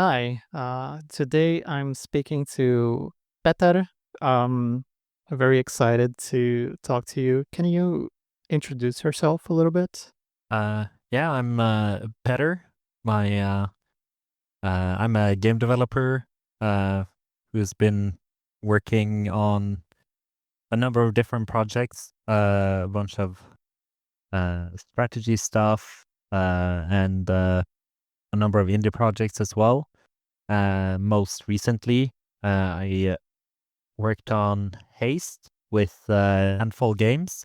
Hi, today I'm speaking to Petar. Um, I'm very excited to talk to you. Can you introduce yourself a little bit? Yeah, I'm Petter. My I'm a game developer uh, who's been working on a number of different projects, a bunch of strategy stuff, and a number of indie projects as well. Most recently, I worked on Haste with Landfall Games,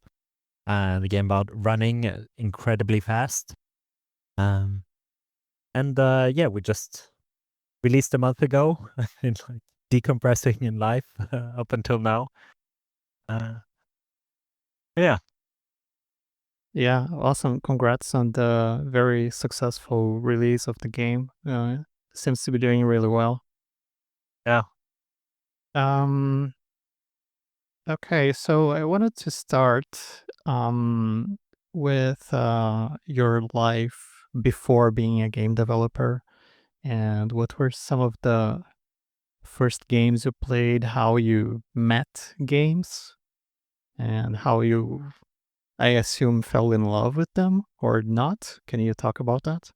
the game about running incredibly fast. Um, And yeah, we just released a month ago and like decompressing in life up until now. Uh, yeah, Yeah, awesome. Congrats on the very successful release of the game. Seems to be doing really well. yeah, Um, okay, so I wanted to start with your life before being a game developer and what were some of the first games you played, how you met games, and how you, I assume, fell in love with them or not. Can you talk about that?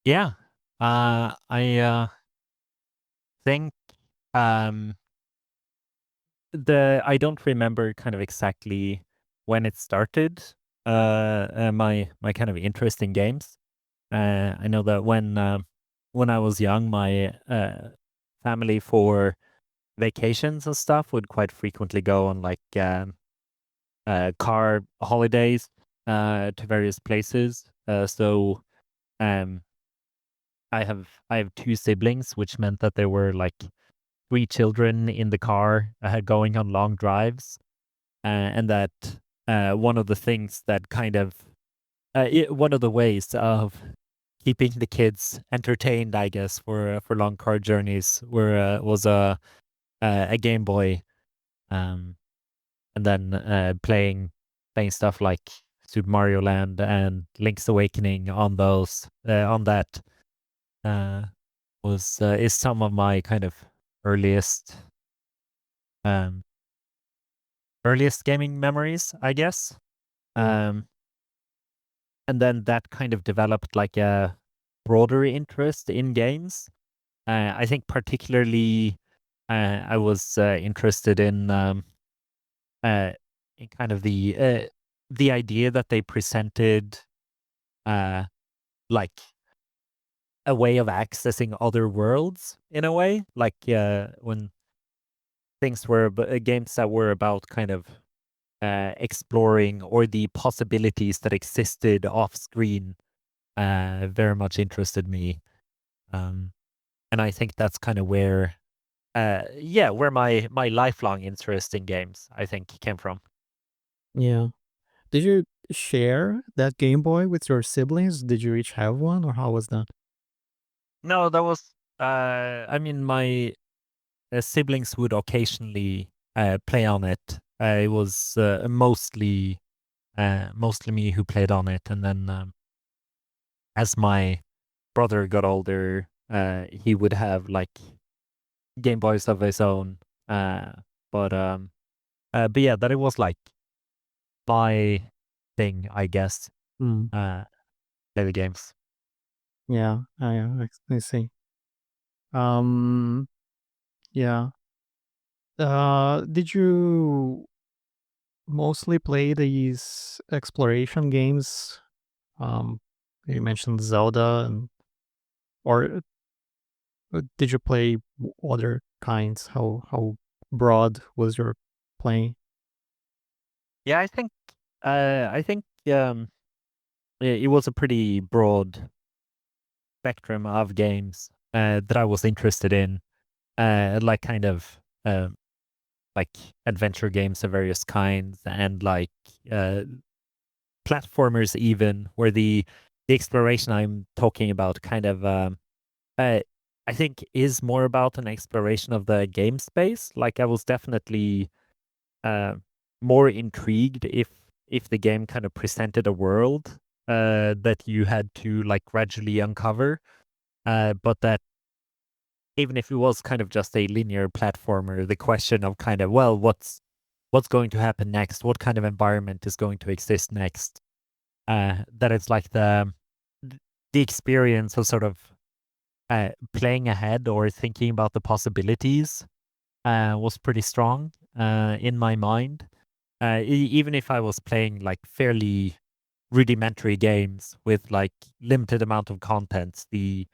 yeah. I think um, the I don't remember kind of exactly when it started. My kind of interest in games. I know that when I was young, my family for vacations and stuff would quite frequently go on like car holidays to various places. So um, I have two siblings, which meant that there were like three children in the car going on long drives, and that one of the things that kind of one of the ways of keeping the kids entertained, I guess, for long car journeys were was a Game Boy. Um, and then playing stuff like Super Mario Land and Link's Awakening on those on that uh, was is some of my kind of earliest um, earliest gaming memories, I guess. Yeah. Um, and then that kind of developed like a broader interest in games. I think particularly I was interested uh, in kind of the idea that they presented uh, like a way of accessing other worlds in a way, like when things were games that were about kind of exploring or the possibilities that existed off screen very much interested me. Um, and I think that's kind of where yeah, where my lifelong interest in games I think came from. Yeah. Did you share that Game Boy with your siblings? Did you each have one, or how was that? No, that was I mean my siblings would occasionally play on it. It was mostly me who played on it, and then as my brother got older, he would have like Game Boys of his own. Uh, but yeah, that it was like my thing, I guess. Mm. Uh, Play the games. Yeah, I see. Um, yeah. Did you mostly play these exploration games? Um, you mentioned Zelda, and or did you play other kinds? How broad was your playing? Yeah, I think it was a pretty broad spectrum of games that I was interested in, like kind of like adventure games of various kinds and like uh, platformers, even where the exploration I'm talking about kind of uh, I think is more about an exploration of the game space. Like I was definitely uh, more intrigued if the game kind of presented a world that you had to like gradually uncover but that even if it was kind of just a linear platformer, the question of kind of, well, what's going to happen next? What kind of environment is going to exist next? That it's like the experience of sort of playing ahead or thinking about the possibilities was pretty strong in my mind. Even if I was playing like fairly rudimentary games with like limited amount of content, the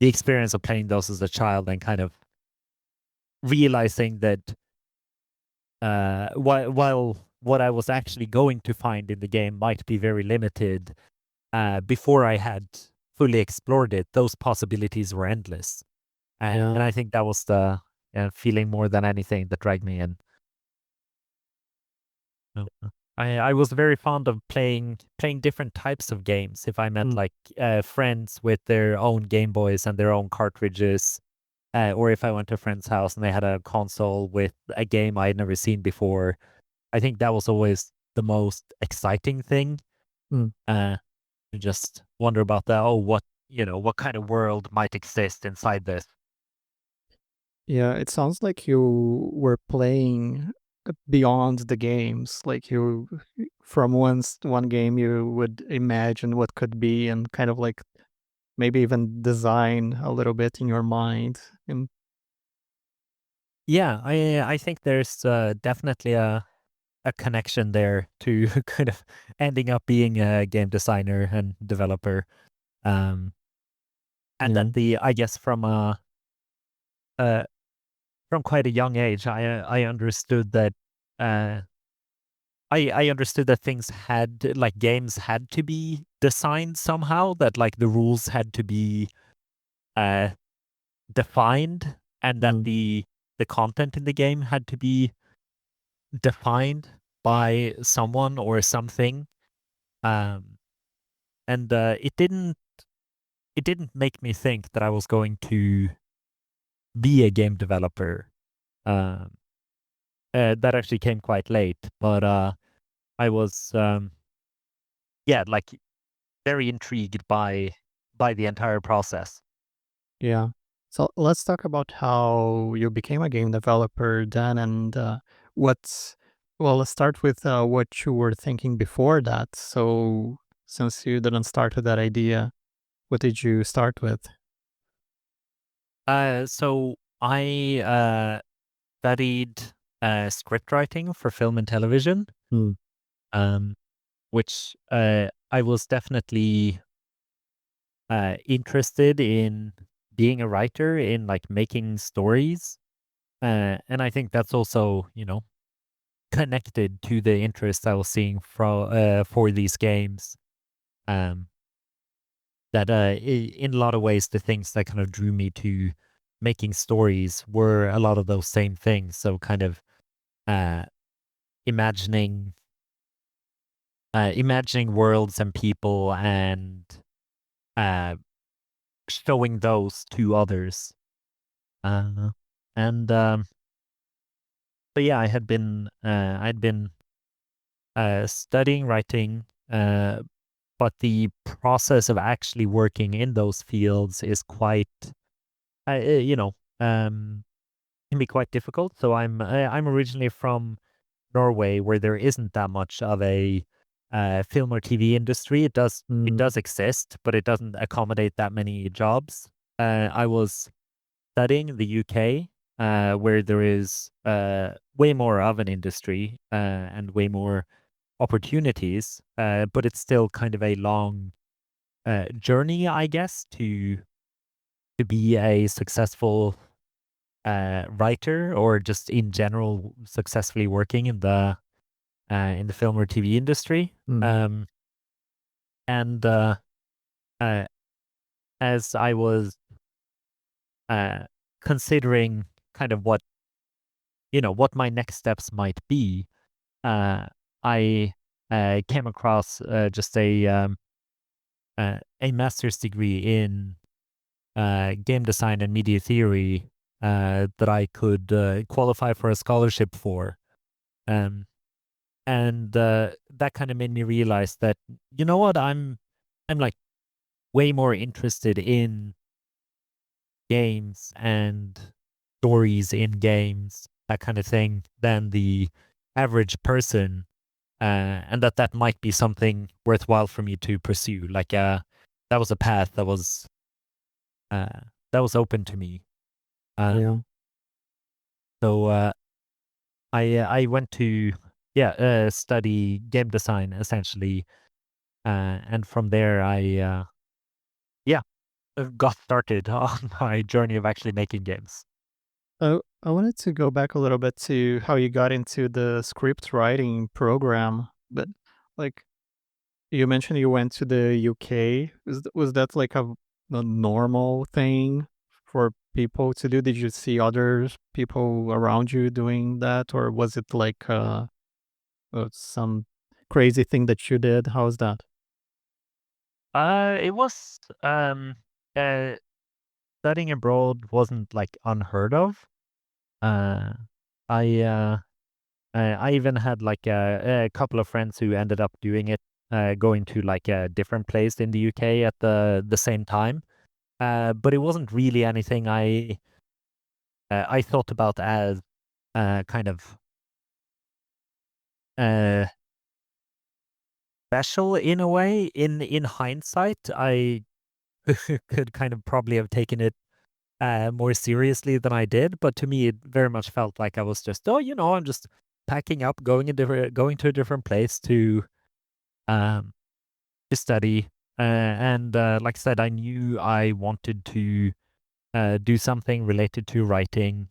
experience of playing those as a child and kind of realizing that while what I was actually going to find in the game might be very limited, before I had fully explored it, those possibilities were endless. And Yeah. I think that was the feeling more than anything that dragged me in. I was very fond of playing different types of games. If I met Mm, like friends with their own Game Boys and their own cartridges, or if I went to a friend's house and they had a console with a game I had never seen before, I think that was always the most exciting thing. mm. Uh, to just wonder about that. Oh, what kind of world might exist inside this? Yeah, it sounds like you were playing beyond the games. Like you, from one game, you would imagine what could be, and kind of like maybe even design a little bit in your mind. And Yeah, I think there's definitely a connection there to kind of ending up being a game designer and developer. Um, and yeah, that the I guess uh from quite a young age, I understood that uh I understood that things had like games had to be designed somehow, that like the rules had to be uh defined, and that mm, the content in the game had to be defined by someone or something. Um, and it didn't make me think that I was going to be a game developer. Um, that actually came quite late, but I was yeah, like very intrigued by the entire process. yeah. So let's talk about how you became a game developer then, and what's well. Let's start with what you were thinking before that. So since you didn't start with that idea, what did you start with? So I studied script writing for film and television, Mm, um, which I was definitely interested in being a writer, in like making stories. And I think that's also, connected to the interest I was seeing for these games. Um, that in a lot of ways, the things that kind of drew me to making stories were a lot of those same things. So kind of uh, imagining imagining worlds and people and uh, showing those to others. Uh, and but yeah, I had been studying writing, but the process of actually working in those fields is quite, you know, um, can be quite difficult. So I'm originally from Norway, where there isn't that much of a film or TV industry. It mm, does exist, but it doesn't accommodate that many jobs. I was studying in the UK, where there is way more of an industry and way more opportunities, but it's still kind of a long journey, I guess, to be a successful writer or just in general successfully working in the film or TV industry. mm, And uh, as I was uh, considering kind of what my next steps might be, uh, I came across just a master's degree in game design and media theory that I could qualify for a scholarship for. Um, and that kind of made me realize that, you know what, I'm like way more interested in games and stories in games, that kind of thing, than the average person, and that might be something worthwhile for me to pursue. Like, that was a path uh, that was open to me. Yeah. So I went to study game design essentially, and from there yeah got started on my journey of actually making games. I wanted to go back a little bit to how you got into the script writing program, but like you mentioned you went to the UK. Was that like a normal thing for people to do? Did you see other people around you doing that, or was it like some crazy thing that you did? How's that? It was uh, studying abroad wasn't like unheard of. Uh, I I even had like a couple of friends who ended up doing it, going to like a different place in the UK at the same time. But it wasn't really anything I thought about as kind of uh, special in a way. In hindsight, I could kind of probably have taken it more seriously than I did. But to me, it very much felt like I was just, oh, I'm just packing up, going to a different place um, to study. And like I said, I knew I wanted to do something related to writing.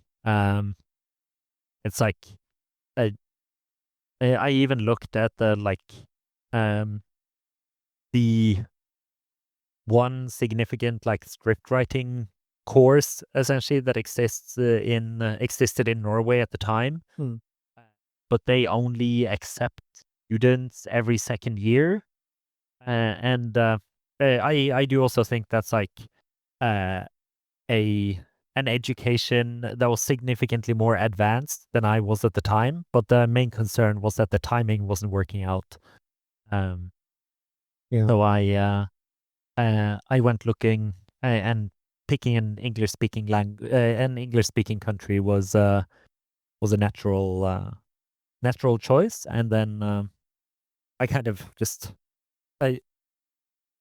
It's like uh, I even looked at um, the one significant like script writing course essentially that existed in Norway at the time, Hmm. uh, but they only accept students every second year, and I do also think that's like uh, a an education that was significantly more advanced than I was at the time. But the main concern was that the timing wasn't working out. Um, Yeah. so I went looking and picking an English speaking country was a natural choice. And then I kind of just I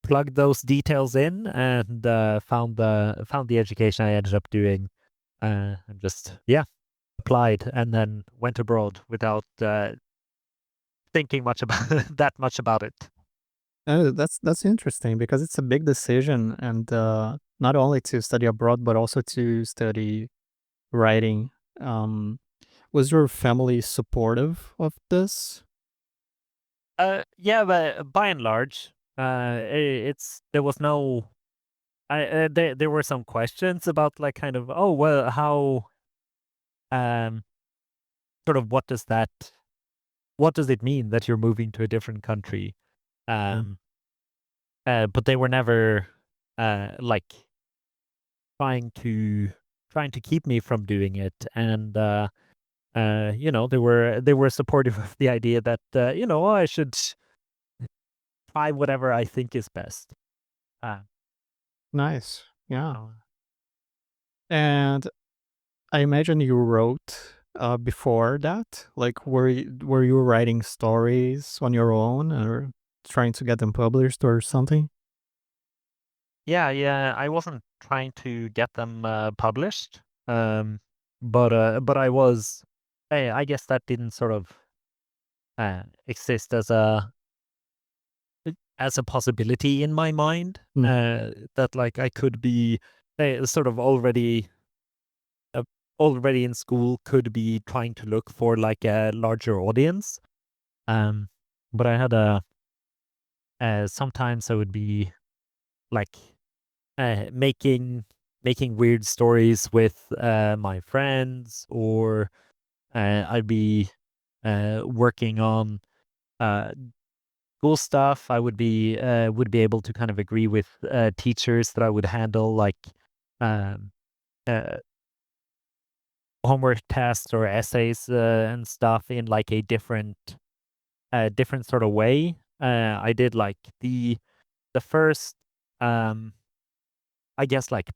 plugged those details in and found the education I ended up doing, and just applied and then went abroad without thinking much about that much about it. That's interesting because it's a big decision, and not only to study abroad but also to study writing. Um, was your family supportive of this? Yeah, but by and large, it's there was no. There were some questions about like kind of, oh well, how um sort of what does it mean that you're moving to a different country? Yeah. Um, but they were never like trying to trying to keep me from doing it. And they were supportive of the idea that I should try whatever I think is best. Uh, Nice. Yeah. uh, And I imagine you wrote before that. Like, were you writing stories on your own or trying to get them published or something? yeah, yeah. I wasn't trying to get them published, but I was. I guess that didn't sort of exist as a possibility in my mind. Mm. That like I could be sort of uh, already in school, could be trying to look for like a larger audience. Um, but I had sometimes I would be like making weird stories with my friends, or I'd be working on uh, school stuff. I would be able to kind of agree with teachers that I would handle like um, uh, homework tasks or essays and stuff in like a different sort of way. I did like the first. um, I guess like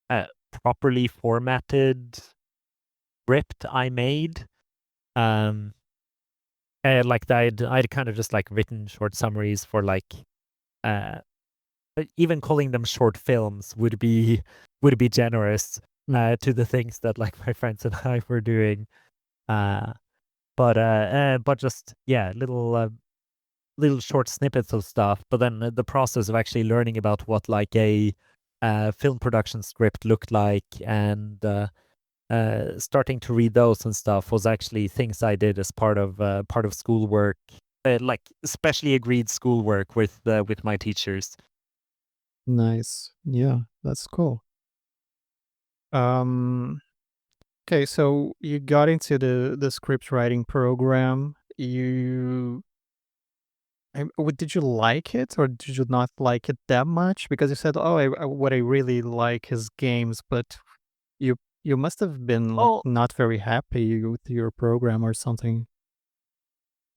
uh, properly formatted script I made. Um, like I'd kind of just like written short summaries for like uh even calling them short films would be generous Mm. to the things that like my friends and I were doing. Uh, but just yeah, little short snippets of stuff. But then the process of actually learning about what like a film production script looked like and starting to read those and stuff was actually things I did as part of schoolwork, like especially agreed schoolwork with my teachers. Nice. Yeah, that's cool. Um, okay, so you got into the script writing program. Did you like it or did you not like it that much? Because you said, "Oh, what I really like is games," but you you must have been like Oh not very happy with your program or something.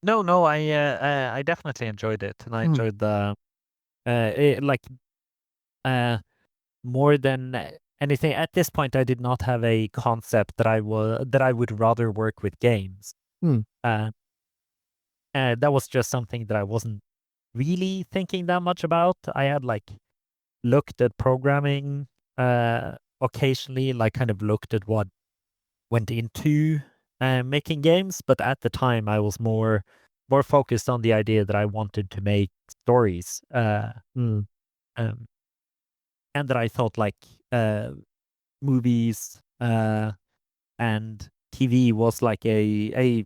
no, I definitely enjoyed it, and I Mm, enjoyed the like uh more than anything. At this point, I did not have a concept that I would rather work with games. mm, Uh, that was just something that I wasn't really thinking that much about. I had like looked at programming occasionally, like kind of looked at what went into making games, but at the time I was more focused on the idea that I wanted to make stories, mm. um, and that I thought like uh, movies and TV was like a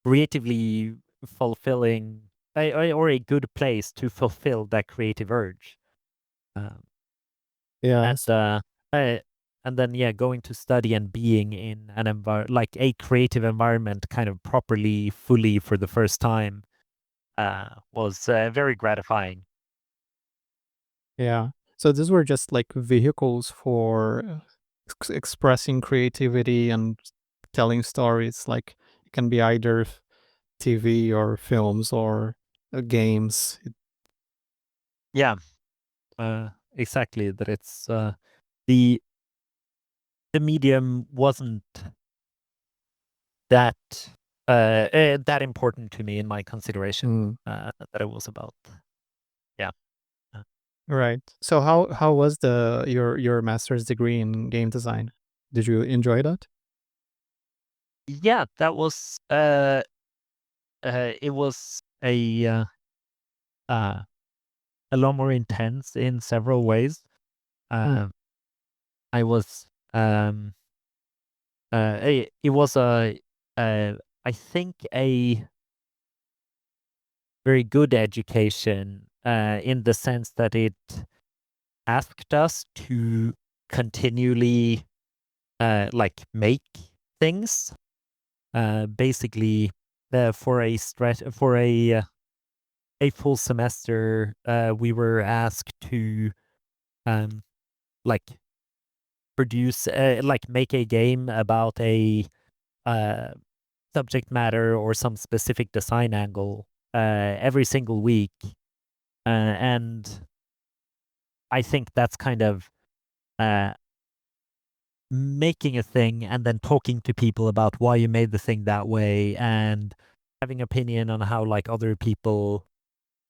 creatively fulfilling or a good place to fulfill that creative urge. Um, and Yes. uh, and then yeah, going to study and being in an like a creative environment, kind of properly, fully for the first time, was very gratifying. Yeah. So these were just like vehicles for expressing creativity and telling stories. Like it can be either TV or films or games. Yeah, exactly. That it's the the medium wasn't that that important to me in my consideration. Mm, That it was about yeah. Uh, right. So how was the your master's degree in game design? Did you enjoy that? yeah, that was it was uh, a lot more intense in several ways. Mm, Um, I was it was uh, I think a very good education in the sense that it asked us to continually like make things. Basically, for a full semester, we were asked to um, like produce like make a game about a uh, subject matter or some specific design angle every single week, and I think that's kind of uh, making a thing and then talking to people about why you made the thing that way and having opinion on how like other people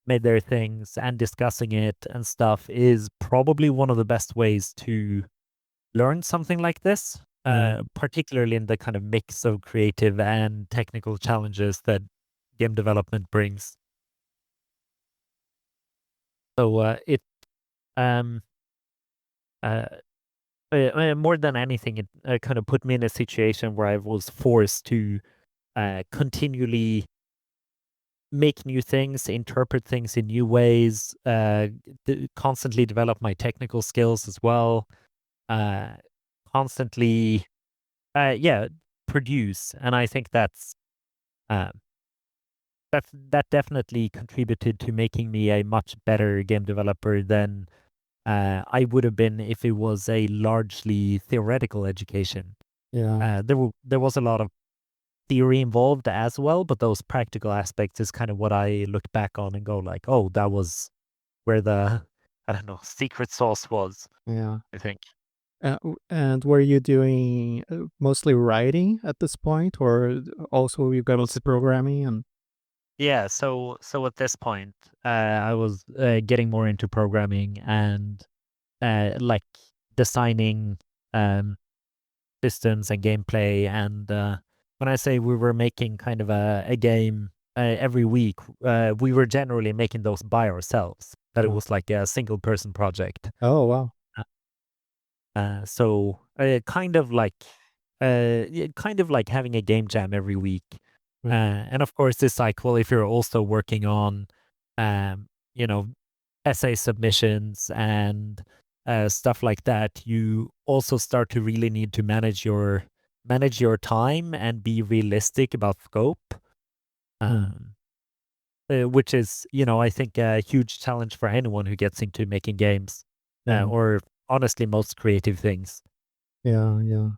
made their things and discussing it and stuff is probably one of the best ways to learn something like this, yeah. particularly in the kind of mix of creative and technical challenges that game development brings. So it um uh, more than anything, it kind of put me in a situation where I was forced to continually make new things, interpret things in new ways, constantly develop my technical skills as well, uh, constantly, yeah, produce. And I think uh, that definitely contributed to making me a much better game developer than I would have been if it was a largely theoretical education. Yeah. There was a lot of theory involved as well, but those practical aspects is kind of what I look back on and go like, oh, that was where the I don't know secret sauce was. Yeah. I think. And were you doing mostly writing at this point, or also you got into programming and? Yeah, so at this point, I was getting more into programming and like designing um, systems and gameplay. And when I say we were making kind of a game every week, we were generally making those by ourselves. That it Yeah. was like a single person project. Oh, wow. So yeah, kind of like having a game jam every week. Right. And of course, this like, well, if you're also working on, you know, essay submissions and stuff like that, you also start to really need to manage your time and be realistic about scope. Mm. Um, which is, I think a huge challenge for anyone who gets into making games, Yeah. or honestly, most creative things. Yeah, yeah.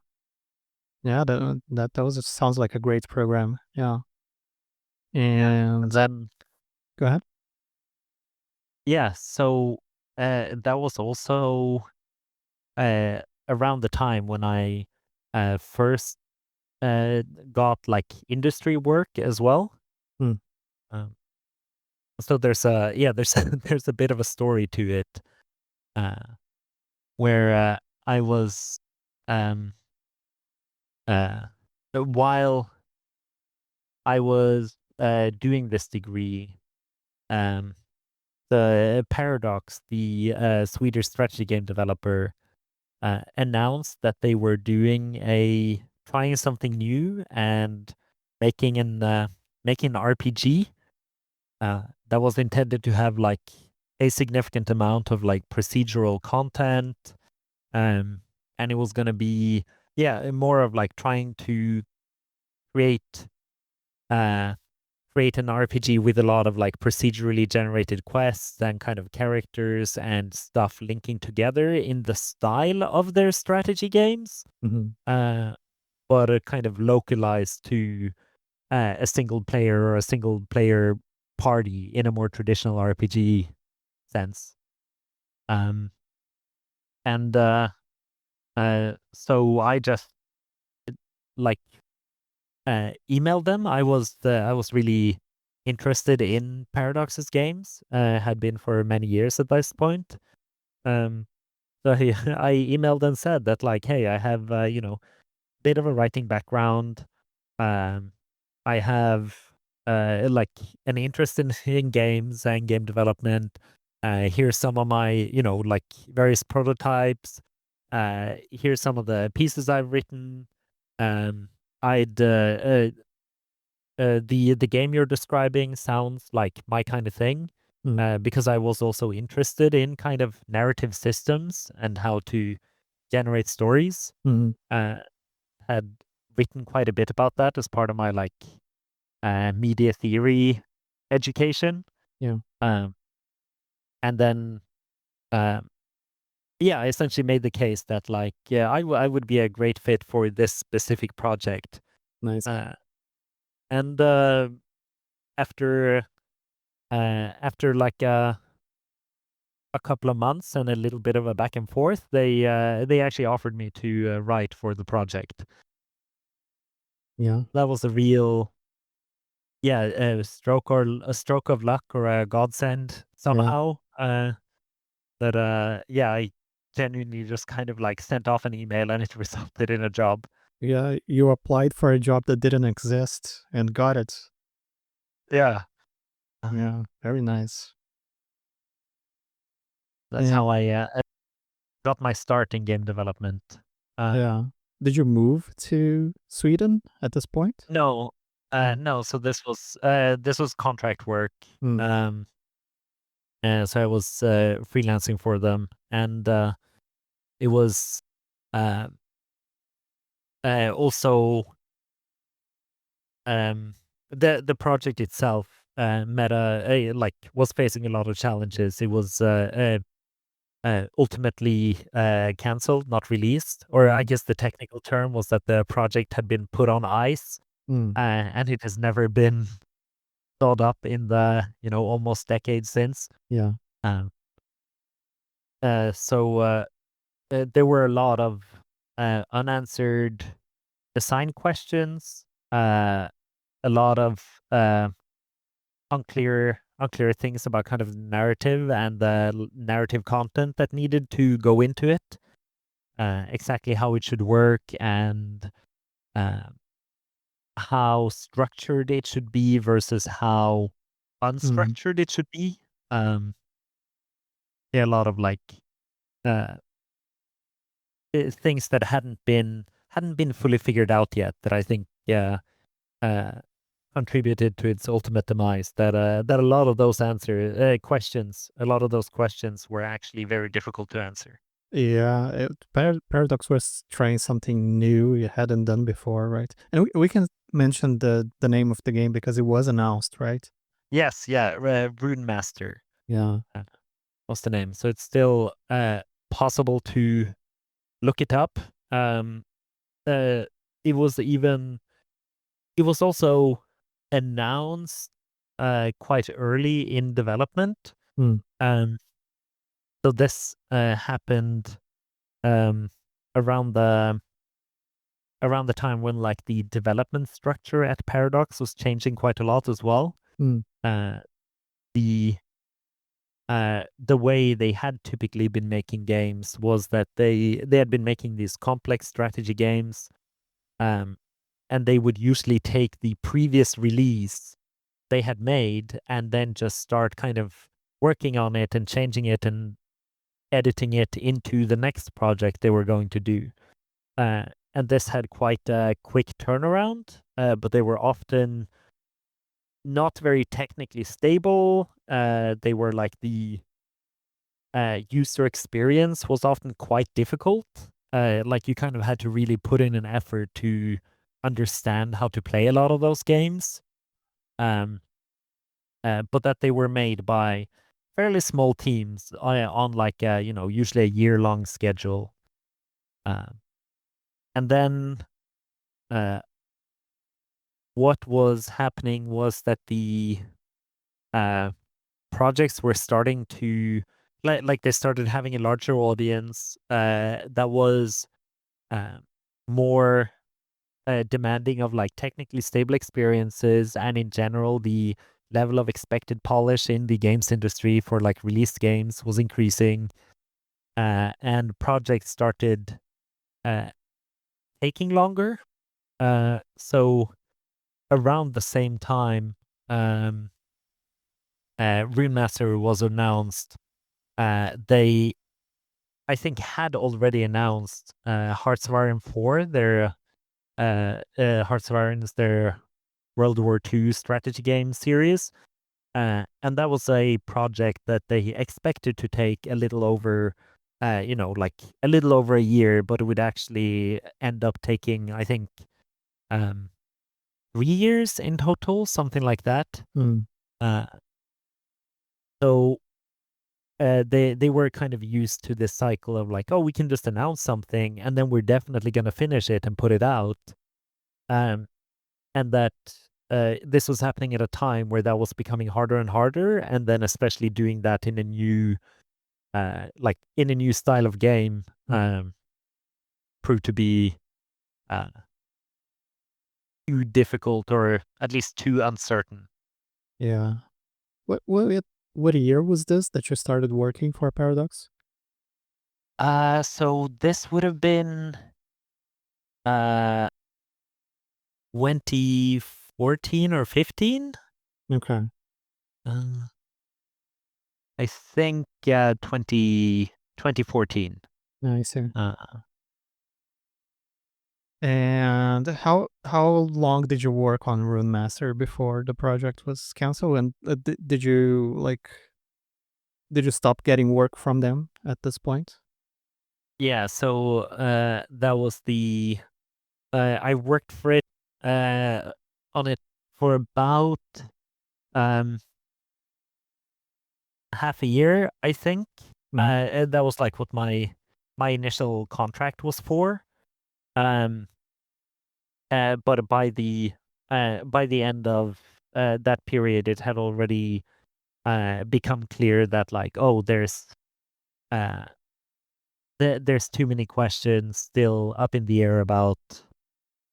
Yeah, that was sounds like a great program. Yeah. Yeah. And And then, go ahead. yeah, so that was also around the time when I first uh, got like industry work as well. Mm. Um, so there's a yeah, there's there's a bit of a story to it, uh, where I was um, uh, while I was doing this degree, um, the Paradox, the Swedish strategy game developer, announced that they were trying something new and making an RPG that was intended to have like a significant amount of like procedural content, um, and it was going to be more of like trying to create uh create an RPG with a lot of like procedurally generated quests and kind of characters and stuff linking together in the style of their strategy games, Mhm. uh, but kind of localized to a single player or a single player party in a more traditional RPG sense. Um, and so I just like emailed them. I was really interested in Paradox's games. Had been for many years at this point. Um, so I emailed and said that like, hey, I have bit of a writing background. Um, I have like an interest in games and game development. Here's some of my like various prototypes. Here's some of the pieces I've written. Um, I'd the game you're describing sounds like my kind of thing, Mm. because I was also interested in kind of narrative systems and how to generate stories. Mhm. Uh, had written quite a bit about that as part of my like media theory education. Yeah. Um, and then, um, yeah, I essentially made the case that like, yeah, I would be a great fit for this specific project. Nice. Uh, and after after like a couple of months and a little bit of a back and forth, they actually offered me to write for the project. Yeah. That was a real a stroke of luck or a godsend Yeah. somehow. That I genuinely just kind of like sent off an email and it resulted in a job. Yeah, you applied for a job that didn't exist and got it. Yeah. Uh, Yeah, very nice. that's And how I got my start in game development. Uh, yeah. Did you move to Sweden at this point? no, Oh. no. So this was contract work. Mm. Um, so I was freelancing for them, and it was uh, also um, the project itself met like was facing a lot of challenges. It was ultimately canceled, not released, or I Mhm. guess the technical term was that the project had been put on ice. Mm. and it has never been thought up in the almost decade since. Yeah. Um, there were a lot of unanswered design questions, a lot of unclear things about kind of narrative and the narrative content that needed to go into it, exactly how it should work and uh, how structured it should be versus how Mm. unstructured it should be. Um, yeah, a lot of like uh, things that hadn't been fully figured out yet that I think uh, contributed to its ultimate demise. That a lot of those a lot of those questions were actually very difficult to answer. Yeah, Paradox was trying something new you hadn't done before, right? And we can mention the name of the game because it was announced, right? Yes, yeah, Runemaster Yeah. uh, was the name. So it's still possible to look it up. Um, uh, it was even it was also announced quite early in development. Mm. Um, so this happened um, around the time when like the development structure at Paradox was changing quite a lot as well. Mm. Uh, the the way they had typically been making games was that they had been making these complex strategy games, um, and they would usually take the previous release they had made and then just start kind of working on it and changing it and editing it into the next project they were going to do. Uh, and this had quite a quick turnaround, but they were often not very technically stable. They were like the user experience was often quite difficult. Like you kind of had to really put in an effort to understand how to play a lot of those games. Um, but that they were made by fairly small teams on like usually a year-long schedule. Um, and then uh, what was happening was that the uh, projects were starting to like they started having a larger audience that was uh, more demanding of like technically stable experiences, and in general the level of expected polish in the games industry for like released games was increasing, and projects started uh, taking longer. So around the same time, um, Runemaster was announced. They, I think, had already announced Hearts of Iron 4, their Hearts of Iron is their World War II strategy game series. And that was a project that they expected to take a little over, like a little over a year, but it would actually end up taking, I think, um, 3 years in total, something like that. Mm. Uh, so they were kind of used to this cycle of like, oh, we can just announce something and then we're definitely going to finish it and put it out. Um, and that this was happening at a time where that was becoming harder and harder, and then especially doing that in a new in a new style of game Mm. proved to be uh, too difficult or at least too uncertain. Yeah. What year was this that you started working for Paradox? So this would have been uh 2014 or 15. Okay. uh, I think 2014. I see. uh, And how long did you work on Rune Master before the project was canceled? And did you stop getting work from them at this point? yeah, so that was I worked for it uh on it for about um half a year, I think. Mhm. And that was like what my initial contract was for. Um, but by the by the end of that period, it had already become clear that like, oh, uh, there's too many questions still up in the air about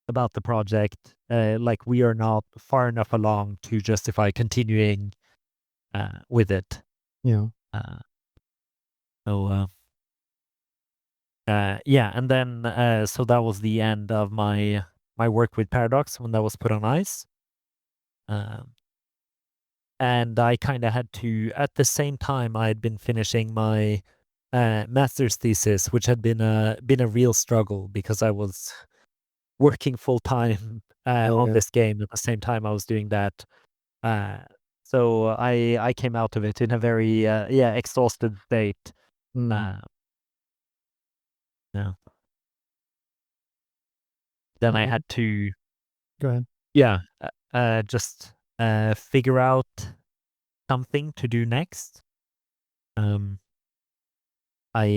the project. Like we are not far enough along to justify continuing with it. Yeah. Uh, so yeah, and then so that was the end of my work with Paradox when that was put on ice. Um, and I kind of had to, at the same time, I had been finishing my master's thesis, which had been a real struggle because I was working full time Oh, on yeah. this game at the same time I was doing that. Uh, so I came out of it in a very exhausted state. Mm. Uh, yeah. Then I Okay. had to Go ahead. yeah just figure out something to do next. Um, I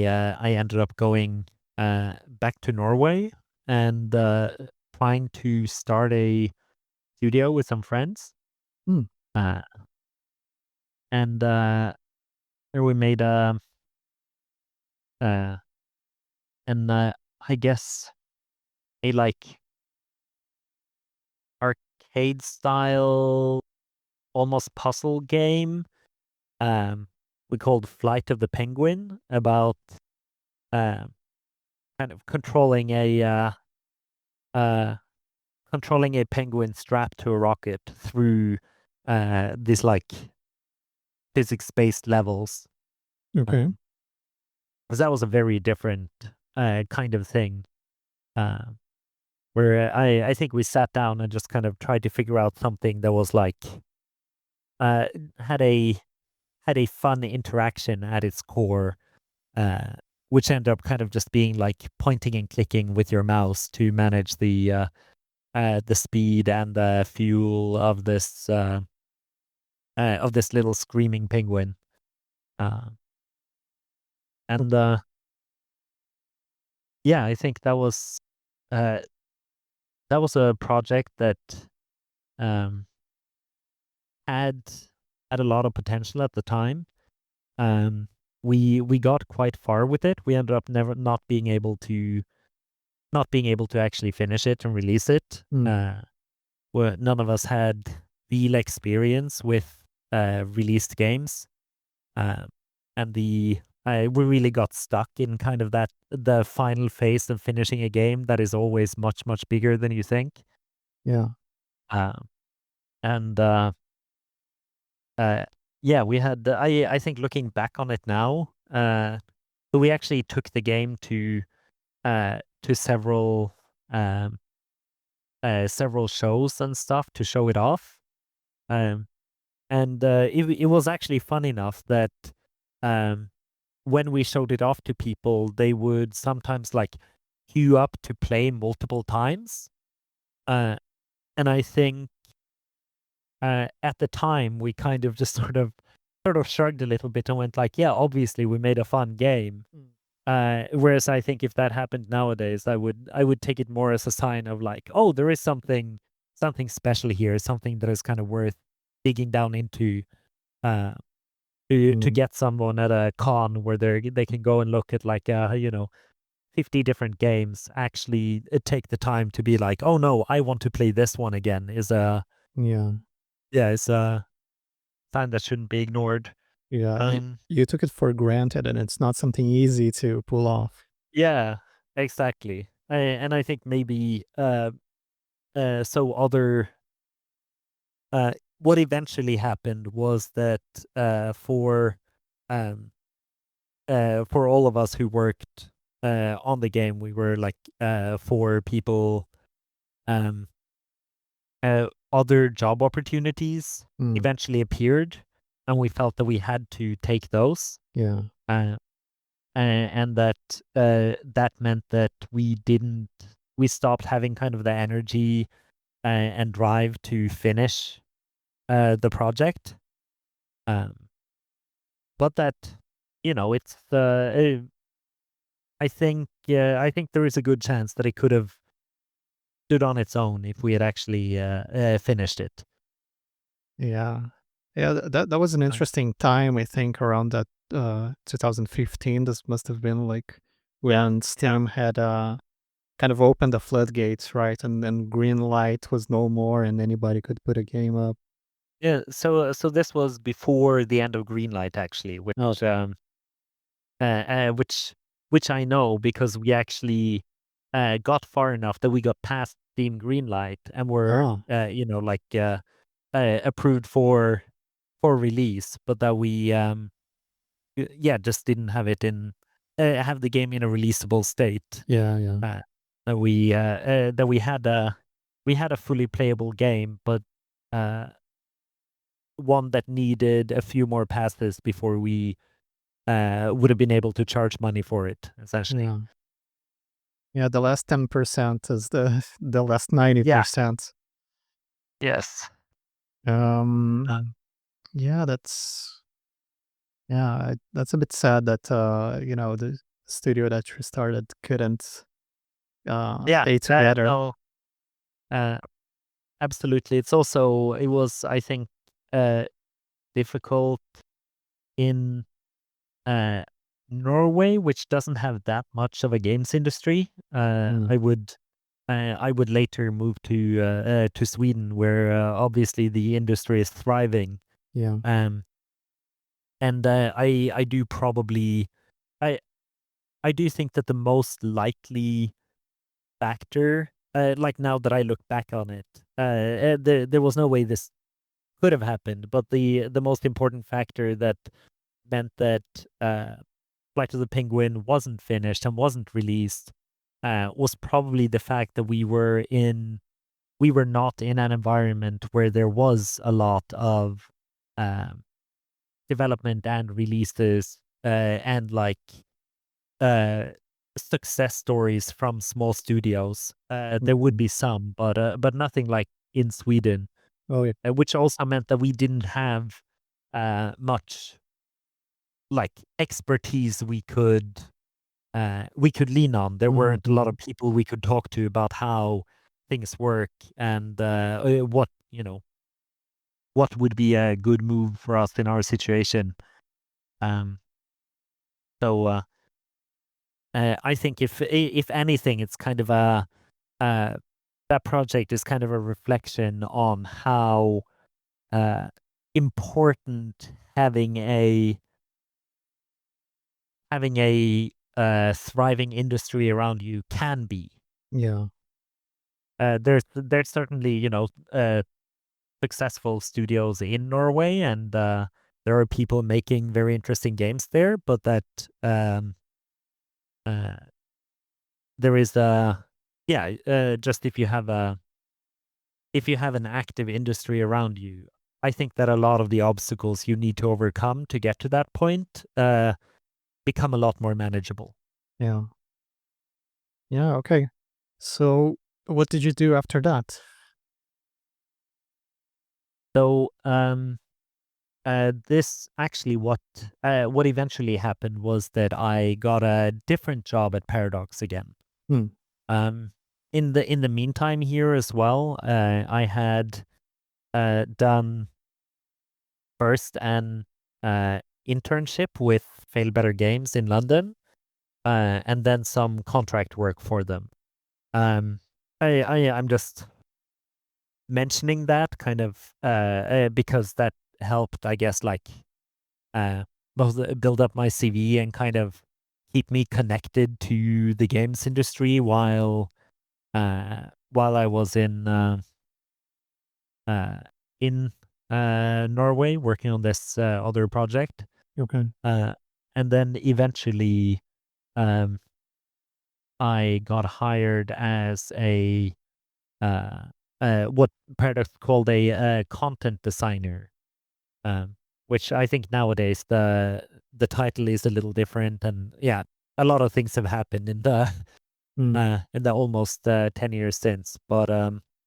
ended up going back to Norway and trying to start a studio with some friends. Mm. Uh, and there we made uh, and I guess a like arcade style, almost puzzle game. Um, we called Flight of the Penguin about um, kind of uh, controlling a penguin strapped to a rocket through these like physics-based levels. Okay. Um, 'Cause that was a very different kind of thing. Uh, where I think we sat down and just kind of tried to figure out something that was like uh, had a had a fun interaction at its core, uh, which ended up kind of just being like pointing and clicking with your mouse to manage the speed and the fuel of this little screaming penguin. Uh, and yeah, I think uh, that was a project that um, had had a lot of potential at the time. Um, we got quite far with it. We ended up never not being able to actually finish it and release it. Mm. Where none of us had real experience with released games, uh, and we really got stuck in kind of the final phase of finishing a game that is always much bigger than you think. Yeah. Um, and uh, yeah, we had. I think looking back on it now, so we actually took the game to um, several shows and stuff to show it off. Um, and it was actually fun enough that um, when we showed it off to people, they would sometimes like queue up to play multiple times. Uh, and I think at the time we kind of just sort of shrugged a little bit and went like, yeah, obviously we made a fun game. Mm. Whereas I think if that happened nowadays, I would take it more as a sign of like, oh, there is something special here, something that is kind of worth digging down into uh, to Mm. get someone at a con where they can go and look at like 50 different games. Actually, take the time to be like, oh no, I want to play this one again. Yeah. Is a sign that shouldn't be ignored. Yeah. Um, You took it for granted, and it's not something easy to pull off. yeah, exactly. And I think maybe so other what eventually happened was that um for all of us who worked on the game, we were like four people. Um, Other job opportunities Mm. eventually appeared, and we felt that we had to take those. Yeah. Uh, and that that meant that we stopped having kind of the energy and drive to finish the project. Um, but that it's I think there is a good chance that it could have stood on its own if we had actually finished it. Yeah. Yeah, that was an Uh, interesting time, I think, around that, 2015. This must have been, like, when Steam had, kind of opened the floodgates, right? And then green light was no more and anybody could put a game up. yeah, so this was before the end of Greenlight actually, Oh, which I know because we actually got far enough that we got past Steam Greenlight and were oh, approved for release, but that we yeah, just didn't have it in have the game in a releasable state. yeah, yeah. Uh, that we had a fully playable game, but uh, one that needed a few more passes before we would have been able to charge money for it, essentially. Yeah. Yeah, the last 10% is the last Yeah. 90%. Yes. Um, Um, yeah, that's a bit sad that, the studio that you started couldn't, yeah. stay That together. no. Uh, Absolutely. It was, I think, uh, difficult in uh, Norway, which doesn't have that much of a games industry. Mm, I would later move to Sweden, where obviously the industry is thriving. yeah, Um, and I do probably I I do think that the most likely factor, like now that I look back on it, there was no way this could have happened, but the most important factor that meant that Flight of the Penguin wasn't finished and wasn't released was probably the fact that we were not in an environment where there was a lot of um, development and releases and like uh, success stories from small studios. There would mhm. be some, but nothing like in Sweden, Oh, yeah. which also meant that we didn't have much like expertise we could lean on. There weren't a lot Mhm. of people we could talk to about how things work and what what would be a good move for us in our situation. Um, so I think if anything, it's kind of uh, that project is kind of a reflection on how uh, important having a thriving industry around you can be. Yeah. There's certainly successful studios in Norway, and there are people making very interesting games there. But that uh, there is a yeah, just if you have an active industry around you, I think that a lot of the obstacles you need to overcome to get to that point become a lot more manageable. Yeah. Yeah, okay. So, what did you do after that? So this actually what eventually happened was that I got a different job at Paradox again. Hmm, Um, in the meantime here as well, I had done first an internship with Fail Better Games in London, and then some contract work for them. Um, I'm just mentioning that kind of because that helped, I guess, like uh, both build up my CV and kind of keep me connected to the games industry while I was uh, in Norway working on this other project. okay. Uh, and then eventually, um, I got hired as uh, what Paradox called a content designer, um, which I think nowadays the title is a little different, and yeah, a lot of things have happened Hmm, in the almost 10 years since. But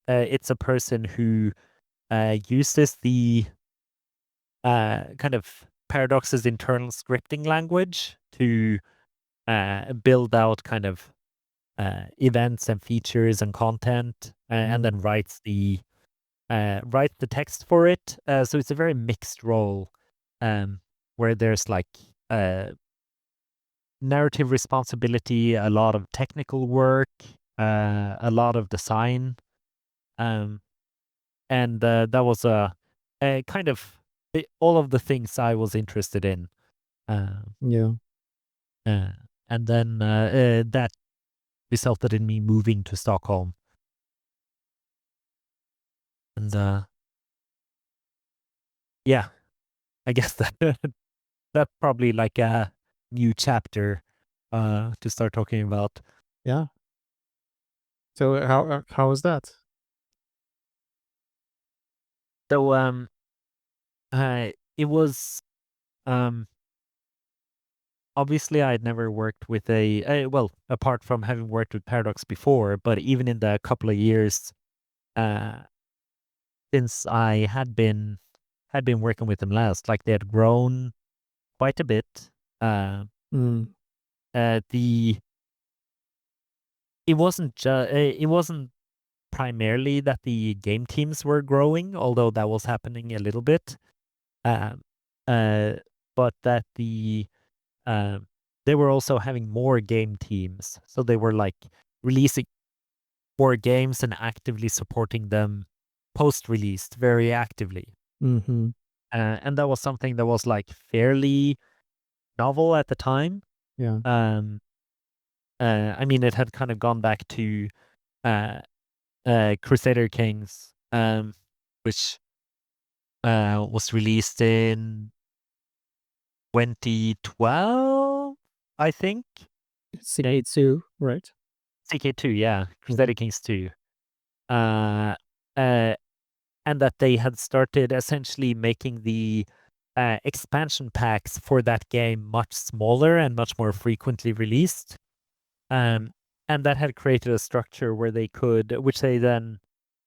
it's a person who uses the kind of Paradox's internal scripting language to build out kind of events and features and content, and Mm. then writes the text for it. So it's a very mixed role, um, where there's like narrative responsibility, a lot of technical work, a lot of design, um, and that was a kind of all of the things I was interested in. Um, Yeah. uh, and then that resulted in me moving to Stockholm, and yeah, I guess that that's probably like a new chapter to start talking about. Yeah. So how was that? So it was um obviously, I had never worked with well, apart from having worked with Paradox before, but even in the couple of years uh, since I had been working with them last, like they had grown quite a bit. Uh, Mm. the it wasn't primarily that the game teams were growing, although that was happening a little bit. Um, uh, but that um, they were also having more game teams, so they were like releasing more games and actively supporting them post-released very actively. Mhm. And that was something that was like fairly novel at the time. Yeah. Um, I mean, it had kind of gone back to uh, Crusader Kings, which was released in 2012, I think. CA2, right? CK2, yeah, Crusader Mhm. Kings 2. Uh, uh, and that they had started essentially making the expansion packs for that game much smaller and much more frequently released. Um, and that had created a structure where they could, which they then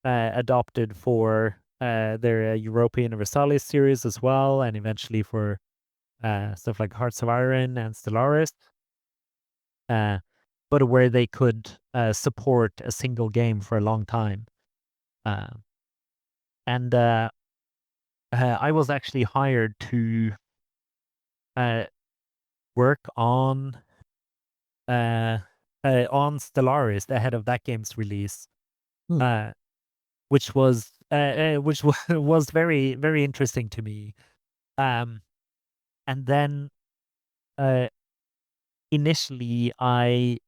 adopted for their Europa Universalis series as well, and eventually for stuff like Hearts of Iron and Stellaris. Uh, but where they could support a single game for a long time. Uh, and I was actually hired to uh, work uh, on Stellaris ahead of that game's release, Hmm. uh, which was very very interesting to me. Um, and then uh, initially, I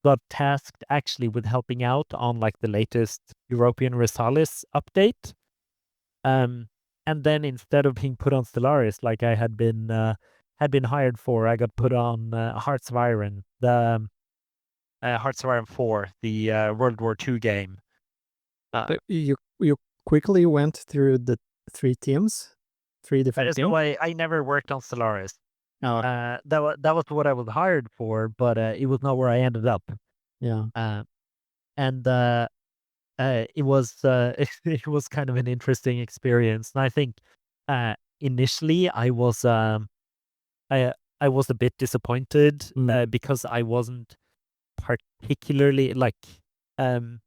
got tasked actually with helping out on like the latest European Universalis update. Um, and then instead of being put on Stellaris like I had been hired for, I got put on Hearts of Iron, the Hearts of Iron 4, the World War II game. Uh, But you quickly went through the 3 teams? 3 different so teams? I never worked on Stellaris. Oh, That was what I was hired for, but it was not where I ended up. yeah. Uh, and it was it was kind of an interesting experience. And I think initially I I was a bit disappointed Mm. because I wasn't particularly like um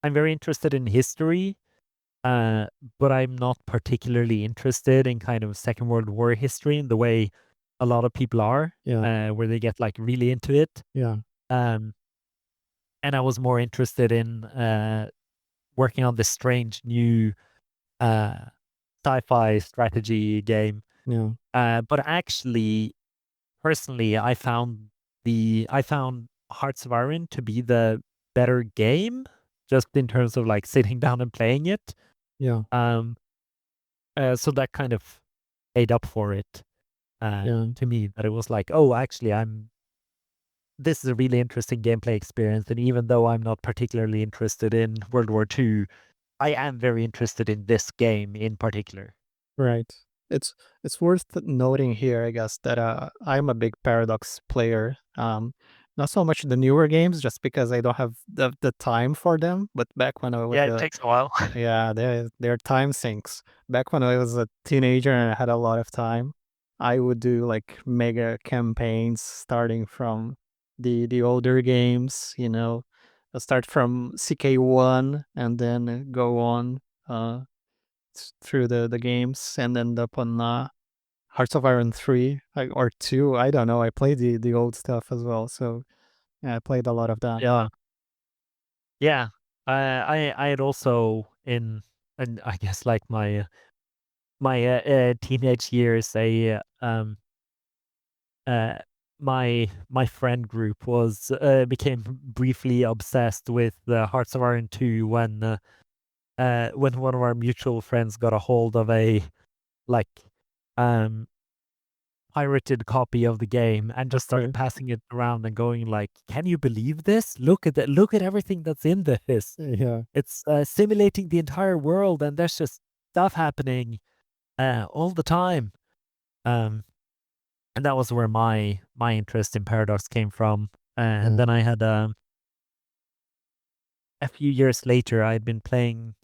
I'm very interested in history, uh, but I'm not particularly interested in kind of Second World War history in the way a lot of people are, Yeah, where they get like really into it. yeah, Um, and I was more interested in working on this strange new uh, sci-fi strategy game. yeah, But actually, personally, I found Hearts of Iron to be the better game, just in terms of like sitting down and playing it. yeah, Um, so that kind of made up for it yeah. to me. That it was like, oh, actually, this is a really interesting gameplay experience, and even though I'm not particularly interested in World War II, I am very interested in this game in particular. Right. It's worth noting here, I guess, that I'm a big Paradox player. Not so much the newer games, just because I don't have the time for them. But back when I was Yeah, it takes a while. yeah, they're time sinks. Back when I was a teenager and I had a lot of time, I would do like mega campaigns starting from the older games, you know, start from CK1 and then go on uh, through the games and end up on Hearts of Iron 3 or 2. I don't know. I played the old stuff as well. So yeah, I played a lot of that. Yeah. Yeah. I had also and I guess like my teenage years, uh, my friend group was became briefly obsessed with the Hearts of Iron 2 when one of our mutual friends got a hold of a like um pirated copy of the game and just started Okay. passing it around and going like, "Can you believe this? Look at that! Look at everything that's in this. Yeah. It's simulating the entire world, and there's just stuff happening all the time." Um, and that was where my interest in Paradox came from. And Yeah. then I had a few years later, I had been playing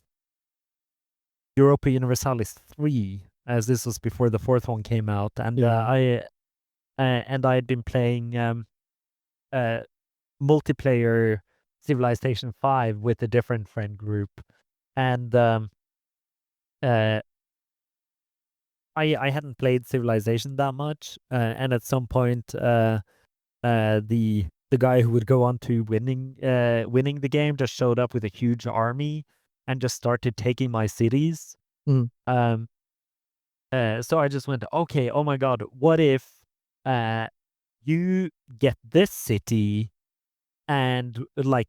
Europa Universalis 3, as this was before the fourth one came out, Yeah. and I had been playing uh, multiplayer Civilization 5 with a different friend group, and uh, I hadn't played Civilization that much, and at some point, the guy who would go on to winning the game just showed up with a huge army and just started taking my cities. Mm. Um, so I just went, okay, oh my god, what if uh, you get this city and like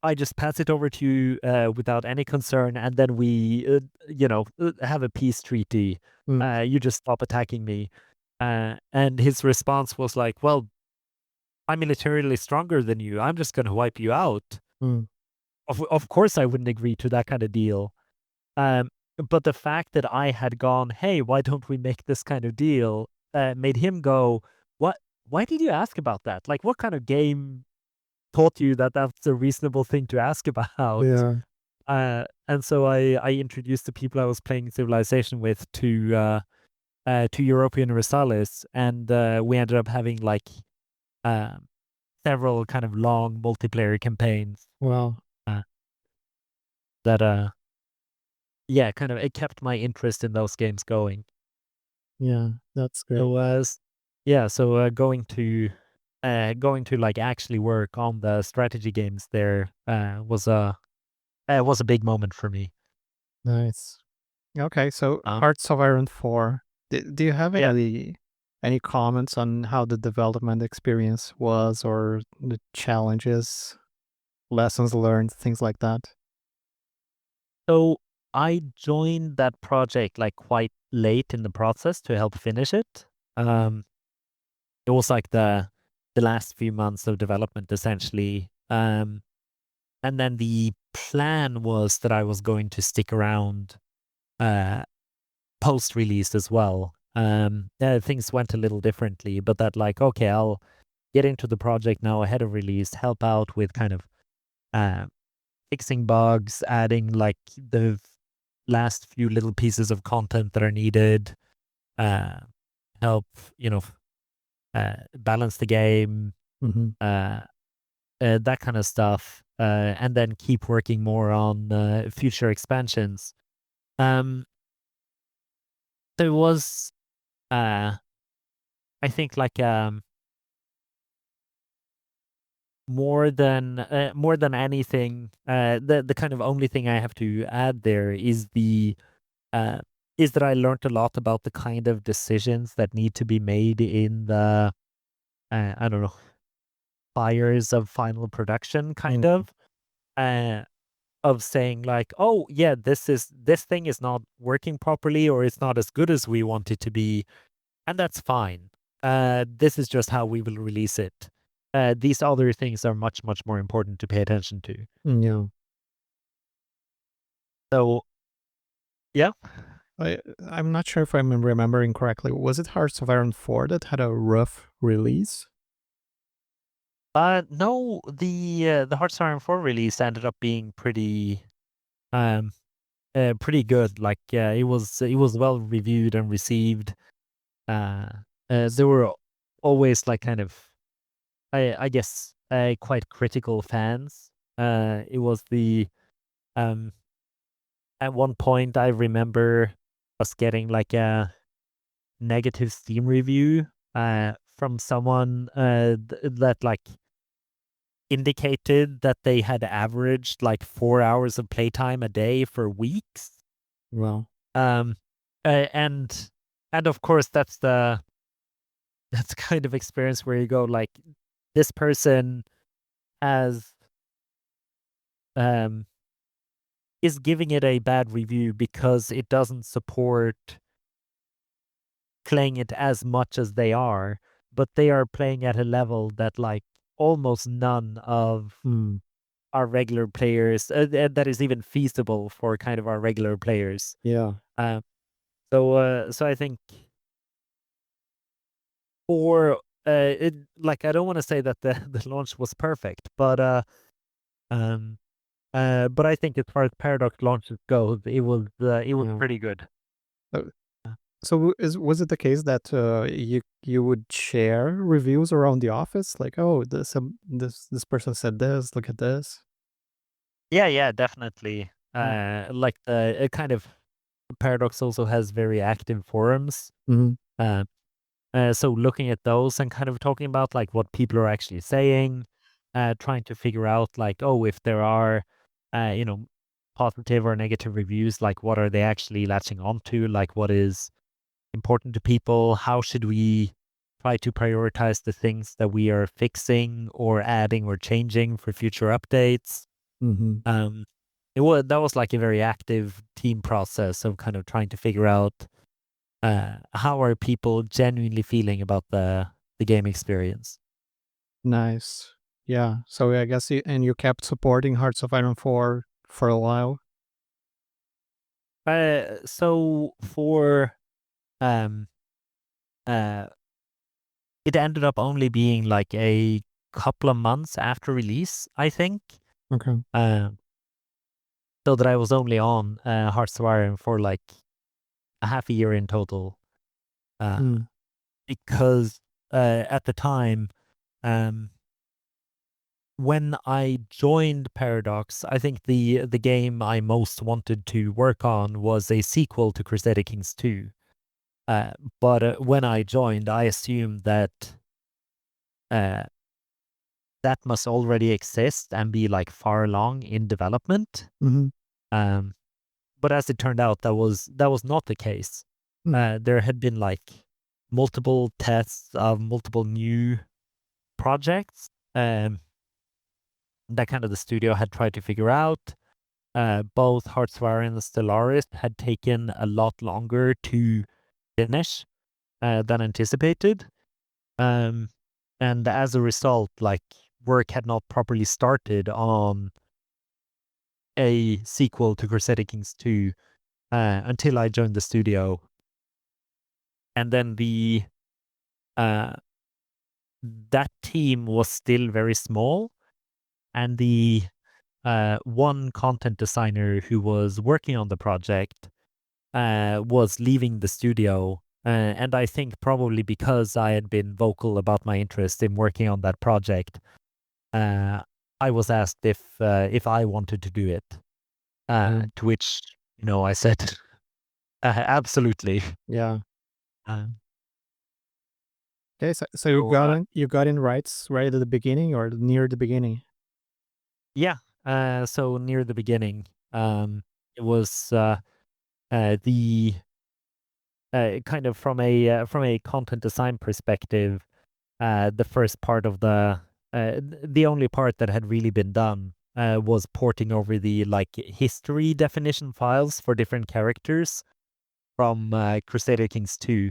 I just pass it over to you without any concern, and then we, have a peace treaty. Mm. You just stop attacking me. And his response was like, "Well, I'm militarily stronger than you. I'm just going to wipe you out." Mm. Of course, I wouldn't agree to that kind of deal. Um, but the fact that I had gone, "Hey, why don't we make this kind of deal?" Made him go, "What? Why did you ask about that? Like, what kind of game taught you that that's a reasonable thing to ask about?" Yeah. And so I introduced the people I was playing Civilization with to Europa Universalis, and we ended up having like um, several kind of long multiplayer campaigns Well, uh, that yeah, kind of it kept my interest in those games going. yeah, that's great. So yeah, so going to like actually work on the strategy games there was a big moment for me. Nice. Okay, so Uh, Hearts of Iron 4. Do you have yeah. any comments on how the development experience was or the challenges, lessons learned, things like that? So I joined that project like quite late in the process to help finish it. Um, it was like the last few months of development essentially. And then the plan was that I was going to stick around uh, post release as well. Things went a little differently, but that like okay, I'll get into the project now ahead of release, help out with kind of uh, fixing bugs, adding like the last few little pieces of content that are needed, uh, help, balance the game, Mhm. uh, that kind of stuff, and then keep working more on future expansions. Um, there was, uh, I think, like more than anything, the kind of only thing I have to add there uh, is that I learned a lot about the kind of decisions that need to be made in the I don't know, fires of final production, kind Mm. uh, of saying like, oh yeah, this thing is not working properly or it's not as good as we want it to be, and that's fine. This is just how we will release it. These other things are much, much more important to pay attention to. Yeah. So yeah. I'm not sure if I'm remembering correctly. Was it Hearts of Iron 4 that had a rough release? No, the Hearts of Iron 4 release ended up being um pretty good. Like it was well reviewed and received. Uh, there were always like kind of I guess, quite critical fans. It was um, at one point I remember us getting like a negative Steam review from someone that like indicated that they had averaged like 4 hours of playtime a day for weeks. Well, Um, and of course that's kind of experience where you go like this person has um is giving it a bad review because it doesn't support playing it as much as they are, but they are playing at a level that like almost none of mm, our regular players that is even feasible for kind of our regular players. yeah, Um, so I think for it like I don't want to say that the the launch was perfect, um but I think as far as Paradox launches goes, it was yeah. pretty good. Uh, So was it the case that you would share reviews around the office? Like, oh, this person said this. Look at this. Yeah, yeah, definitely. Mm. Like the kind of Paradox also has very active forums. Mhm. Uh, so looking at those and kind of talking about like what people are actually saying, trying to figure out like, oh, if there are, you know, positive or negative reviews, like what are they actually latching onto? Like what is important to people? How should we try to prioritize the things that we are fixing or adding or changing for future updates? Mhm. Um, that was like a very active team process of kind of trying to figure out how are people genuinely feeling about the game experience. Nice. Yeah. So I guess you kept supporting Hearts of Iron 4 for a while. So for um uh it ended up only being like a couple of months after release, I think. Okay. Um, so that I was only on Hearts of Iron for like a half a year in total. Uh, Mm. because at the time, um, when I joined Paradox, I think the game I most wanted to work on was a sequel to Crusader Kings 2. Uh, but when I joined, I assumed that uh, that must already exist and be like far along in development. Mhm. Um, but as it turned out, that was not the case. Mm. There had been like multiple tests of multiple new projects that kind of the studio had tried to figure out. Both Heartsfire and Stellaris had taken a lot longer to finish than anticipated. Um, and as a result, like work had not properly started on a sequel to Crusader Kings 2 until I joined the studio. And then the uh, that team was still very small, and the one content designer who was working on the project was leaving the studio. And I think probably because I had been vocal about my interest in working on that project, uh, I was asked if I wanted to do it. Yeah. To which I said absolutely. Yeah. Uh, Okay. So so you got in rights right at the beginning or near the beginning. yeah, so near the beginning, it was the kind of from a content design perspective. The first part of the only part that had really been done was porting over the like history definition files for different characters from Crusader Kings 2,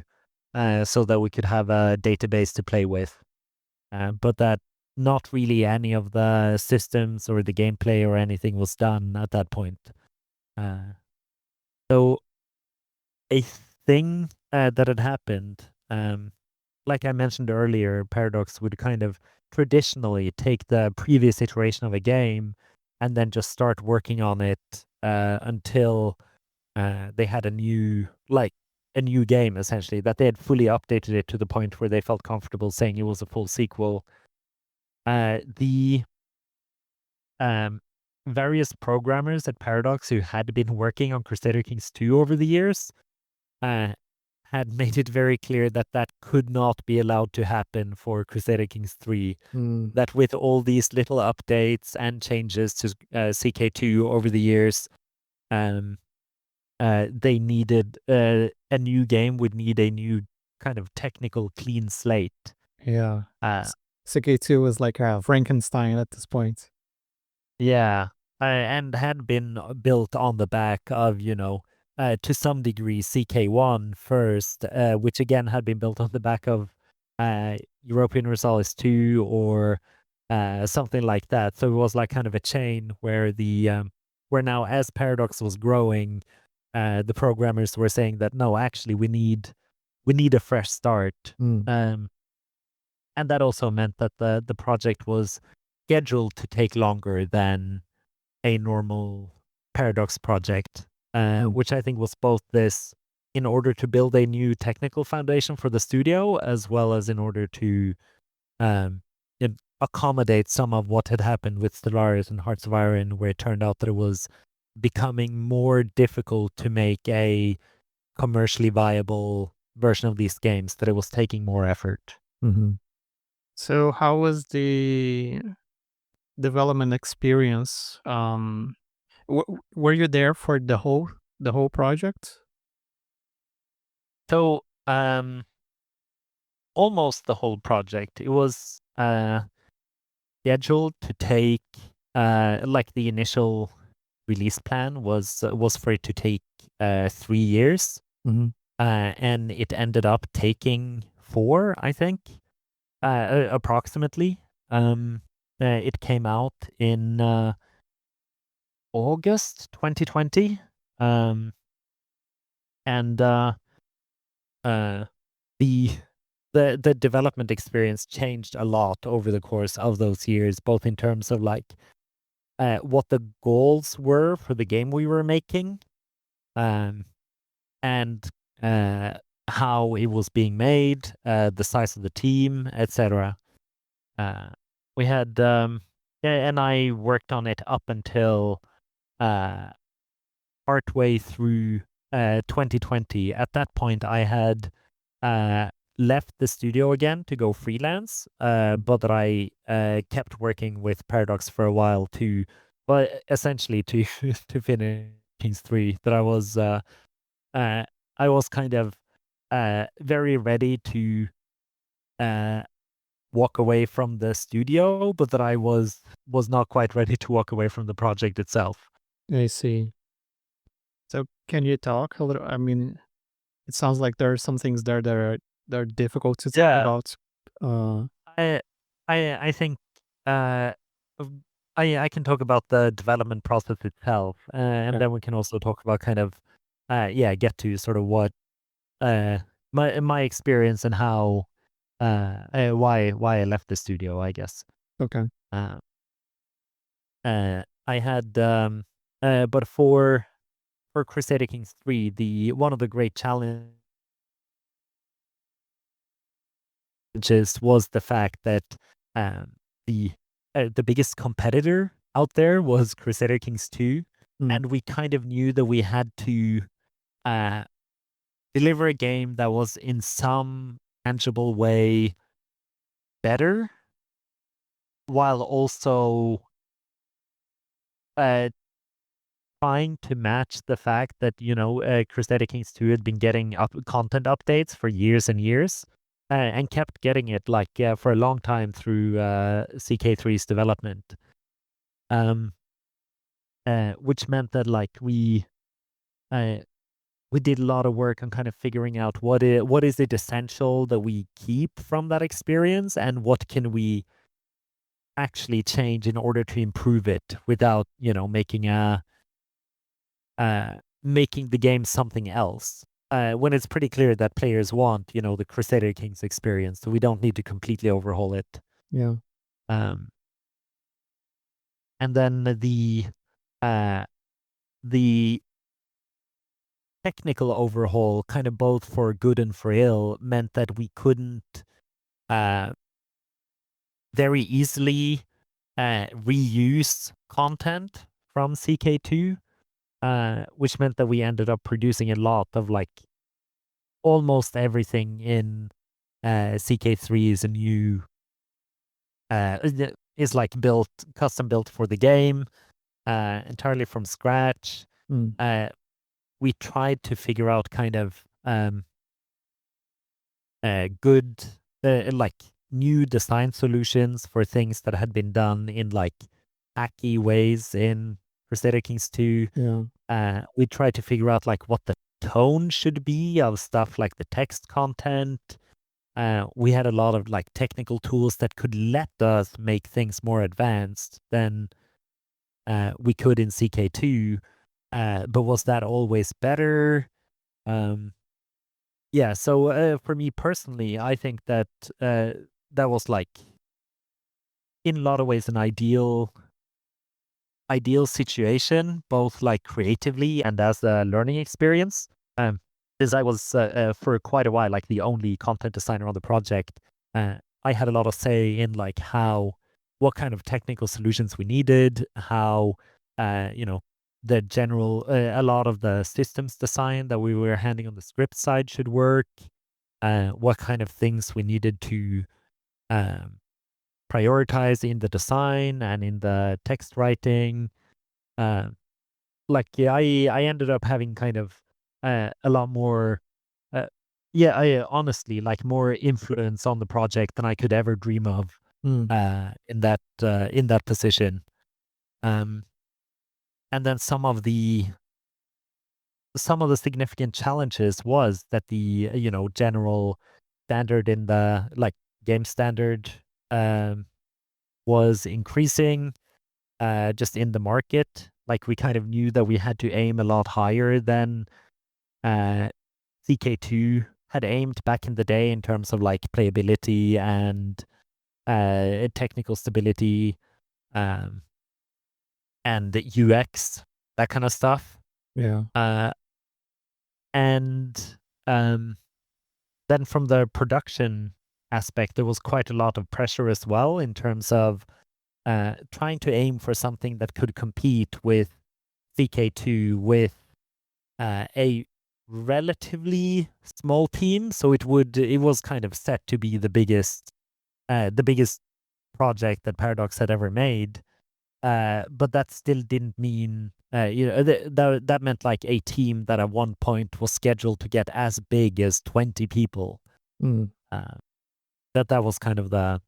so that we could have a database to play with. But that not really any of the systems or the gameplay or anything was done at that point. Uh, so a thing that had happened, like I mentioned earlier, Paradox would kind of traditionally take the previous iteration of a game and then just start working on it until they had a new game essentially that they had fully updated it to the point where they felt comfortable saying it was a full sequel. The um, various programmers at Paradox who had been working on Crusader Kings 2 over the years uh, had made it very clear that that could not be allowed to happen for Crusader Kings 3. Mm, That with all these little updates and changes to CK2 over the years, um, they needed a new game would need a new kind of technical clean slate. yeah. Uh, CK2 was like a Frankenstein at this point. Yeah, and had been built on the back of, to some degree, CK1 first, which again had been built on the back of European Universalis 2 or something like that. So it was like kind of a chain where where now as Paradox was growing, the programmers were saying that no, actually we need a fresh start. Mm, And that also meant that the project was scheduled to take longer than a normal Paradox project, mm, which I think was both this in order to build a new technical foundation for the studio, as well as in order to um, accommodate some of what had happened with Stellaris and Hearts of Iron, where it turned out that it was becoming more difficult to make a commercially viable version of these games, that it was taking more effort. mhm. So how was the development experience? Were you there for the whole project? So, almost the whole project. It was scheduled to take like the initial release plan was for it to take 3 years, Mhm. and it ended up taking 4, I think, approximately. It came out in August 2020, um, and uh, the the development experience changed a lot over the course of those years, both in terms of like what the goals were for the game we were making, um, and uh, how it was being made, the size of the team, etc. Uh, we had, yeah, and I worked on it up until uh, partway through 2020. At that point, I had uh, left the studio again to go freelance, but that I kept working with Paradox for a while to, well, essentially to to finish Kings 3. That uh, I was kind of very ready to uh, walk away from the studio, but that I was not quite ready to walk away from the project itself. I see. So can you talk a little? I mean, it sounds like there are some things there that are difficult to talk Yeah, about. Uh, I I think uh v- I can talk about the development process itself, and yeah. then we can also talk about kind of yeah, get to sort of what uh my experience and how why I left the studio, I guess. Okay. Uh I had but for Crusader Kings 3, the one of the great challenges was the fact that um, the the biggest competitor out there was Crusader Kings 2, Mm, and we kind of knew that we had to uh, deliver a game that was in some tangible way better, while also uh, trying to match the fact that Crusader Kings 2 had been getting content updates for years and years. And kept getting it like for a long time through CK3's development. Um, which meant that like uh, we did a lot of work on kind of figuring out what is it essential that we keep from that experience, and what can we actually change in order to improve it without uh, making the game something else. When it's pretty clear that players want the Crusader Kings experience, so we don't need to completely overhaul it. yeah. Um, and then uh, the technical overhaul, kind of both for good and for ill, meant that we couldn't. Uh, very easily reuse content from CK2, which meant that we ended up producing a lot of like almost everything in CK3 is a new is like built custom built for the game entirely from scratch. Mm. Uh, we tried to figure out kind of good like new design solutions for things that had been done in like hacky ways in Crusader Kings 2. Yeah. We tried to figure out like what the tone should be of stuff like the text content. We had a lot of like technical tools that could let us make things more advanced than we could in CK2. But was that always better? Um, yeah, so for me personally, I think that that was like in a lot of ways an ideal situation, both like creatively and as a learning experience. Since I was for quite a while like the only content designer on the project, I had a lot of say in like what kind of technical solutions we needed, how you know the general a lot of the systems design that we were handing on the script side should work, what kind of things we needed to um, prioritize in the design and in the text writing. Uh, like yeah, I ended up having kind of a lot more. Uh, yeah, I honestly like more influence on the project than I could ever dream of Mm. in that position. Um, and then some of the significant challenges was that the general standard in the like game standard um, was increasing just in the market. Like we kind of knew that we had to aim a lot higher than uh, CK2 had aimed back in the day in terms of like playability and technical stability um, and the UX, that kind of stuff. Yeah. Uh, and um, then from the production aspect, there was quite a lot of pressure as well in terms of trying to aim for something that could compete with CK2 with a relatively small team. So it was kind of set to be the biggest project that Paradox had ever made. But that still didn't mean, that meant like a team that at one point was scheduled to get as big as 20 people. Mm. Uh, that was kind of uh,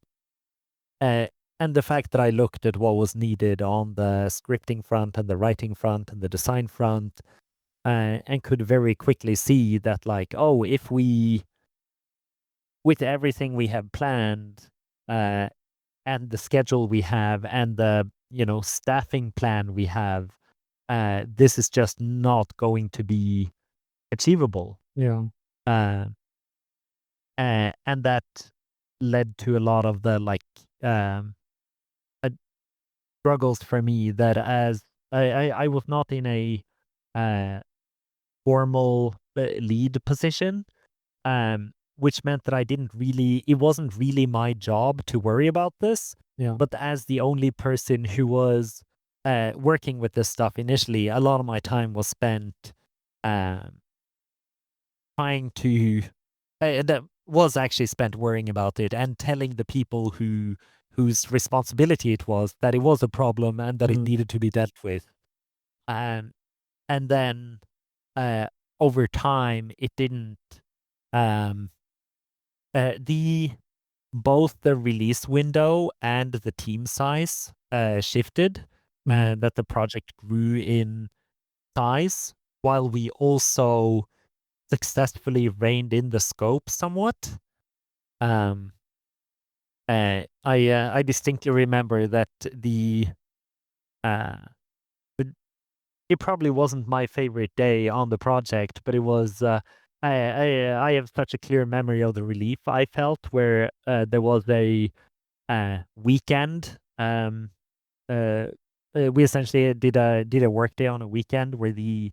and the fact that I looked at what was needed on the scripting front and the writing front and the design front, and could very quickly see that like, oh, if we, with everything we have planned, uh, and the schedule we have and the staffing plan we have, this is just not going to be achievable. Yeah. Uh, and that led to a lot of the like um, uh, struggles for me that as I was not in a uh, formal lead position, which meant that it wasn't really my job to worry about this. Yeah. But as the only person who was working with this stuff initially, a lot of my time was spent um, trying to, that was actually spent worrying about it and telling the people whose responsibility it was that it was a problem and that it Mhm. needed to be dealt with. Um, and then over time, it didn't. Um, the both the release window and the team size shifted, Mhm. and that the project grew in size while we also successfully reined in the scope somewhat. Um, I distinctly remember that uh, it it probably wasn't my favorite day on the project, but it was. I have such a clear memory of the relief I felt where there was a weekend. Uh, we essentially did a work day on a weekend where the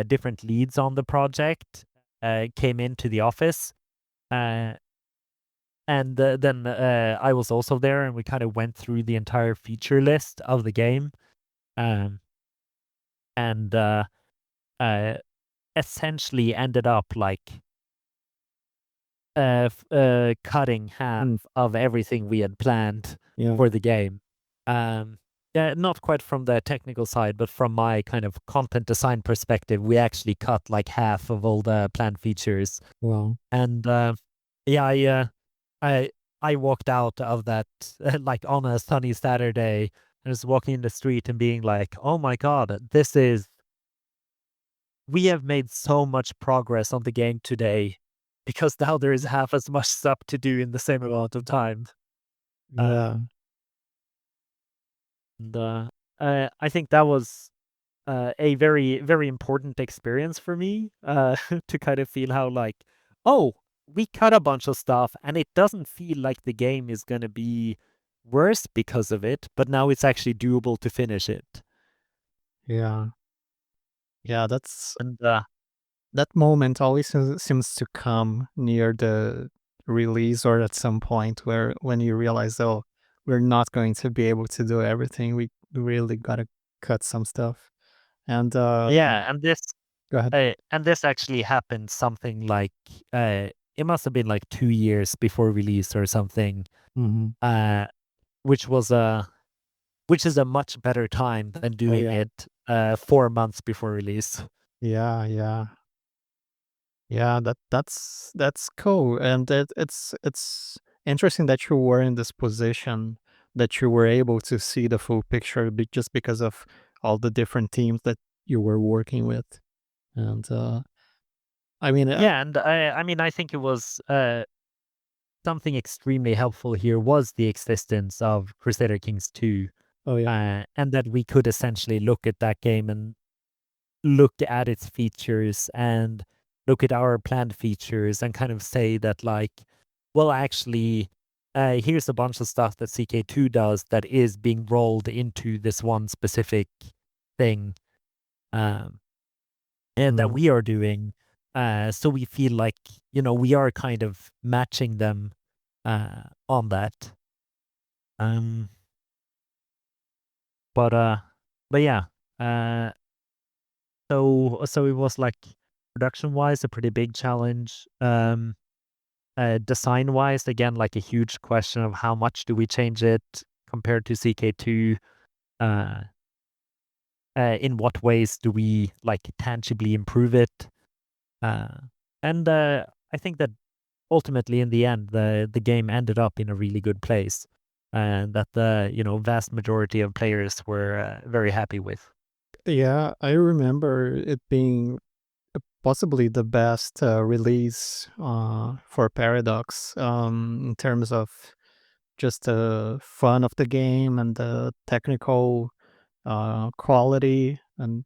different leads on the project came into the office. Uh, and then I was also there, and we kind of went through the entire feature list of the game, um, and uh, essentially ended up like cutting half of everything we had planned Yeah. for the game. Um, yeah, not quite from the technical side, but from my kind of content design perspective, we actually cut like half of all the planned features. Well, And yeah, I I walked out of that like on a sunny Saturday and just walking in the street and being like, "Oh my god, this is we have made so much progress on the game today because now there is half as much stuff to do in the same amount of time." Uh, yeah. and I think that was a very, very important experience for me to kind of feel how, like, oh, we cut a bunch of stuff and it doesn't feel like the game is going to be worse because of it, but now it's actually doable to finish it. Yeah. Yeah, that's And that moment always seems to come near the release or at some point where when you realize, oh, we're not going to be able to do everything. We really gotta cut some stuff. And yeah, go ahead. and this actually happened something like it must have been like 2 years before release or something, Hmm. uh, which was a which is a much better time than Oh doing yeah. it 4 months before release. Yeah, yeah. Yeah, that's cool. And it's interesting that you were in this position that you were able to see the full picture just because of all the different teams that you were working with. And I mean, Yeah, and I mean, I think it was something extremely helpful here was the existence of Crusader Kings 2, oh yeah. and that we could essentially look at that game and look at its features and look at our planned features and kind of say that, like, well, actually, here's a bunch of stuff that CK2 does that is being rolled into this one specific thing. Um, and that Mm, we are doing. So we feel like, we are kind of matching them on that. Um, but uh, but yeah. Uh, so it was like production wise a pretty big challenge. Design wise, again, like a huge question of how much do we change it compared to CK2. Uh, in what ways do we like tangibly improve it? Uh, and I think that ultimately in the end the game ended up in a really good place and that the vast majority of players were very happy with. yeah, I remember it being possibly the best release for Paradox in terms of just the fun of the game and the technical quality. And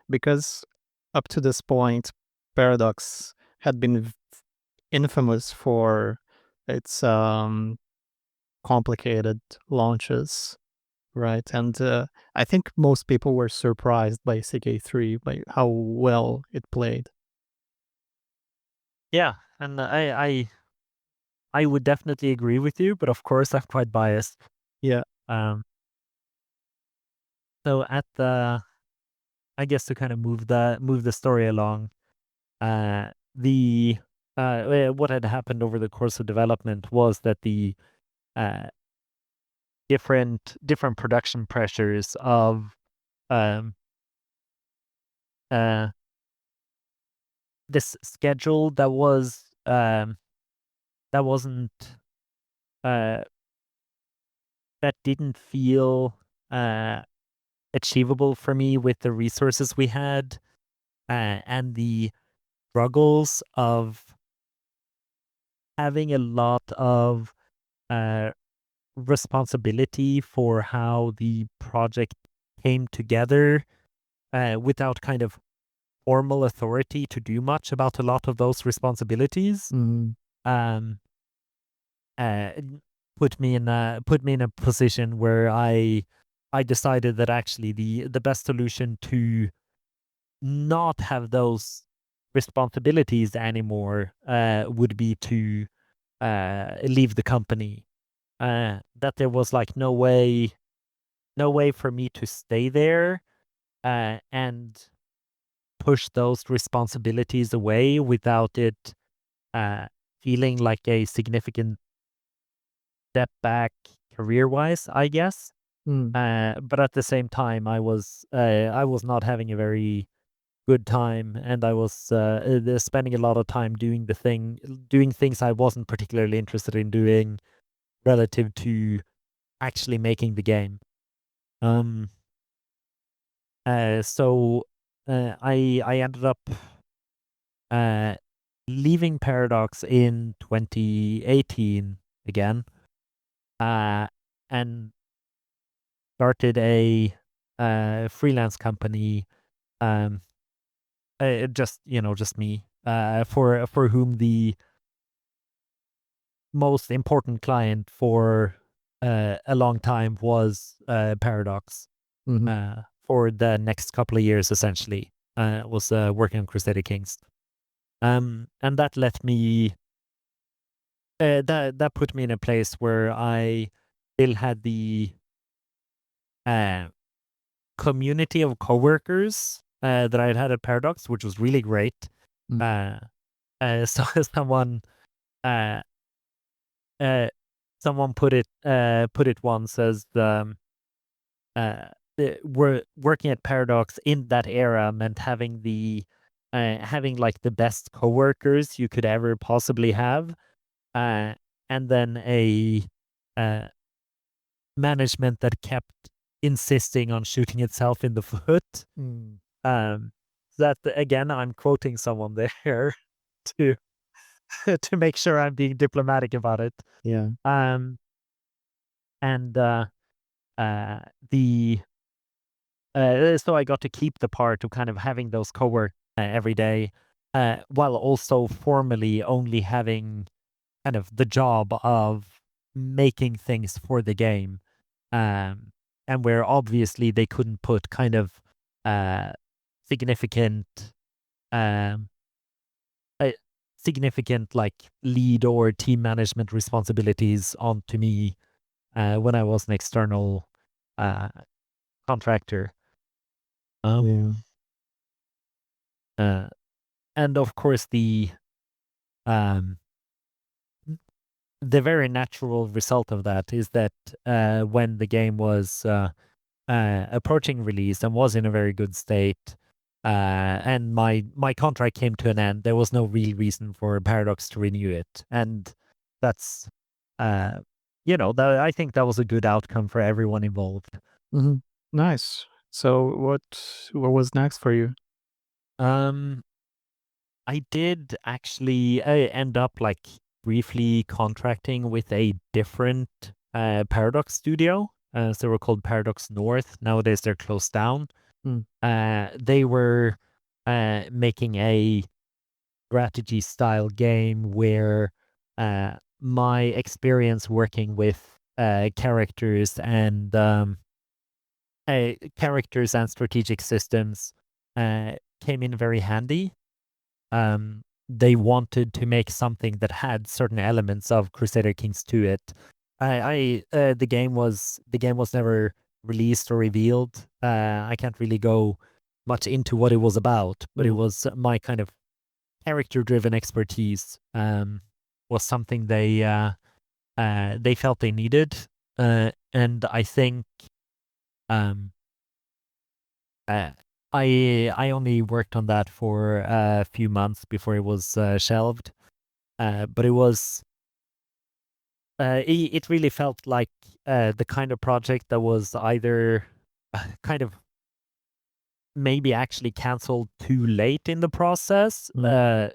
because up to this point, Paradox had been infamous for its complicated launches, right? And I think most people were surprised by CK3 by how well it played. Yeah, and I would definitely agree with you, but of course I'm quite biased. Yeah, um so at the I guess to kind of move the story along, the what had happened over the course of development was that the uh different production pressures of um uh this schedule that wasn't uh that didn't feel uh achievable for me with the resources we had, and the struggles of having a lot of uh responsibility for how the project came together, without kind of formal authority to do much about a lot of those responsibilities. mhm, um uh, put me in a position where I decided that actually the best solution to not have those responsibilities anymore would be to leave the company. That there was like no way for me to stay there and push those responsibilities away without it uh, feeling like a significant step back career-wise, I guess. Mm. But at the same time, I was not having a very good time, and I was spending a lot of time doing things I wasn't particularly interested in doing relative to actually making the game. Um, so I ended up uh, leaving Paradox in 2018 again, uh, and started a freelance company. Um, just me. For whom the most important client for a long time was Paradox. Mhm. For the next couple of years, essentially, was working on Crusader Kings. And that let me that put me in a place where I still had the uh, community of coworkers that I had at Paradox, which was really great. Mm. Uh, so uh, uh, someone put it once as uh, working at Paradox in that era meant having like the best coworkers you could ever possibly have, uh, and then a uh, management that kept insisting on shooting itself in the foot. Mm. Um, that again, I'm quoting someone there to to make sure I'm being diplomatic about it. Yeah. Um, and uh, the so I got to keep the part of kind of having those cowork every day, while also formally only having kind of the job of making things for the game. Um, and where obviously they couldn't put kind of uh, significant, um, uh, significant like lead or team management responsibilities onto me when I was an external uh, contractor. Um, Yeah. uh, and of course, um, the very natural result of that is that when the game was approaching release and was in a very good state, and my contract came to an end, there was no real reason for Paradox to renew it, and that's uh, I think that was a good outcome for everyone involved. Mhm. Nice. So what was next for you? Um, I did actually end up like briefly contracting with a different Paradox studio. So they were called Paradox North. Nowadays they're closed down. Mm. They were making a strategy style game where my experience working with characters and strategic systems uh, came in very handy. They wanted to make something that had certain elements of Crusader Kings to it. The game was never released or revealed. I can't really go much into what it was about, but it Mm. was my kind of character-driven expertise was something they felt they needed, and I think um, uh, I only worked on that for a few months before it was shelved. But it really felt like the kind of project that was either kind of maybe actually canceled too late in the process, Mm.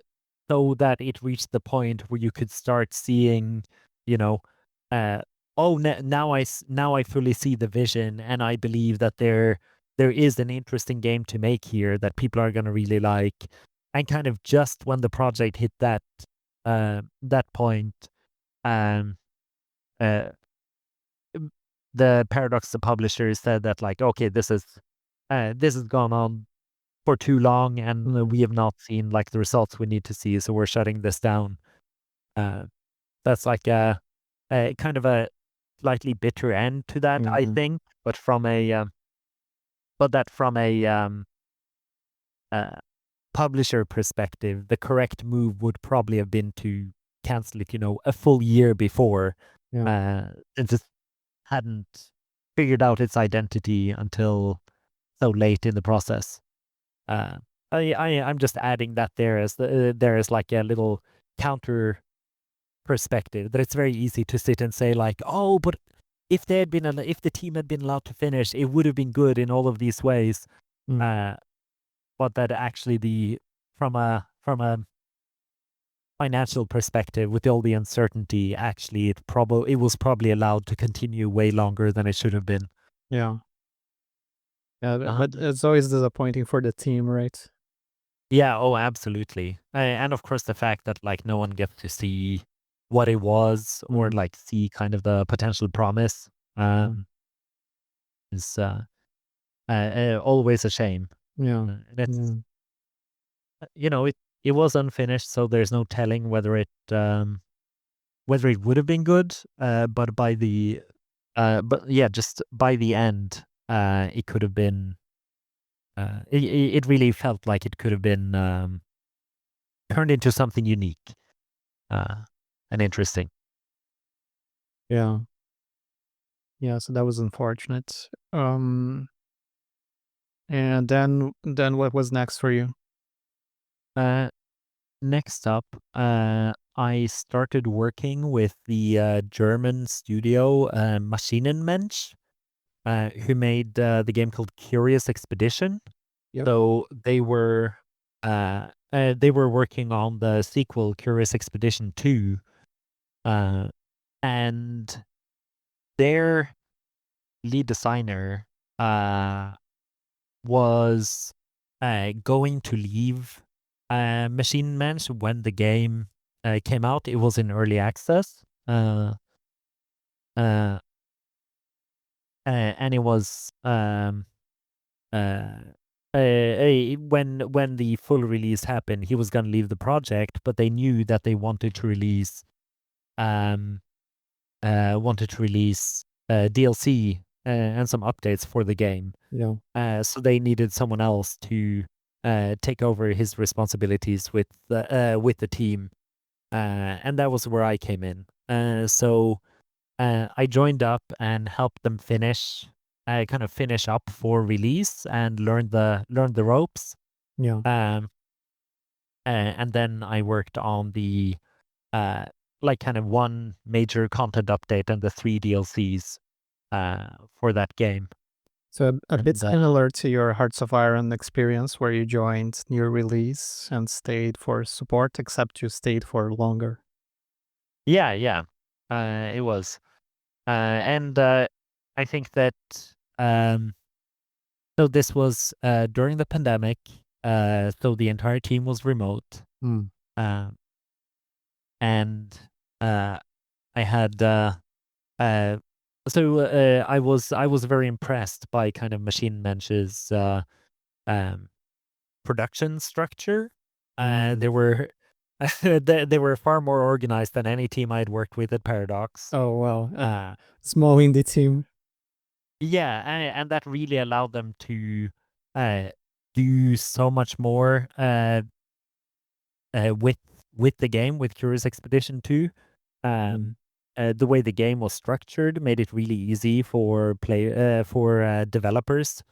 so that it reached the point where you could start seeing, you know, uh, oh, now I fully see the vision, and I believe that there is an interesting game to make here that people are going to really like. And kind of just when the project hit that point, um, uh, the Paradox, the publisher, said that like, okay, this has gone on for too long, and Mm. we have not seen like the results we need to see, so we're shutting this down. Uh, That's like a kind of a slightly bitter end to that, I Mhm. think. But from a uh, publisher perspective, the correct move would probably have been to cancel it, a full year before. Yeah. It just hadn't figured out its identity until so late in the process. Uh, I'm just adding that there is like a little counter perspective that it's very easy to sit and say like, oh, but if the team had been allowed to finish, it would have been good in all of these ways. Mm. Uh, but that actually from a financial perspective, with all the uncertainty, actually it was probably allowed to continue way longer than it should have been. Yeah. Yeah, but Um, it's always disappointing for the team, right? yeah, oh, absolutely, and of course the fact that like no one gets to see what it was or Mm. like see kind of the potential promise Yeah. is always a shame. Yeah. And it's Yeah. it was unfinished, so there's no telling whether it would have been good. But yeah, just by the end, it could have been. It really felt like it could have been turned into something unique uh, and interesting. Yeah. Yeah, so that was unfortunate. And then what was next for you? Uh, Next up, I started working with the German studio Maschinen-Mensch, who made the game called Curious Expedition. Yep. So they were working on the sequel, Curious Expedition 2, uh, and their lead designer uh, was going to leave Machine Mensch when the game came out. It was in early access, uh, and it was Uh, when the full release happened, he was gonna leave the project, but they knew that they um wanted to release DLC and some updates for the game. Yeah. So they needed someone else to take over his responsibilities with the team, and that was where I came in. So I joined up and helped them kind of finish up for release and learn the ropes. Yeah. Um, and then I worked on the uh, like kind of one major content update and the three DLCs for that game. So a bit And similar to your Hearts of Iron experience where you joined near release and stayed for support, except you stayed for longer. yeah, yeah, it was. And I think that um, so this was during the pandemic. So the entire team was remote. Mm. Um, and uh, I had uh, I was very impressed by kind of Machine Mensch's um, production structure. Mm. They were they were far more organized than any team I'd worked with at Paradox. Oh, well, Uh, small indie team. yeah, and that really allowed them to uh, do so much more with the game with Curious Expedition 2. Mm. Um, the way the game was structured made it really easy for developers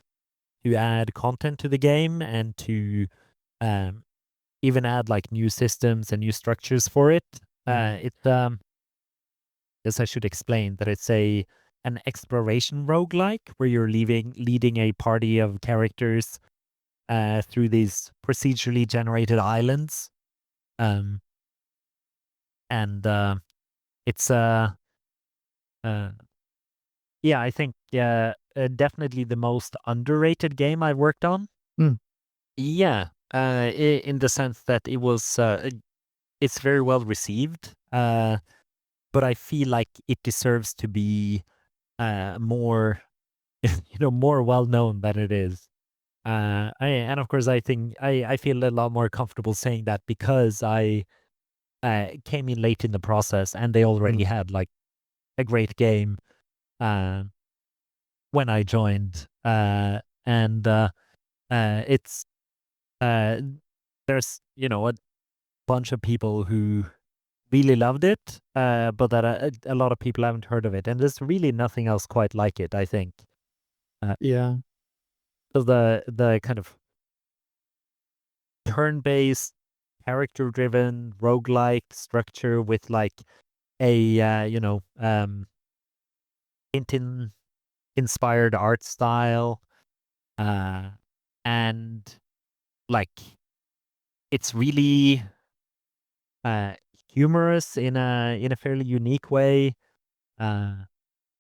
to add content to the game and to um, even add like new systems and new structures for it. Mm. It's Guess I should explain that it's a an exploration roguelike where you're leading a party of characters through these procedurally generated islands. Um, and it's uh, Yeah, I think definitely the most underrated game I've worked on. Mm. Yeah, in the sense that it's very well received, but I feel like it deserves to be more, more well known than it is. And of course, I think I feel a lot more comfortable saying that because came in late in the process, and they already Mm. had like a great game uh, when I joined. And it's uh, there's a bunch of people who really loved it, but that a lot of people haven't heard of it, and there's really nothing else quite like it. I think. Uh, Yeah. so the kind of turn-based, character-driven, roguelike structure with like a Tintin inspired art style, uh, and like it's really uh, humorous in a fairly unique way. Uh,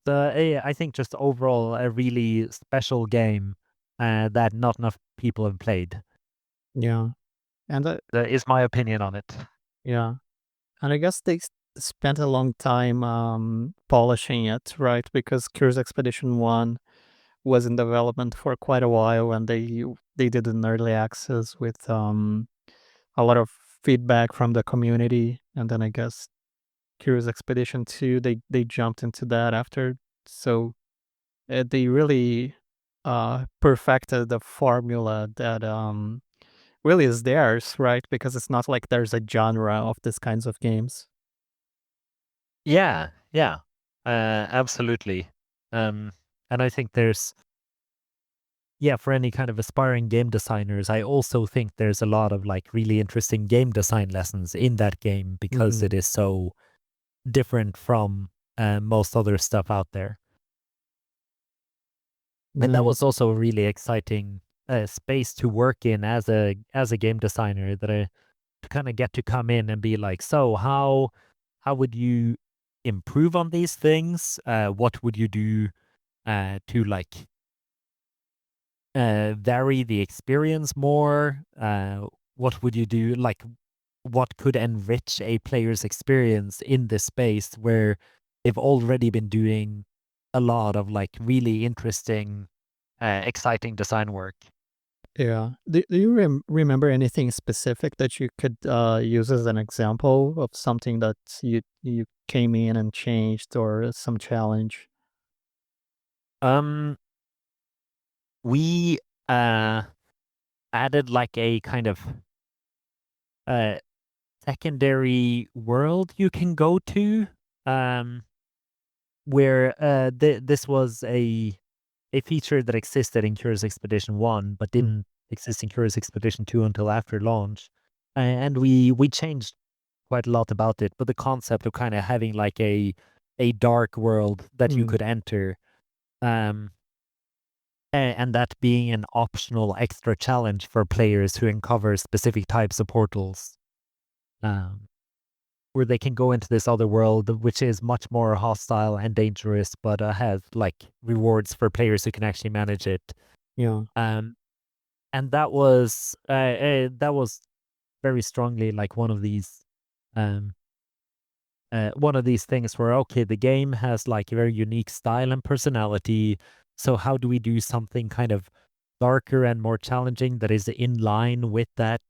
I think just overall a really special game that not enough people have played. Yeah. And That is my opinion on it. yeah. And I guess they spent a long time polishing it, right? Because Curious Expedition 1 was in development for quite a while, and they did an early access with a lot of feedback from the community, and then I guess Curious Expedition 2 they jumped into that after. So they really perfected the formula that really is theirs, right? Because it's not like there's a genre of these kinds of games. Yeah, yeah, absolutely. Um, and I think there's yeah, for any kind of aspiring game designers, I also think there's a lot of like really interesting game design lessons in that game because Mhm. it is so different from most other stuff out there. And that was Nice. also a really exciting space to work in as a game designer that I to kind of get to come in and be like, so how would you improve on these things? What would you do to like vary the experience more? What would you do? Like, what could enrich a player's experience in this space where they've already been doing a lot of like really interesting, exciting design work? Yeah. Do you remember anything specific that you could use as an example of something that you came in and changed or some challenge? Um, we uh added like a kind of uh secondary world you can go to. Um, where this was a feature that existed in Curious Expedition 1, but Mm. didn't exist in Curious Expedition 2 until after launch. And we changed quite a lot about it, but the concept of kind of having like a dark world that you Mm. could enter, um, and that being an optional extra challenge for players who uncover specific types of portals. Um, where they can go into this other world, which is much more hostile and dangerous, but has like rewards for players who can actually manage it. Yeah. Um, and that was very strongly like um, one of these things where okay, the game has like a very unique style and personality. So how do we do something kind of darker and more challenging that is in line with that,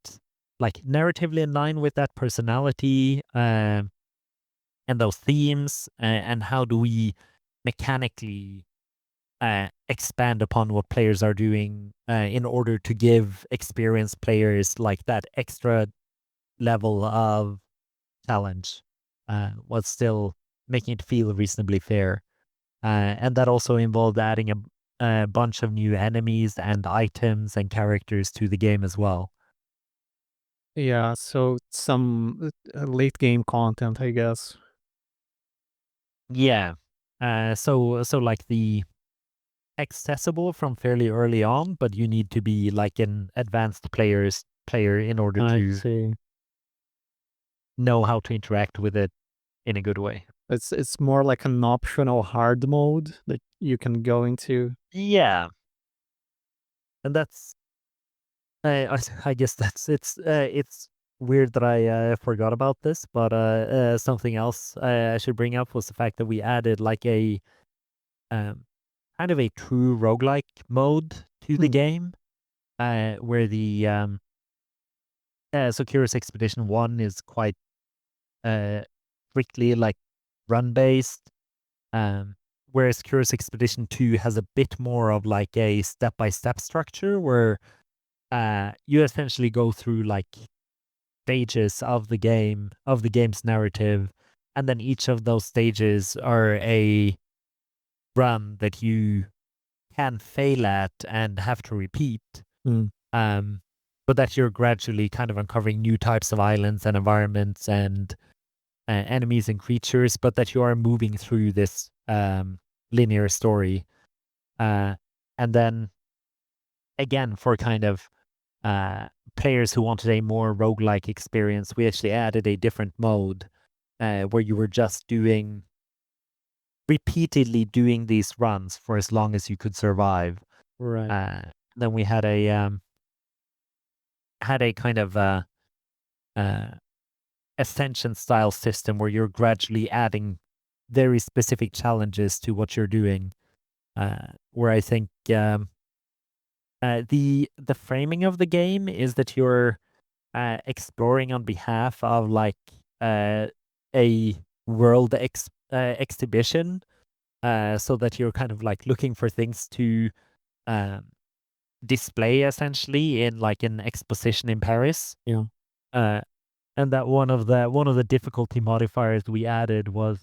like narratively in line with that personality? And those themes, and how do we mechanically expand upon what players are doing in order to give experienced players like that extra level of challenge, while still making it feel reasonably fair. And that also involved adding a bunch of new enemies and items and characters to the game as well. Yeah, so some late game content, I guess. Yeah. So like the accessible from fairly early on, but you need to be like an advanced player in order I to see. know how to interact with it in a good way. It's more like an optional hard mode that you can go into. Yeah, and that's I guess that's it's weird that I forgot about this, but something else I should bring up was the fact that we added like a um, kind of a true roguelike mode to the Mm. game, where the so Curious Expedition 1 is quite uh, strictly like run based. Um, Whereas Curious Expedition 2 has a bit more of like a step by step structure where you essentially go through like stages of the game's narrative, and then each of those stages are a run that you can fail at and have to repeat. Mm. Um, but that you're gradually kind of uncovering new types of islands and environments and enemies and creatures, but that you are moving through this linear story. Uh, and then again, for kind of uh, players who wanted a more roguelike experience, we actually added a different mode where you were just repeatedly doing these runs for as long as you could survive. Right. Uh, then we had a kind of uh, ascension style system where you're gradually adding very specific challenges to what you're doing. Where I think the framing of the game is that you're exploring on behalf of like a world exhibition, so that you're kind of like looking for things to um, display essentially in like an exposition in Paris. Yeah. Uh, and that one of the difficulty modifiers we added uh,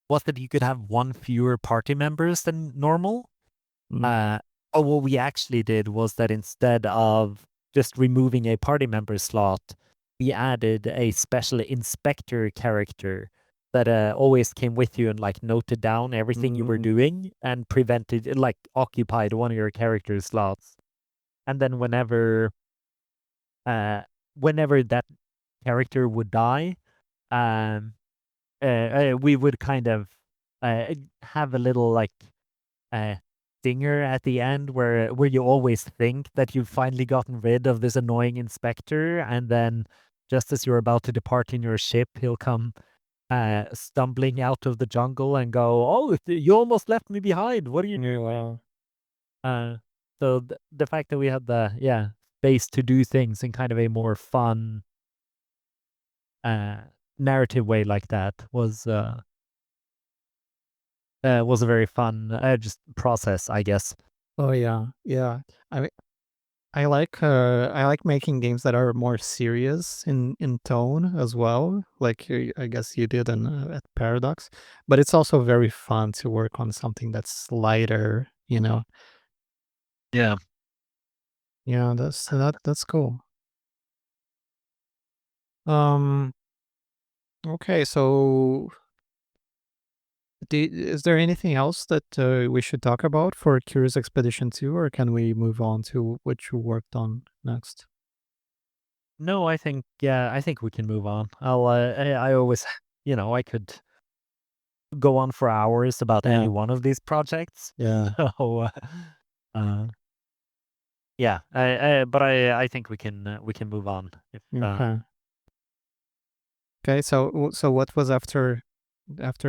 was that you could have one fewer party members than normal. Mm. Uh, what we actually did was that instead of just removing a party member slot, we added a special inspector character that always came with you and like noted down everything you were Mm. doing and prevented, like, occupied one of your character slots. And then uh, whenever that character would die, um, we would kind of have a little like uh, stinger at the end where you always think that you've finally gotten rid of this annoying inspector, and then just as you're about to depart in your ship, he'll come stumbling out of the jungle and go, "Oh, you almost left me behind. What are you?" Yeah, wow. Uh, so the fact that we had the space to do things in kind of a more fun uh, narrative way like that was a very fun just process, I guess. Oh yeah, yeah. I mean, I like making games that are more serious in tone as well. Like I guess you did at Paradox, but it's also very fun to work on something that's lighter. You know. Yeah. Yeah, that's cool. Um. Okay, so is there anything else that we should talk about for Curious Expedition 2, or can we move on to what you worked on next? No, I think we can move on. I always, I could go on for hours about any Yeah, one of these projects. yeah. So, uh, yeah, but I think we can move on. If Okay. Okay, so so what was after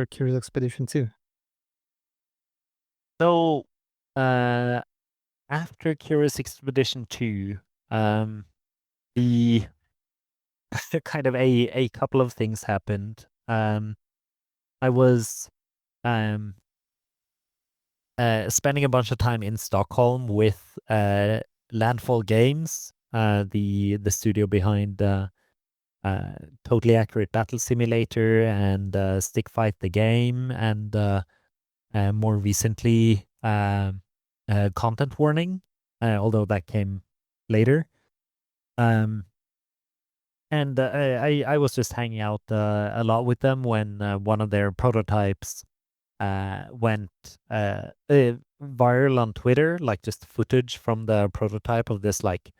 Curious Expedition 2? so, uh, after Curious Expedition 2, um, the kind of a couple of things happened. I was um spending a bunch of time in Stockholm with Landfall Games, the studio behind uh, Totally Accurate Battle Simulator and Stick Fight the Game, and more recently Content Warning, although that came later. Um, and I was just hanging out a lot with them when one of their prototypes went viral on Twitter, like just footage from the prototype of this like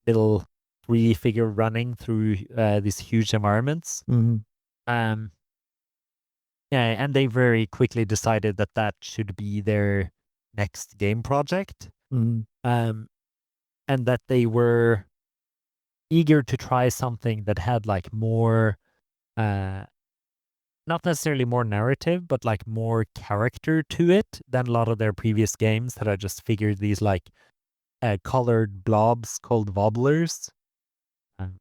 little 3D figure running through these huge environments. Mhm, Um, yeah, and they very quickly decided that that should be their next game project, mhm, um, and that they were eager to try something that had like more, uh, not necessarily more narrative, but like more character to it than a lot of their previous games that I just figured these like colored blobs called wobblers. Um,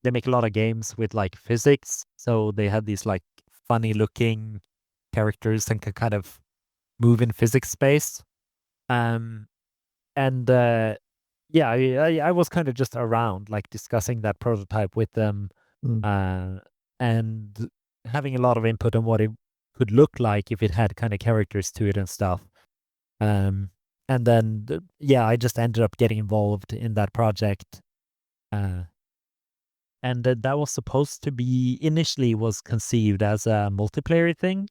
they make a lot of games with like physics, so they had these like funny looking characters and can kind of move in physics space. Um, and yeah, I was kind of just around like discussing that prototype with them, Mm. uh, and having a lot of input on what it could look like if it had kind of characters to it and stuff. Um, and then yeah, I just ended up getting involved in that project. Uh, and that was supposed to be initially was conceived as a multiplayer thing.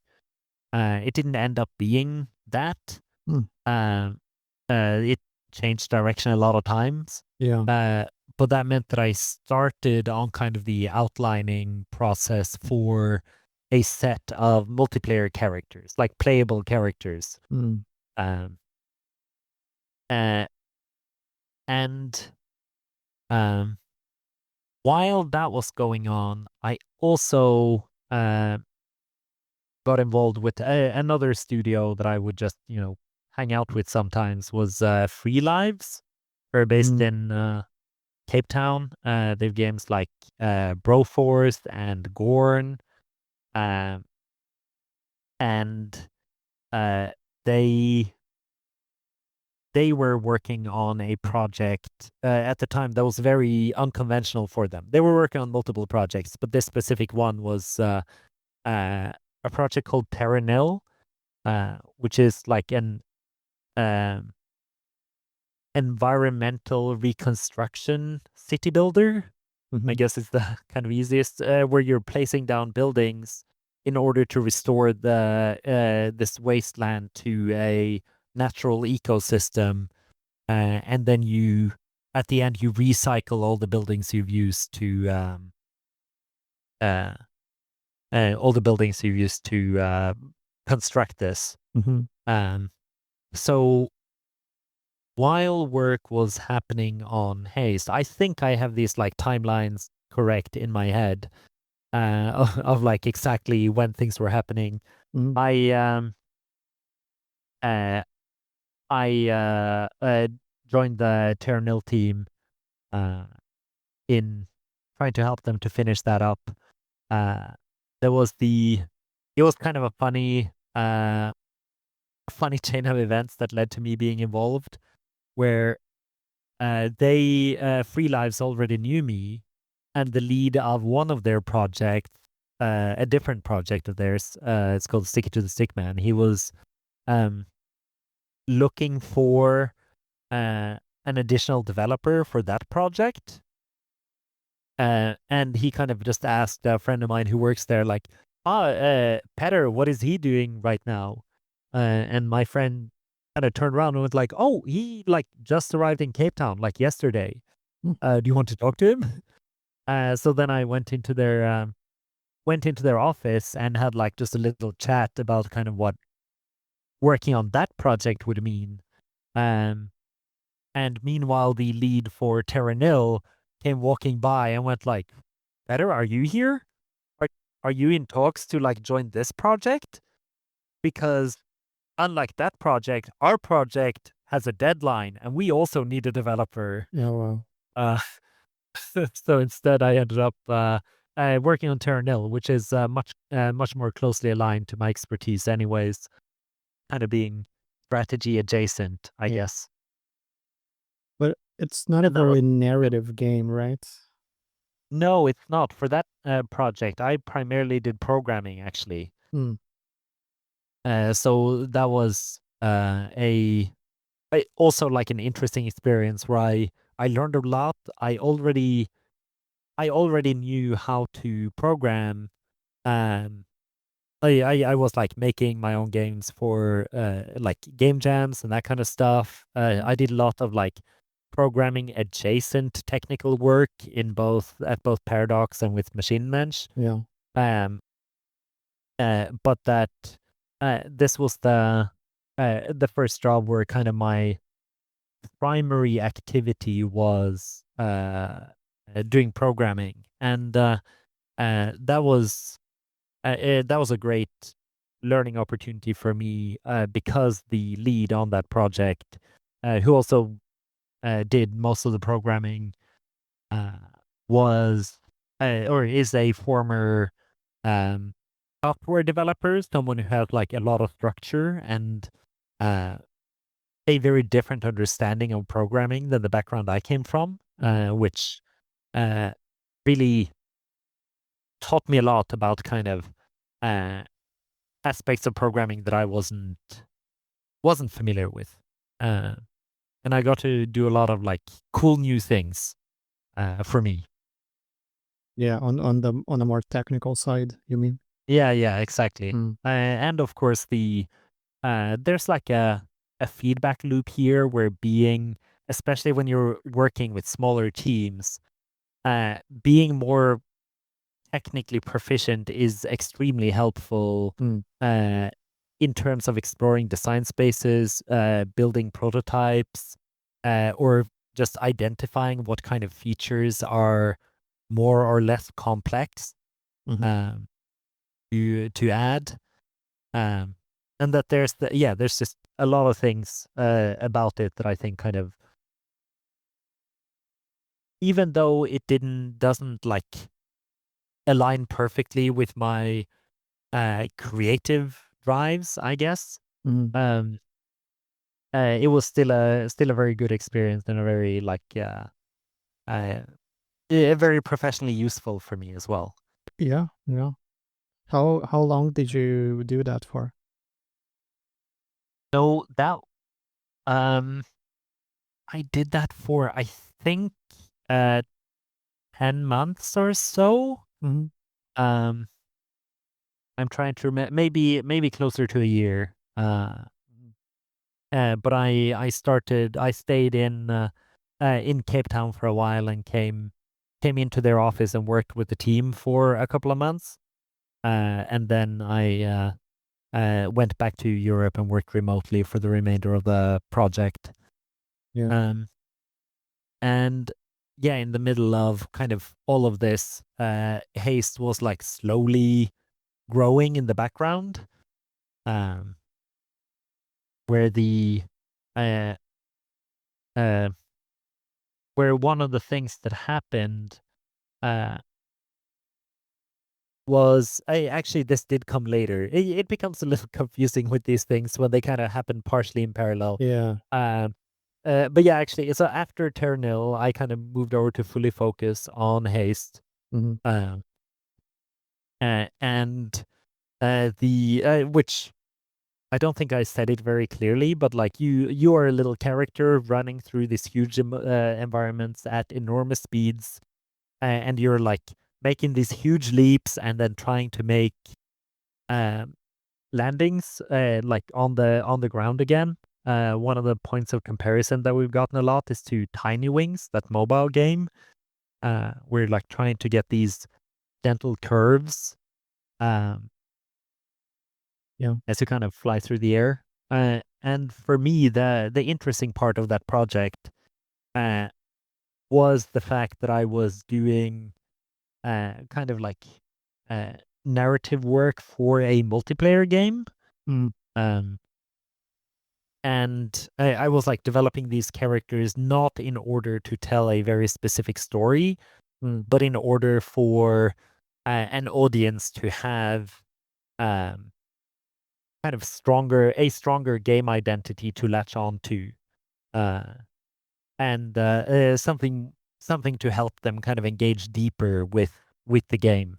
It didn't end up being that. Mm. Um, it changed direction a lot of times. Yeah. But that meant that I started on kind of the outlining process for a set of multiplayer characters, like playable characters. Mm. Um, uh, and um, while that was going on, I also got involved with another studio that I would just, hang out with sometimes was Free Lives. They're based Mm. in Cape Town. They've games like Broforce and Gorn. Um, and uh, they they were working on a project at the time that was very unconventional for them. They were working on multiple projects, but this specific one was a project called Terra Nil, which is like an um, environmental reconstruction city builder. I Mhm. guess is the kind of easiest, where you're placing down buildings in order to restore this wasteland to a natural ecosystem, and then at the end, you recycle all the buildings you've used to uh, construct this. Mhm. Um, so while work was happening on Haste, I think I have these like timelines correct in my head, of like exactly when things were happening. Mhm. I uh, I joined the Terra Nil team uh, in trying to help them to finish that up. Uh, there was it was kind of a funny chain of events that led to me being involved, where Free Lives already knew me, and the lead of one of their projects, a different project of theirs, it's called Stick It to the Stick Man. He was um, looking for an additional developer for that project. And he kind of just asked a friend of mine who works there, like, Petter, what is he doing right now? And my friend kind of turned around and was like, oh, he like just arrived in Cape Town like yesterday. Mm. Do you want to talk to him? So then I went into their office and had like just a little chat about kind of what working on that project would mean. Um, and meanwhile, the lead for Terra Nil came walking by and went like, Petter, are you here? Are are you in talks to like join this project? Because unlike that project, our project has a deadline and we also need a developer. Yeah, wow. Uh, so instead, I ended up working on Terra Nil, which is much more closely aligned to my expertise, anyways. Kind of being strategy adjacent, I Yeah. guess. But it's not a And that was very narrative game, right? no, it's not for that project. I primarily did programming, actually. Mm. So that was also like an interesting experience where I learned a lot. I already knew how to program. Um, I was like making my own games for like game jams and that kind of stuff. I did a lot of like programming adjacent technical work in both Paradox and with Maschinen-Mensch. Yeah. Um, but that this was the first job where kind of my primary activity was doing programming, and that was a great learning opportunity for me, because the lead on that project, who also did most of the programming, uh, was or is a former um, software developer, someone who has like a lot of structure and uh, a very different understanding of programming than the background I came from, Mm. which uh, really taught me a lot about kind of uh, aspects of programming that I wasn't familiar with. Uh, and I got to do a lot of like cool new things for me. Yeah, on the more technical side, you mean? Yeah, yeah, exactly. Mm. And of course, there's like a feedback loop here where especially when you're working with smaller teams, being more technically proficient is extremely helpful Mm. uh, in terms of exploring design spaces, building prototypes, or just identifying what kind of features are more or less complex Mhm. um, to add. Um, and that there's just a lot of things about it that I think kind of, even though it doesn't like align perfectly with my creative drives, I guess. Mhm. Um, it was still a very good experience and a very uh, very professionally useful for me as well. Yeah, yeah. How long did you do that for? So that um, I did that for I think uh 10 months or so. Mhm. Um, I'm trying to remember, maybe closer to a year. But I stayed in Cape Town for a while and came into their office and worked with the team for a couple of months. And then I went back to Europe and worked remotely for the remainder of the project. Yeah. Um, and yeah, in the middle of kind of all of this, Haste was like slowly growing in the background, um, where the uh, uh, where one of the things that happened uh, was actually this did come later. It becomes a little confusing with these things when they kind of happen partially in parallel. Yeah. Um, but yeah, actually, so after Terra Nil, I kind of moved over to fully focus on Haste, Mhm. um, and the which I don't think I said it very clearly, but like you are a little character running through these huge environments at enormous speeds, and you're like making these huge leaps and then trying to make um, landings like on the ground again. One of the points of comparison that we've gotten a lot is to Tiny Wings, that mobile game. We're like trying to get these gentle curves um, Yeah. as you kind of fly through the air. And for me, the interesting part of that project uh, was the fact that I was doing kind of like uh, narrative work for a multiplayer game. Mm. Um, and I was like developing these characters not in order to tell a very specific story, Mm. but in order for an audience to have um, kind of a stronger game identity to latch on to, uh, and something to help them kind of engage deeper with the game.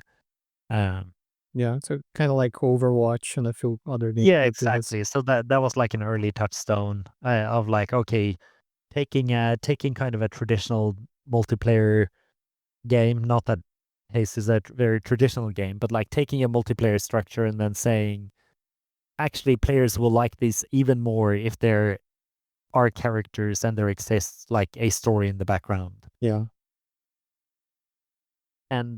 Um, Yeah, so kinda like Overwatch and a few other yeah, initiatives. exactly. So that was like an early touchstone of like, okay, taking kind of a traditional multiplayer game, not that Haste is a very traditional game, but like taking a multiplayer structure and then saying, actually, players will like this even more if there are characters and there exists like a story in the background. Yeah. And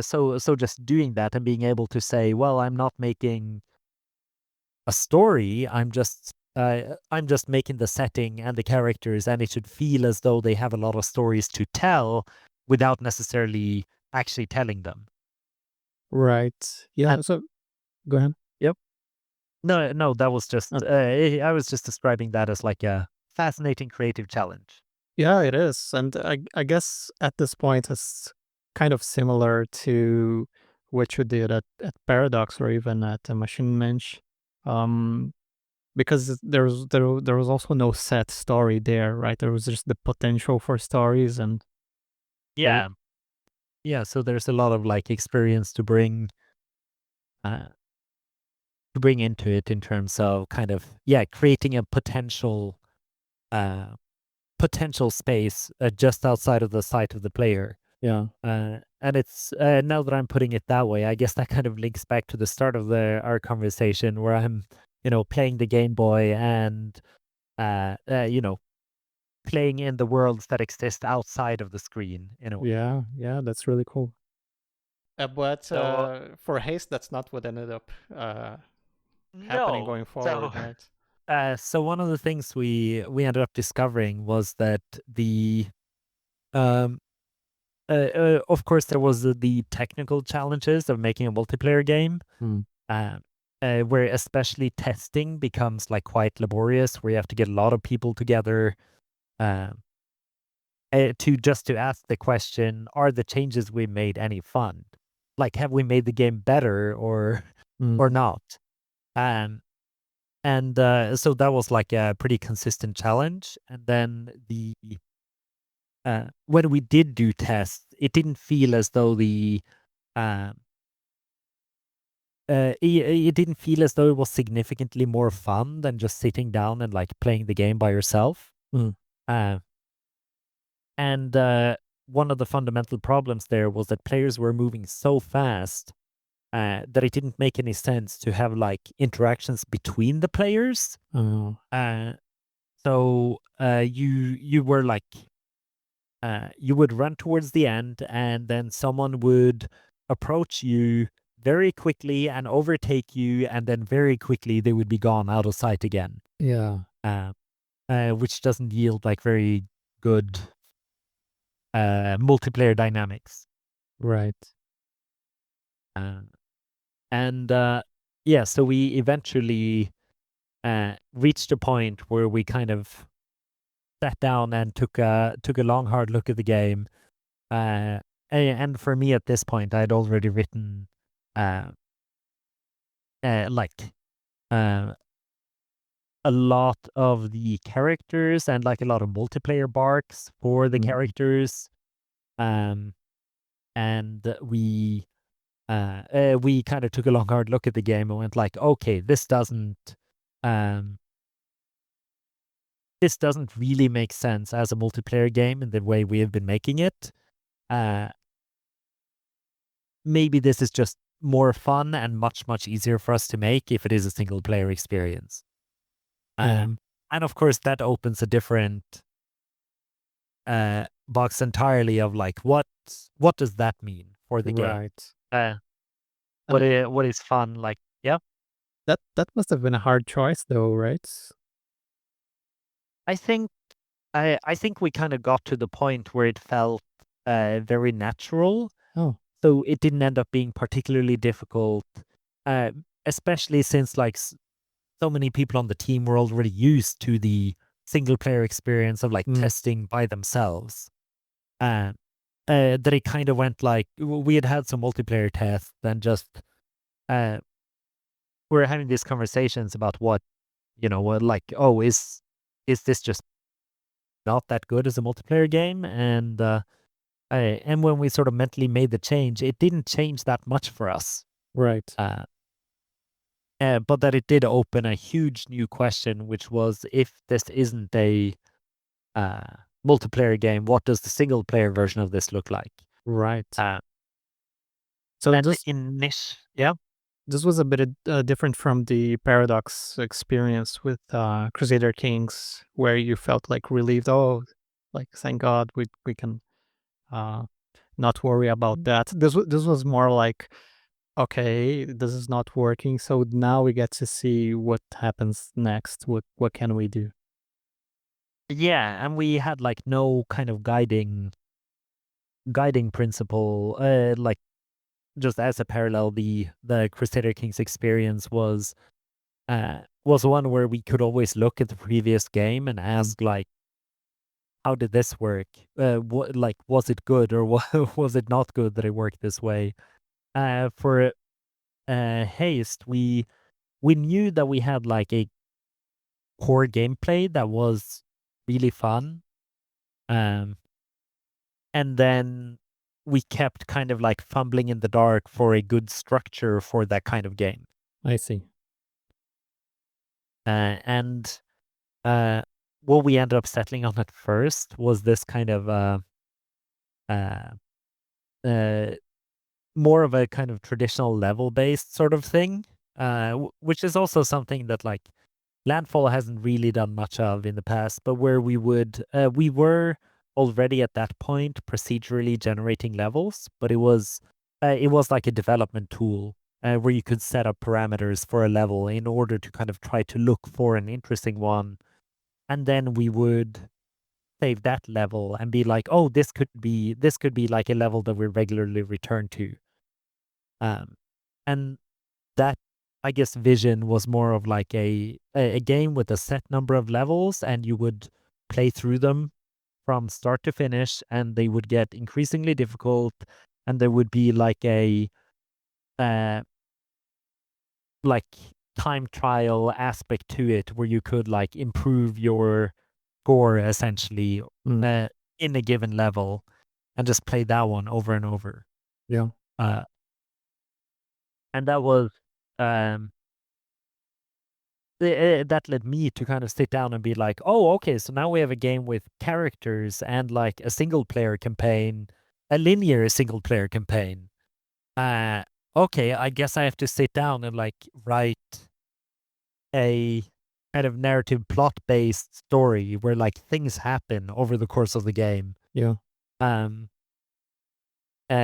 so just doing that and being able to say, well, I'm not making a story. I'm just making the setting and the characters, and it should feel as though they have a lot of stories to tell without necessarily actually telling them. Right. And Yeah, so go ahead. yep. No, no, that was just I was just describing that as like a fascinating creative challenge. Yeah, it is, and I guess at this point, kind of similar to what you did at Paradox or even at Maschinen-Mensch, um, because there was also no set story there, right? There was just the potential for stories and there Yeah. Yeah, so there's a lot of, like, experience uh, to bring into it in terms of kind of, yeah, creating a uh, potential space, just outside of the sight of the player. yeah, And it's, now that I'm putting it that way, I guess that kind of links back to the start of our conversation where I'm, playing the Game Boy and, you know, playing in the worlds that exist outside of the screen in a way. yeah, that's really cool. But So for Haste, that's not what ended up happening no. going So forward, right? so one of the things we ended up discovering was that the um of course there was the technical challenges of making a multiplayer game, Mm, uh, where especially testing becomes like quite laborious, where you have to get a lot of people together, um, to ask the question: Are the changes we made any fun? Like, have we made the game better or mm, or not? Um, and so that was like a pretty consistent challenge. And then when we did do tests, it didn't feel as though um, it didn't feel as though it was significantly more fun than just sitting down and like playing the game by yourself. mm, Uh, and one of the fundamental problems there was that players were moving so fast that it didn't make any sense to have like interactions between the players. oh, Uh, so you were like you would run towards the end, and then someone would approach you very quickly and overtake you, and then very quickly they would be gone out of sight again, yeah, uh, which doesn't yield like very good multiplayer dynamics. right. Uh, and yeah, so we eventually reached a point where we kind of sat down and took a long hard look at the game. And for me at this point, I'd already written uh, like uh, a lot of the characters and like a lot of multiplayer barks for the Mm, characters. Um, and we kind of took a long hard look at the game and went like, okay, um, this doesn't really make sense as a multiplayer game in the way we have been making it. Uh, Maybe this is just more fun and much, much easier for us to make if it is a single player experience. yeah, And of course, that opens a different box entirely of like, what does that mean for the game? right. Uh, And what is fun? Like, yeah, that must have been a hard choice though, right? I think I think we kind of got to the point where it felt very natural, Oh, so it didn't end up being particularly difficult, uh, especially since like so many people on the team were already used to the single player experience of like mm, testing by themselves. Uh, that it kind of went like we had had some multiplayer tests and just uh, we were having these conversations about what like, oh, is this just not that good as a multiplayer game? And when we sort of mentally made the change, it didn't change that much for us. right, Uh, but that it did open a huge new question, which was if this isn't a uh, multiplayer game, what does the single player version of this look like? right. Uh, So and in niche, yeah, this was a bit different from the Paradox experience with Crusader Kings, where you felt like relieved. Oh, like thank God we can uh, not worry about that. This was more like, okay, this is not working, so now we get to see what happens next. What can we do? yeah, and we had like no kind of guiding principle. Like just as a parallel, the Crusader Kings experience was one where we could always look at the previous game and Mm, ask like, how did this work? What like was it good or was it not good that it worked this way? For Haste, we knew that we had like a core gameplay that was really fun. Um, and then we kept kind of like fumbling in the dark for a good structure for that kind of game. I see. And uh, what we ended up settling on at first was this kind of uh, uh, more of a kind of traditional level based sort of thing, which is also something that like Landfall hasn't really done much of in the past, but where we were already at that point procedurally generating levels, but it was like a development tool where you could set up parameters for a level in order to kind of try to look for an interesting one, and then we would save that level and be like, oh, this could be like a level that we regularly return to, um, and that, I guess, vision was more of like a game with a set number of levels, and you would play through them from start to finish, and they would get increasingly difficult, and there would be uh like time trial aspect to it where you could like improve your score essentially Mm, uh, in a given level and just play that one over and over. yeah. Uh, and that was um that led me to kind of sit down and be like, oh, okay, so now we have a game with characters and like a single player campaign, a linear single player campaign. Uh, okay, I guess I have to sit down and like write a kind of narrative plot based story where like things happen over the course of the game. Yeah. Um,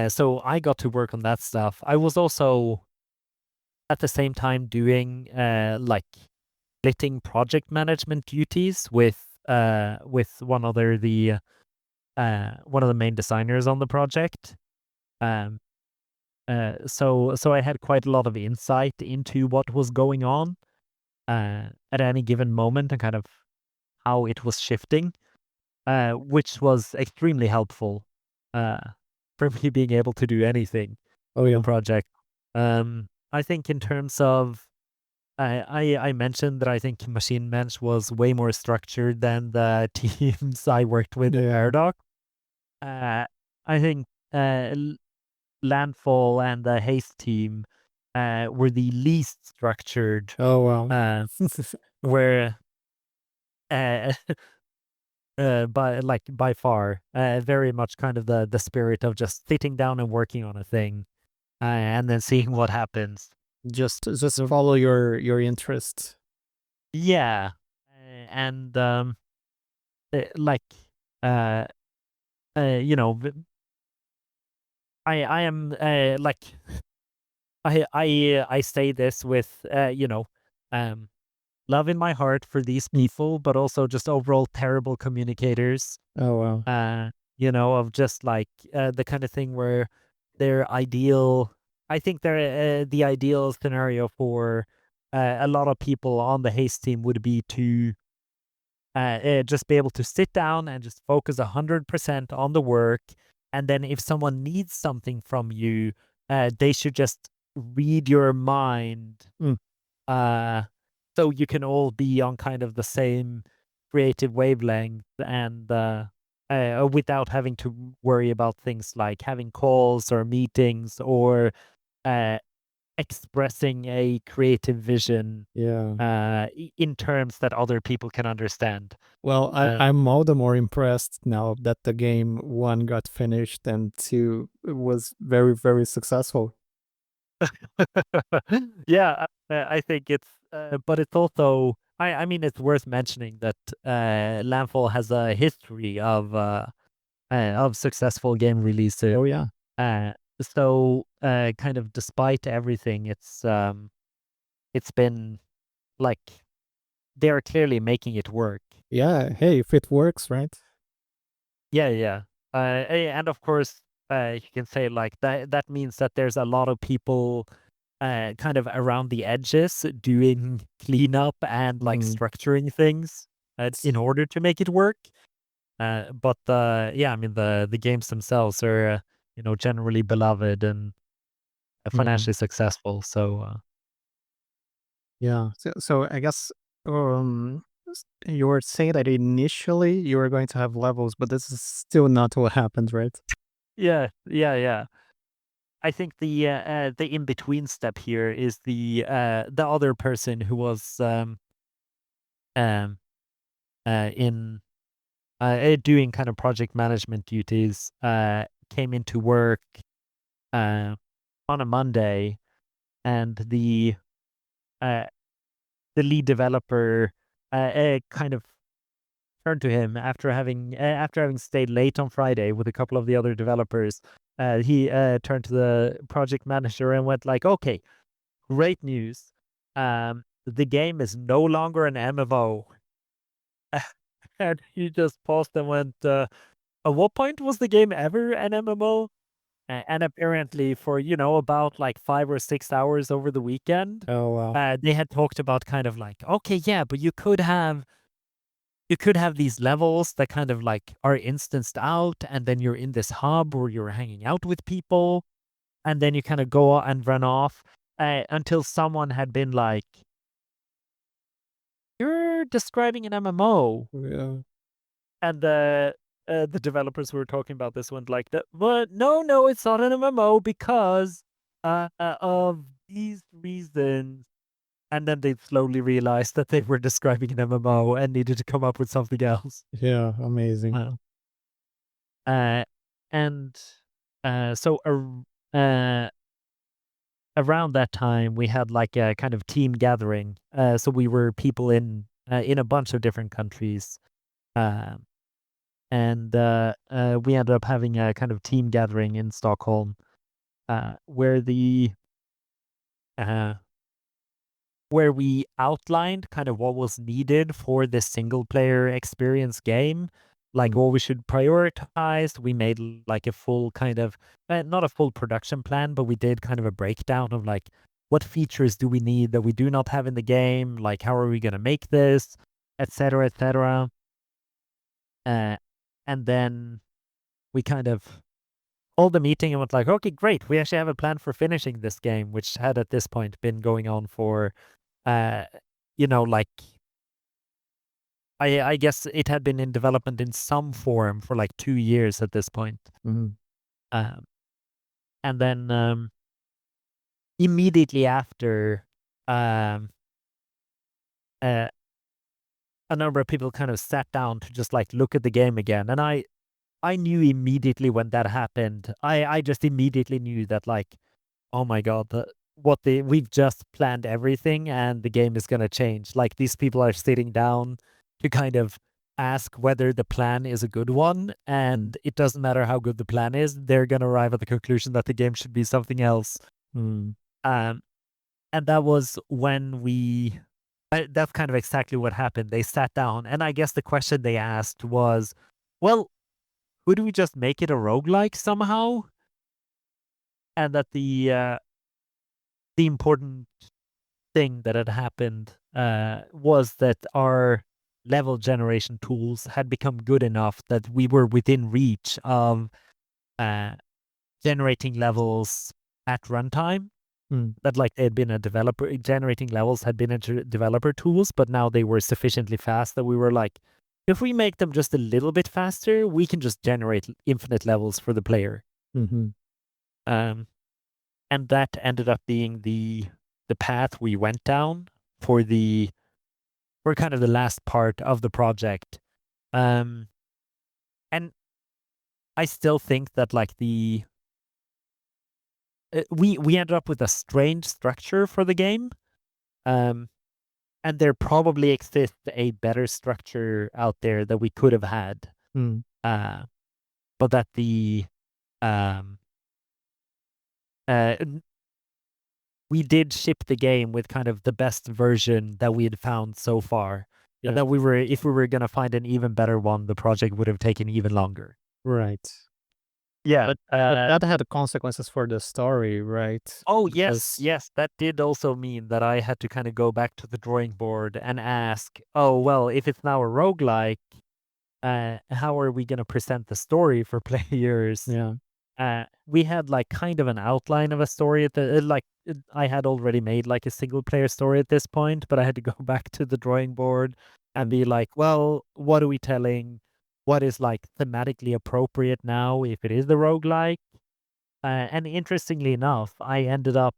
so I got to work on that stuff. I was also at the same time doing like splitting project management duties with one of the main designers on the project. Um, so I had quite a lot of insight into what was going on at any given moment and kind of how it was shifting, which was extremely helpful uh, for me being able to do anything Oh, in the yeah. project. I think in terms of I mentioned that I think Maschinen-Mensch was way more structured than the teams I worked with at Yeah. Paradox. Uh, I think Landfall and the Haste team were the least structured, Oh, wow. uh, where uh, by far, very much kind of the spirit of just sitting down and working on a thing, and then seeing what happens. Just So follow your interest. yeah, and like uh, you know, I am like I say this with um love in my heart for these people, but also just overall terrible communicators. Oh, wow. Of just like the kind of thing where their ideal, I think they're the ideal scenario for a lot of people on the Haste team would be to just be able to sit down and just focus 100% on the work. And then if someone needs something from you, they should just read your mind, Mm, uh, so you can all be on kind of the same creative wavelength and without having to worry about things like having calls or meetings or uh, expressing a creative vision yeah. in terms that other people can understand. Well, Uh, I'm all the more impressed now that the game 1 got finished and 2 was very, very successful. yeah, I think but it's also, I mean, it's worth mentioning that Landfall has a history of successful game releases. Oh, yeah. Kind of despite everything, it's been like they're clearly making it work. Yeah, hey, if it works, right? Yeah, yeah. And of course, you can say like that means that there's a lot of people kind of around the edges doing cleanup and like Mhm. structuring things S in order to make it work. But yeah, I mean the games themselves are generally beloved and Mhm. financially successful. So Yeah. So I guess, you were saying that initially you were going to have levels, but this is still not what happens, right? yeah, yeah, yeah. I think the in between step here is the other person who was um in doing kind of project management duties came into work uh on a Monday, and uh the lead developer kind of turned to him after having stayed late on Friday with a couple of the other developers. He turned to the project manager and went like, "Okay, great news. The game is no longer an MMO." And he just paused and went, "At what point was the game ever an MMO?" And apparently, for about like 5 or 6 hours over the weekend, Oh, wow. they had talked about kind of like, okay, yeah, but you could have these levels that kind of like are instanced out, and then you're in this hub where you're hanging out with people, and then you kind of go and run off until someone had been like, "You're describing an MMO," Yeah. and the developers who were talking about this one like that. But no, no, it's not an MMO because of these reasons. And then they slowly realized that they were describing an MMO and needed to come up with something else. Yeah, amazing. Wow. Uh, and so uh, around that time, we had like a kind of team gathering. So we were people in a bunch of different countries, um, and we ended up having a kind of team gathering in Stockholm, where the uh, where we outlined kind of what was needed for this single player experience game, like Mm, what we should prioritize. We made like a full kind of, not a full production plan, but we did kind of a breakdown of like, what features do we need that we do not have in the game? Like, how are we going to make this, etc., etc. Uh, and then we kind of hold the meeting and went like, okay, great. We actually have a plan for finishing this game, which had at this point been going on for, uh, like I guess it had been in development in some form for like 2 years at this point. mhm. Um, and then, immediately after, um, uh, a number of people kind of sat down to just like look at the game again. And I knew immediately when that happened. I just immediately knew that like, oh my god, we've just planned everything and the game is gonna change. Like these people are sitting down to kind of ask whether the plan is a good one, Mm, and it doesn't matter how good the plan is, they're gonna arrive at the conclusion that the game should be something else. mm, Um, and that was when that's kind of exactly what happened. They sat down, and I guess the question they asked was, well, could we just make it a roguelike somehow? And that the important thing that had happened was that our level generation tools had become good enough that we were within reach of uh, generating levels at runtime. mm, That like they had been a developer generating levels had been into developer tools, but now they were sufficiently fast that we were like, if we make them just a little bit faster, we can just generate infinite levels for the player. mhm. Um, and that ended up being the path we went down for the we're kind of the last part of the project. Um, and I still think that like we ended up with a strange structure for the game. Um, and there probably exists a better structure out there that we could have had. Mm, Uh, but that the um, n- we did ship the game with kind of the best version that we had found so far. And yeah, that if we were gonna find an even better one, the project would have taken even longer. right. Yeah. But that had consequences for the story, right? Oh, yes, Because yes, that did also mean that I had to kinda go back to the drawing board and ask, "Oh, well, if it's now a roguelike, how are we going to present the story for players? Yeah. We had like kind of an outline of a story I had already made like a single player story at this point, but I had to go back to the drawing board and be like, well, what are we telling? What is like thematically appropriate now if it is the roguelike? And interestingly enough, I ended up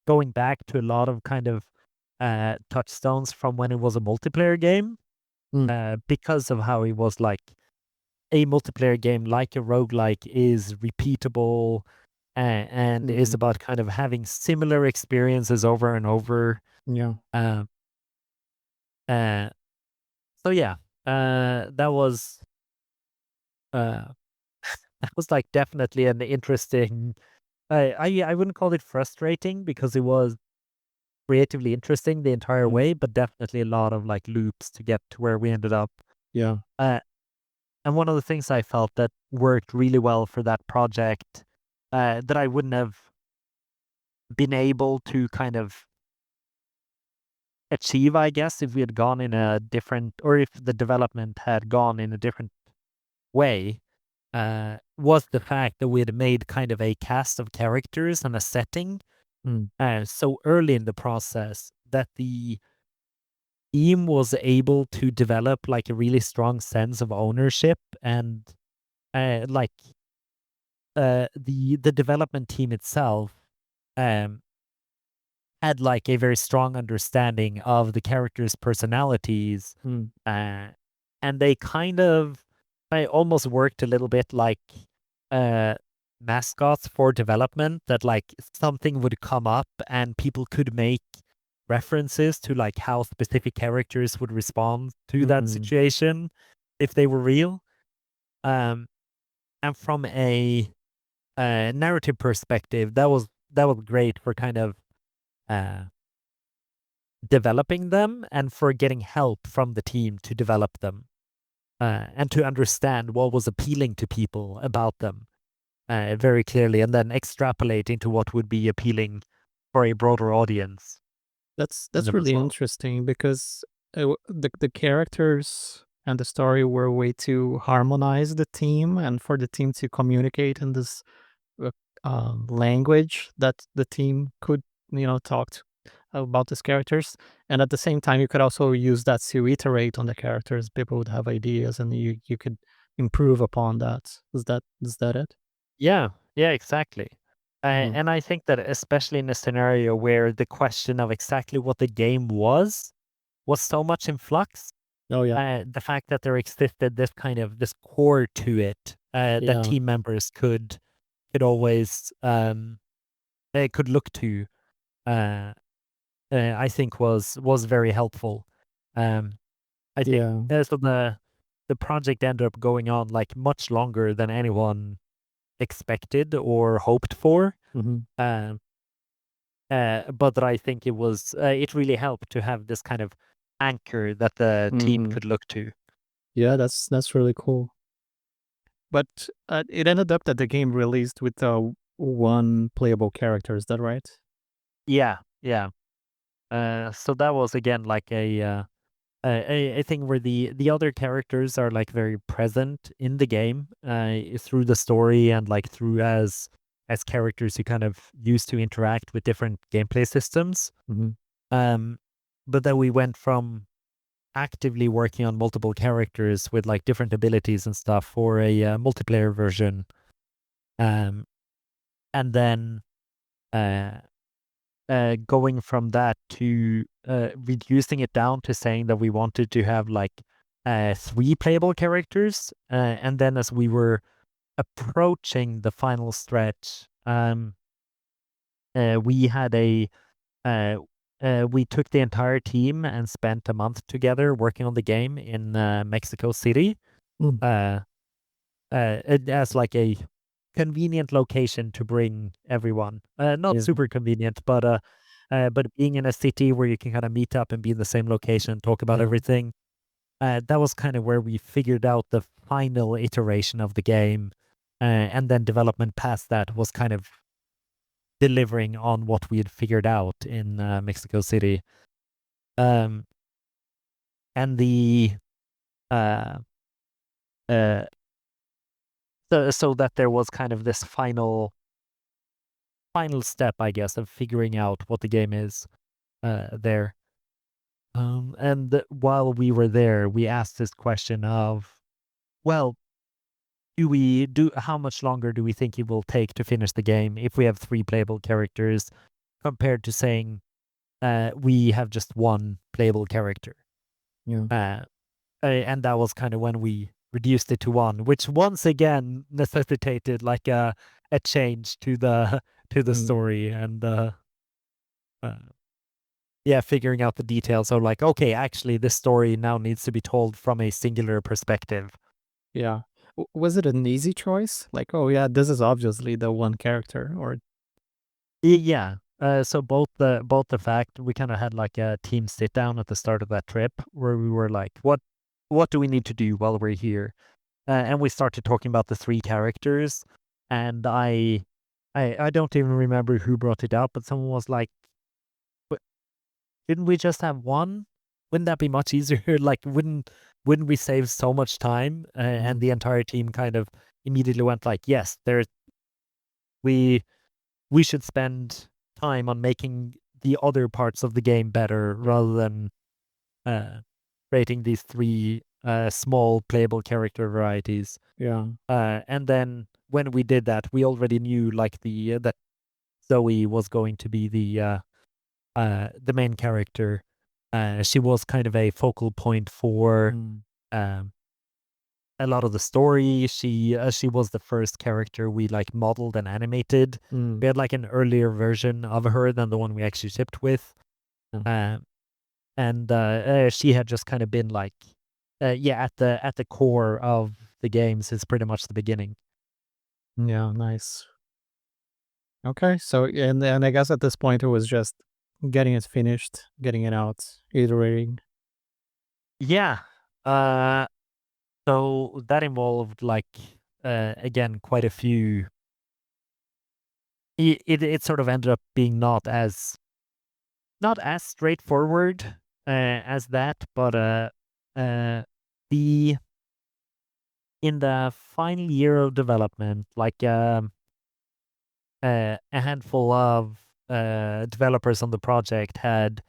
going back to a lot of kind of touchstones from when it was a multiplayer game, Mm. because of how it was like a multiplayer game, like a roguelike, is repeatable, and is Mhm. about kind of having similar experiences over and over. Yeah. Uh, uh, so yeah, that was uh, that was like definitely an interesting. I wouldn't call it frustrating because it was creatively interesting the entire Mhm. way, but definitely a lot of like loops to get to where we ended up. Yeah. Uh, and one of the things I felt that worked really well for that project, that I wouldn't have been able to kind of achieve, I guess, if we had gone in a different, or if the development had gone in a different way, was the fact that we had made kind of a cast of characters and a setting Mm. so early in the process that the team was able to develop like a really strong sense of ownership and like the development team itself um had like a very strong understanding of the characters' personalities, Mm. uh, and they kind of I almost worked a little bit like uh, mascots for development. That like something would come up and people could make references to like how specific characters would respond to that Mm. situation if they were real. Um, and from a narrative perspective, that was great for kind of. Uh, Developing them and for getting help from the team to develop them, and to understand what was appealing to people about them very clearly, and then extrapolating to what would be appealing for a broader audience in That's them as really well. interesting because the characters and the story were a way to harmonize the team and for the team to communicate in this uh, language that the team could talk about these characters, and at the same time you could also use that to iterate on the characters. People would have ideas and you could improve upon that. Is that it? Yeah, yeah, exactly. Mhm. And I think that especially in a scenario where the question of exactly what the game was so much in flux, Oh yeah. the fact that there existed this kind of this core to it, that Yeah. team members could always could look to, uh, I think was very helpful. Um, I think Yeah. so. The project ended up going on like much longer than anyone expected or hoped for. Mhm. Um, but that I think it really helped to have this kind of anchor that the team Mhm. could look to. Yeah, that's really cool. But it ended up that the game released with one playable character. Is that right? Yeah, yeah. So that was again like a thing where the other characters are like very present in the game through the story and like through as characters you kind of use to interact with different gameplay systems. Mhm. Um, but then we went from actively working on multiple characters with like different abilities and stuff for a multiplayer version, um, and then uh, going from that to reducing it down to saying that we wanted to have like three playable characters. And then as we were approaching the final stretch, we had uh, we took the entire team and spent a month together working on the game in Mexico City, Mm. uh, as like a convenient location to bring everyone. Not Yeah. super convenient, but being in a city where you can kind of meet up and be in the same location, talk about Yeah. everything. That was kind of where we figured out the final iteration of the game, and then development past that was kind of delivering on what we had figured out in Mexico City. Um, and the uh, uh, so that there was kind of this final step, I guess, of figuring out what the game is there. And while we were there, we asked this question of, well, how much longer do we think it will take to finish the game if we have 3 playable characters compared to saying we have just 1 playable character? Yeah. Uh, and that was kind of when we reduced it to 1, which once again necessitated like a change to the to the Mm, story and uh, yeah, figuring out the details. So like, okay, actually, this story now needs to be told from a singular perspective. yeah. Was it an easy choice? Like, oh yeah, this is obviously the one character, or Yeah. So both the fact we kind of had like a team sit down at the start of that trip where we were like, what do we need to do while we're here? And we started talking about the 3 characters, and I don't even remember who brought it up, but someone was like, "But didn't we just have 1? Wouldn't that be much easier? Like, wouldn't we save so much time?" And Mhm. the entire team kind of immediately went like, "Yes, we we should spend time on making the other parts of the game better rather than uh, creating these 3 small playable character varieties." Yeah. And then when we did that, we already knew like that Zoe was going to be the main character. She was kind of a focal point for Mm, um, a lot of the story. She was the first character we like modeled and animated. mm, We had like an earlier version of her than the one we actually shipped with, yeah. um, and she had just kind of been like, yeah, at the core of the games is pretty much the beginning. Yeah, nice. Okay, so and I guess at this point it was just getting it finished, getting it out, iterating. Yeah. Uh, so that involved like again quite a few. It sort of ended up being not as straightforward as that, but uh, the in the final year of development, like a handful of developers on the project had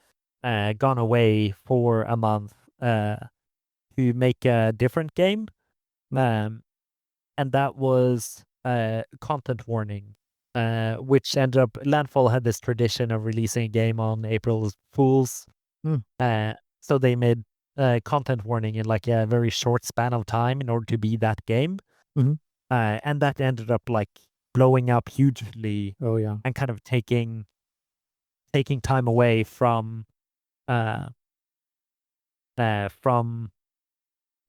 gone away for a month to make a different game, Mm, um, and that was content warning. Which ended up Landfall had this tradition of releasing a game on April Fools. mm, Uh, so they made content warning in like a very short span of time in order to be that game. mhm. And that ended up like blowing up hugely Oh, yeah. and kind of taking time away uh, from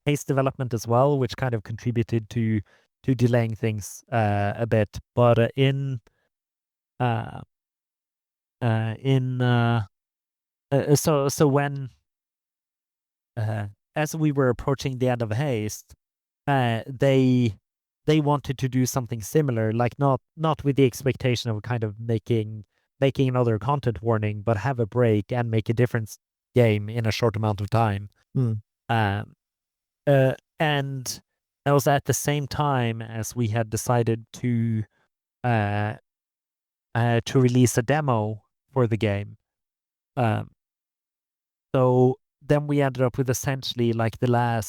Haste development as well, which kind of contributed to delaying things a bit. But uh, in so when uh, as we were approaching the end of Haste, they wanted to do something similar, like not with the expectation of kind of making another content warning, but have a break and make a different game in a short amount of time. Mm, Um, and that was at the same time as we had decided uh, to release a demo for the game. Um, so then we ended up with essentially like uh,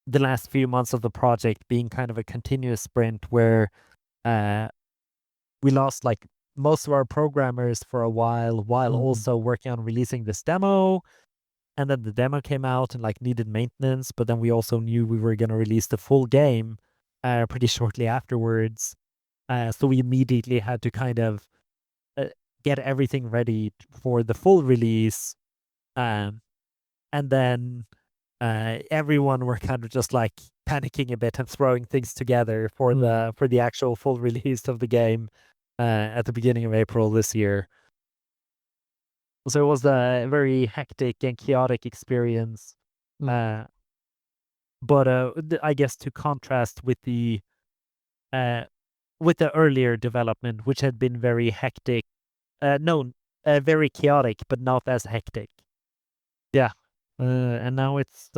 the last few months of the project being kind of a continuous sprint where uh, we lost like most of our programmers for a while mhm, also working on releasing this demo. And then the demo came out and like needed maintenance, but then we also knew we were going to release the full game pretty shortly afterwards. So we immediately had to kind of uh, get everything ready for the full release. Um, and then everyone were kind of just like panicking a bit and throwing things together mm, for the actual full release of the game at the beginning of April this year. So it was a very hectic and chaotic experience. mm, Uh, but I guess to contrast uh, with the earlier development, which had been very hectic, no, very chaotic, but not as hectic. Yeah, and now it's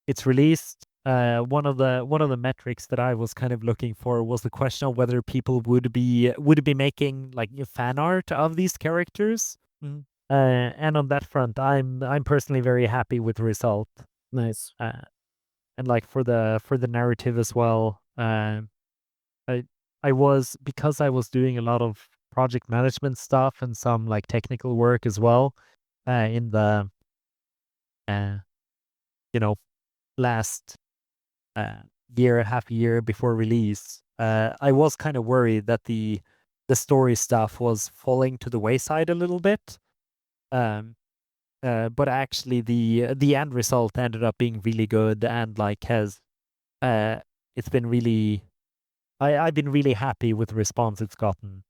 it's released, one of the metrics that I was kind of looking for was the question of whether people would be making like fan art of these characters. Mhm. And on that front, I'm personally very happy with the result. Nice. Uh, and like for the narrative as well. I I was because I was doing a lot of project management stuff and some like technical work as well. In the uh, you know last uh, year, half a year before release, I was kind of worried that the story stuff was falling to the wayside a little bit. Um, but actually, the end result ended up being really good and like has uh, it's been really I've been really happy with the response it's gotten.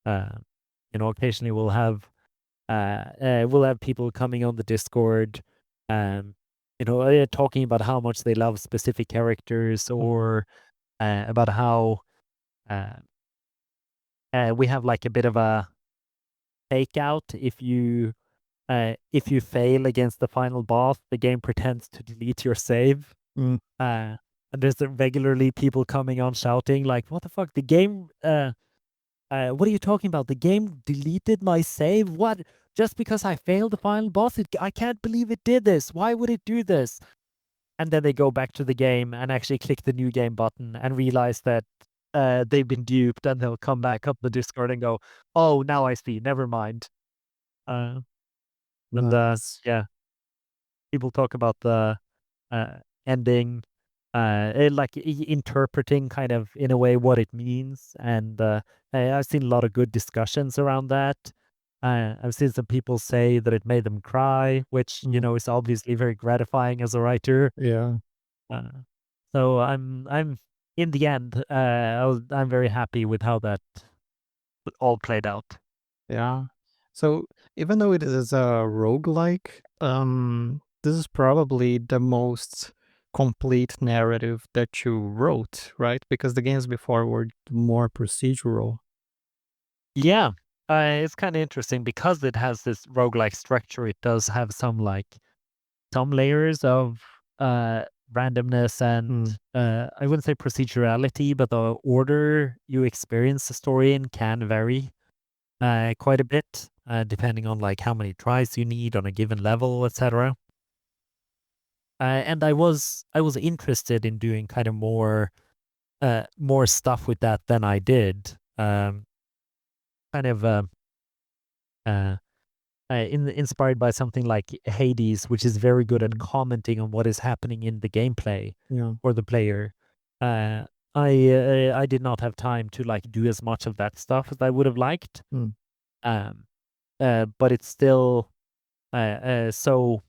Uh, occasionally we'll have people coming on the Discord, um, talking about how much they love specific characters Mhm. or about how uh, we have like a bit of a fake out. If you fail against the final boss, the game pretends to delete your save. Mm. And there's regularly people coming on shouting like, "What the fuck? The game? What are you talking about? The game deleted my save? What? Just because I failed the final boss? I can't believe it did this. Why would it do this?" And then they go back to the game and actually click the new game button and realize that they've been duped, and they'll come back up the Discord and go, "Oh, now I see. Never mind." Uh, and Nice. yeah, people talk about the uh, ending, like interpreting kind of in a way what it means, and I've seen a lot of good discussions around that. I've seen some people say that it made them cry, which Mm. is obviously very gratifying as a writer. Yeah. Uh, so I'm in the end, I'm very happy with how that all played out. Yeah. So even though it is a roguelike, this is probably the most complete narrative that you wrote, right? Because the games before were more procedural. Yeah, it's kind of interesting because it has this roguelike structure. It does have some layers of uh, randomness and Mm. I wouldn't say procedurality, but the order you experience the story in can vary quite a bit, depending on like how many tries you need on a given level, etc. And I was interested in doing kind of more stuff with that than I did. Kind of uh, inspired by something like Hades, which is very good at Mm. commenting on what is happening in the gameplay Yeah. for the player. Uh, I did not have time to like do as much of that stuff as I would have liked. Mm. Um, but it's still so.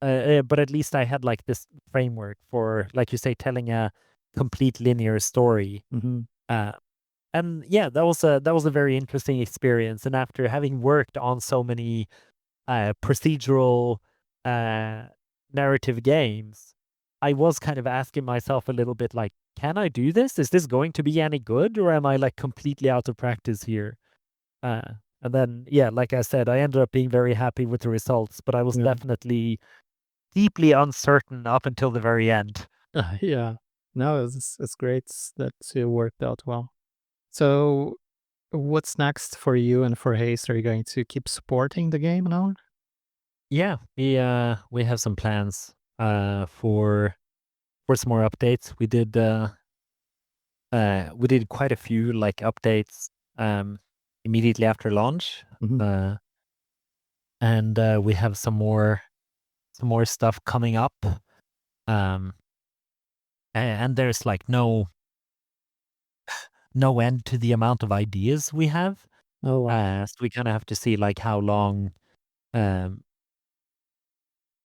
But at least I had like this framework for, like you say, telling a complete linear story. Mhm. Uh, and yeah, that was a very interesting experience. And after having worked on so many procedural uh, narrative games, I was kind of asking myself a little bit like, can I do this? Is this going to be any good, or am I like completely out of practice here? Uh, and then, yeah, like I said, I ended up being very happy with the results, but I was Yeah. definitely deeply uncertain up until the very end. Yeah. No, it's great that it worked out well. So what's next for you and for Haste? Are you going to keep supporting the game now? Yeah, we have some plans for some more updates. We did quite a few like updates um immediately after launch. Mhm. Uh and we have some more stuff coming up. Um and there's like no end to the amount of ideas we have. Oh, wow. So we kind of have to see like um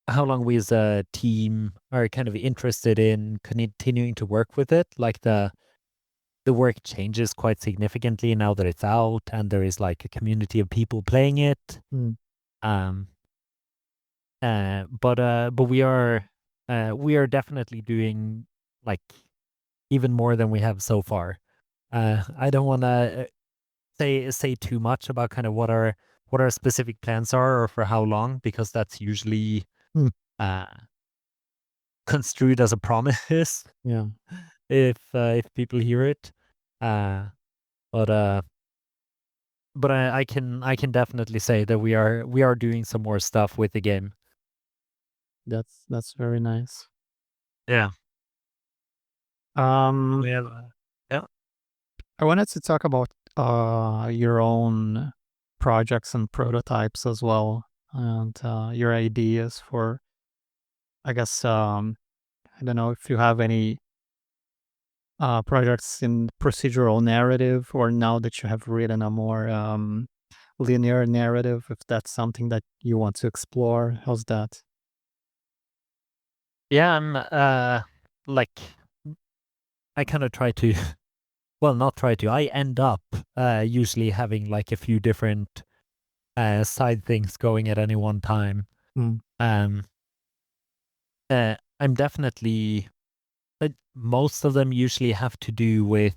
how long we as a team are kind of interested in continuing to work with it. Like the work changes quite significantly now that it's out and there is like a community of people playing it. Mm. Um, but we are definitely doing like even more than we have so far. I don't want to say too much about kind of what our specific plans are or for how long, because that's usually Mm. uh construed as a promise Yeah, if people hear it. Uh, but I can definitely say that we are doing some more stuff with the game. that's very nice. Yeah. Um, We have yeah. I wanted to talk about your own projects and prototypes as well, and your ideas for, I guess, I don't know if you have any projects in procedural narrative, or now that you have written a more linear narrative, if that's something that you want to explore. How's that? Yeah, I'm like I kind of try to well, not try to. I end up usually having like a few different side things going at any one time. Mm, Um I'm definitely most of them usually have to do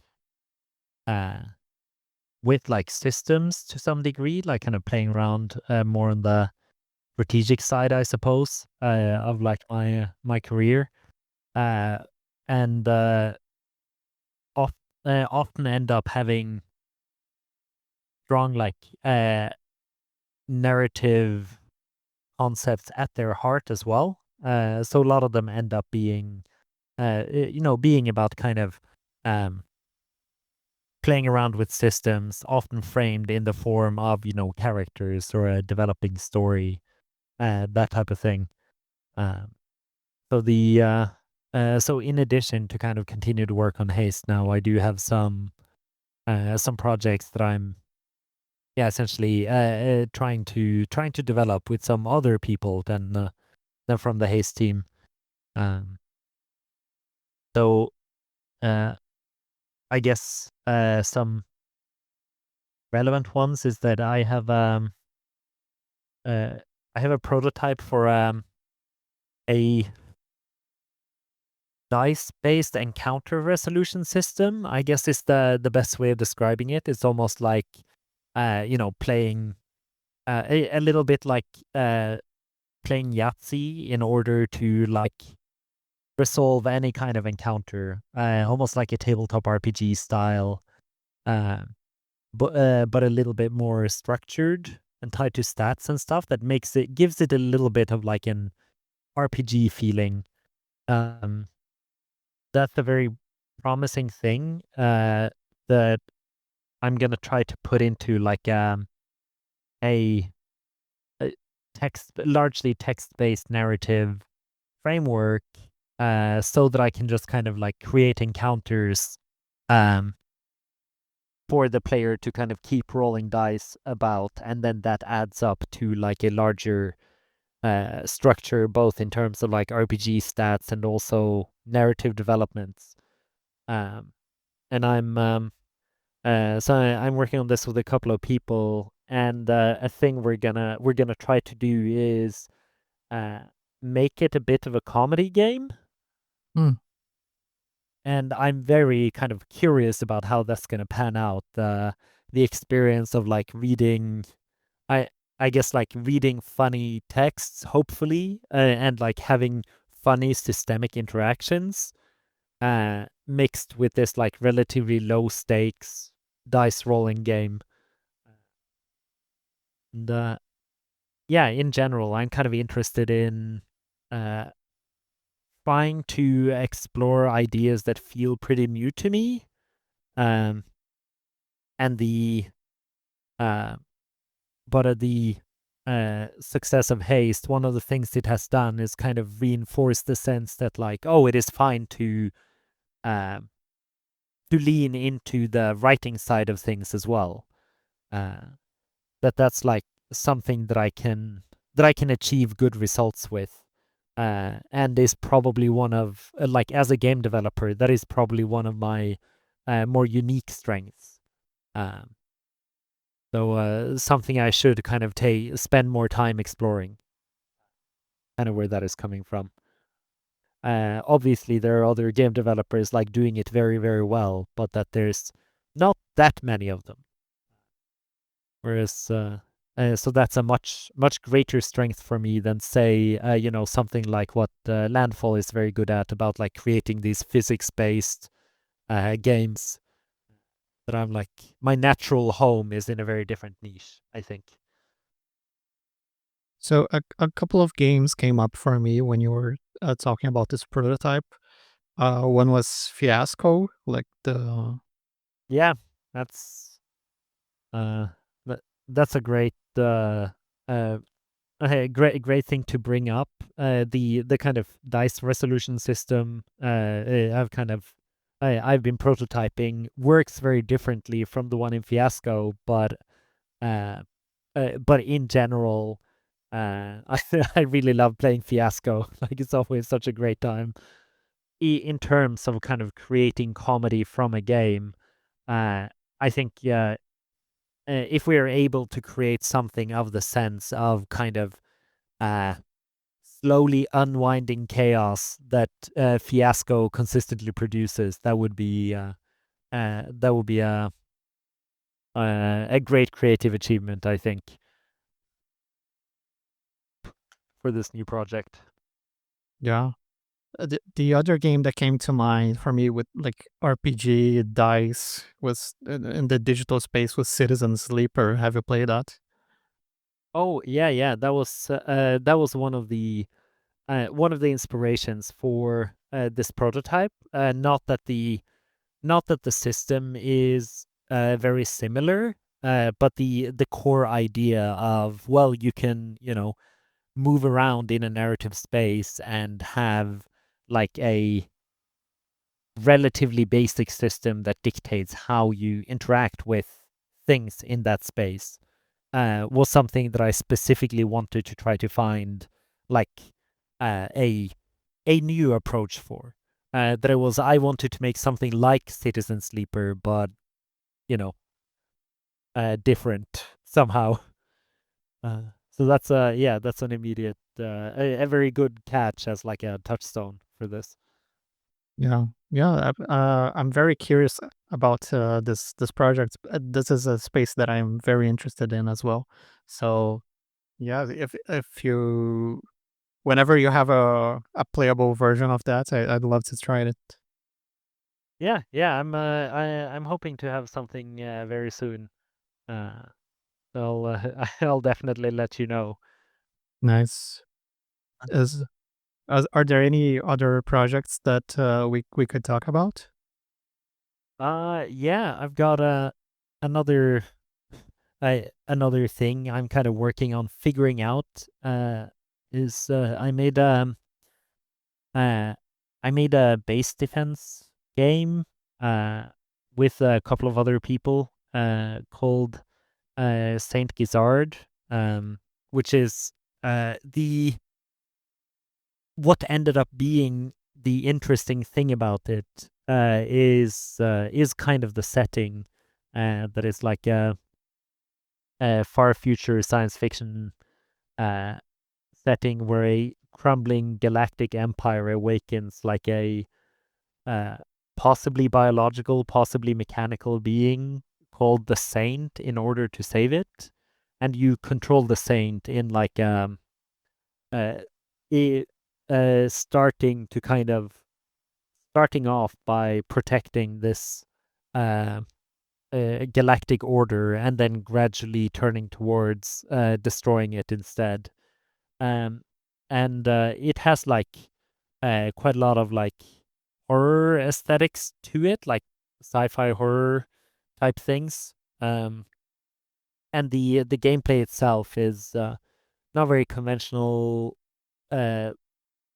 uh with like systems to some degree, like kind of playing around more on the strategic side, I suppose, of like my career. Uh and oft, often end up having strong like narrative concepts at their heart as well. So a lot of them end up being, being about kind of um, playing around with systems, often framed in the form of characters or a developing story, that type of thing. Um, so in addition to kind of continue to work on Haste now, I do have some projects that I'm essentially trying to develop with some other people than from the Haste team. Um, so uh, I guess some relevant ones is that uh, I have a prototype for a dice-based encounter resolution system. I guess is the best way of describing it. It's almost like playing a little bit like playing Yahtzee in order to like resolve any kind of encounter, almost like a tabletop RPG style, uh, but a little bit more structured and tied to stats and stuff that gives it a little bit of like an RPG feeling. Um, that's a very promising thing that I'm gonna try to put into like a, a largely text-based narrative framework, so that I can just kind of like create encounters um, for the player to kind of keep rolling dice about, and then that adds up to like a larger structure, both in terms of like RPG stats and also narrative developments. Um, and I'm working on this with a couple of people, and a thing we're gonna try to do is uh, make it a bit of a comedy game. mm, And I'm very kind of curious about how that's going to pan out. The experience of like reading, I I guess like reading funny texts, hopefully, and like having funny systemic interactions, mixed with this like relatively low stakes dice rolling game. And yeah, in general, I'm kind of interested in uh, trying to explore ideas that feel pretty new to me. Um, and the uh, the success of Haste, one of the things it has done is kind of reinforce the sense that like, oh, it is fine um, to lean into the writing side of things as well. Uh, that's like something that I can achieve good results with. And is probably one of like as a game developer, that is probably one of my more unique strengths. Um, So something I should kind of spend more time exploring, kind of where that is coming from. Obviously, there are other game developers like doing it very, very well, but that there's not that many of them. Whereas So that's a much greater strength for me than say something like what Landfall is very good at, about like creating these physics based games. That I'm like, my natural home is in a very different niche, I think. So a couple of games came up for me when you were talking about this prototype. One was Fiasco, like the Yeah, that's uh, that, that's a uh, great thing to bring up. The kind of dice resolution system I've been prototyping works very differently from the one in Fiasco, uh, but in general, I really love playing Fiasco. Like, it's always such a great time. In terms of kind of creating comedy from a game, uh, I think if we are able to create something of the sense of kind of uh, slowly unwinding chaos that Fiasco consistently produces, that would be a great creative achievement, I think, for this new project. yeah. The other game that came to mind for me with like RPG dice was in the digital space was Citizen Sleeper. Have you played that? Oh yeah, yeah, that was one of the inspirations for this prototype. Not that the system is very similar, but the core idea of, well, you can move around in a narrative space and have like a relatively basic system that dictates how you interact with things in that space, was something that I specifically wanted to try to find like a new approach for. I wanted to make something like Citizen Sleeper, but you know, different somehow. So that's an immediate, a very good catch as like a touchstone for this. Yeah, yeah. I'm very curious about this project. This is a space that I'm very interested in as well. So yeah, if you whenever you have a playable version of that, I'd love to try it. Yeah, yeah. I'm hoping to have something very soon. Uh, I'll definitely let you know. Nice. Is are there any other projects that we could talk about? Yeah, I've got another another thing I'm kind of working on figuring out. Is uh, I made a base defense game uh with a couple of other people called Saint Gizzard, which is the what ended up being the interesting thing about it is kind of the setting, that is like a far future science fiction uh, setting where a crumbling galactic empire awakens like a uh, possibly biological, possibly mechanical being called the Saint in order to save it, and you control the Saint in like uh, i- starting to kind of starting off by protecting this uh, galactic order, and then gradually turning towards destroying it instead. Um, and it has like quite a lot of like horror aesthetics to it, like sci-fi horror type things. And the gameplay itself is not very conventional, uh,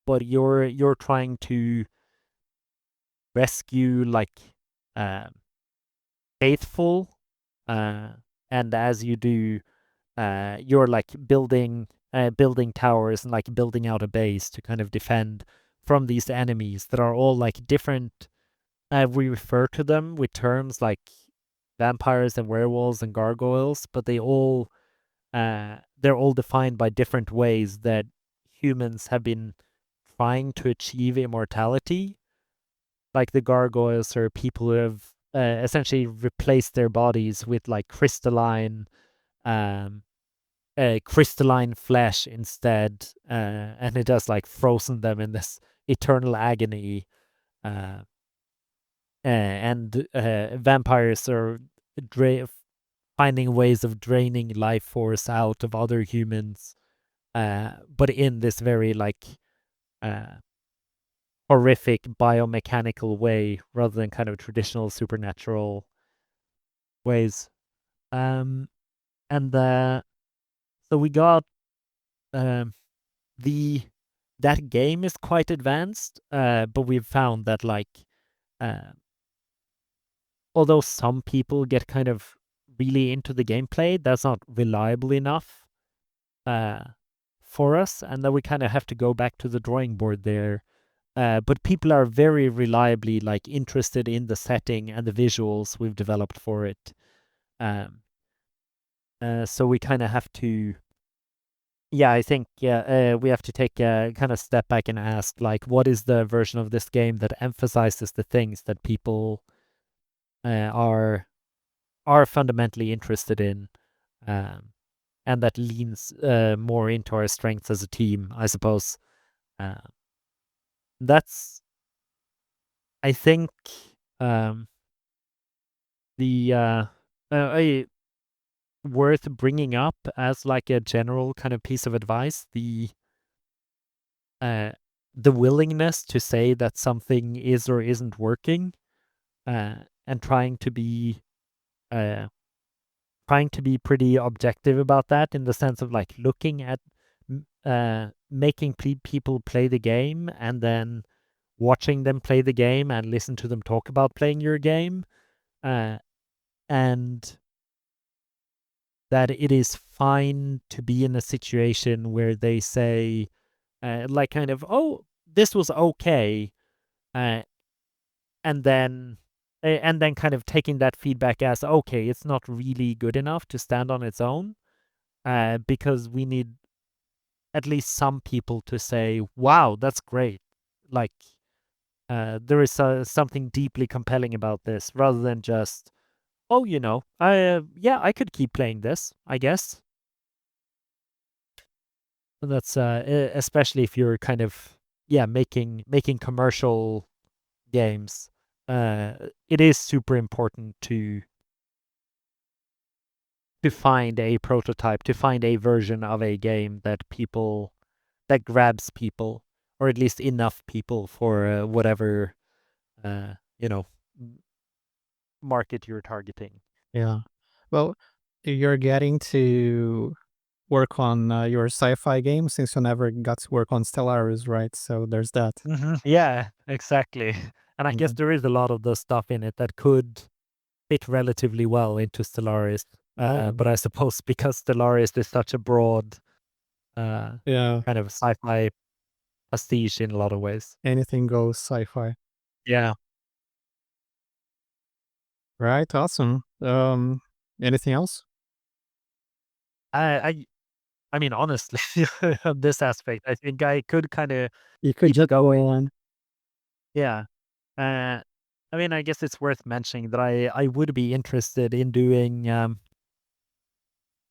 but you're trying to rescue like um, faithful, uh, and as you do, you're like building towers and like building out a base to kind of defend from these enemies that are all like different. We refer to them with terms like vampires and werewolves and gargoyles, but they're all defined by different ways that humans have been trying to achieve immortality. Like the gargoyles are people who have essentially replaced their bodies with like crystalline um, crystalline flesh instead, and it has like frozen them in this eternal agony. Uh, and vampires are finding ways of draining life force out of other humans, but in this very like uh, horrific biomechanical way rather than kind of traditional supernatural ways. Um, and so we got um, the that game is quite advanced, but we've found that like uh, although some people get kind of really into the gameplay, that's not reliable enough uh, for us, and then we kind of have to go back to the drawing board there. But people are very reliably like interested in the setting and the visuals we've developed for it. Um, so we kind of have to, yeah, I think we have to take a kind of step back and ask like, what is the version of this game that emphasizes the things that people are fundamentally interested in, um, and that leans more into our strengths as a team, I suppose. Uh, that's, I think, um, the I, worth bringing up as like a general kind of piece of advice. Uh, the willingness to say that something is or isn't working, and uh, trying to be pretty objective about that in the sense of like looking at making people play the game and then watching them play the game and listen to them talk about playing your game, uh, and that it is fine to be in a situation where they say like kind of, oh, this was okay, uh, and then kind of taking that feedback as okay, it's not really good enough to stand on its own, because we need at least some people to say, wow, that's great. Like, there is something deeply compelling about this rather than just, oh, yeah, I could keep playing this, I guess. And that's especially if you're kind of, yeah, making commercial games. It is super important to find a prototype, to find a version of a game that grabs people, or at least enough people for whatever uh, you know market you're targeting. Yeah. Well, you're getting to work on your sci-fi game since you never got to work on Stellaris, right? So there's that. Yeah, exactly. And I guess Mhm. there is a lot of the stuff in it that could fit relatively well into Stellaris. But I suppose because Stellaris is such a broad Yeah. kind of sci-fi pastiche in a lot of ways. Anything goes sci-fi. Yeah. Right. Awesome. Anything else? I I I mean, honestly, on this aspect, I think I could kind of You could keep just go going. on. Yeah. Uh, I mean, I guess it's worth mentioning that I would be interested in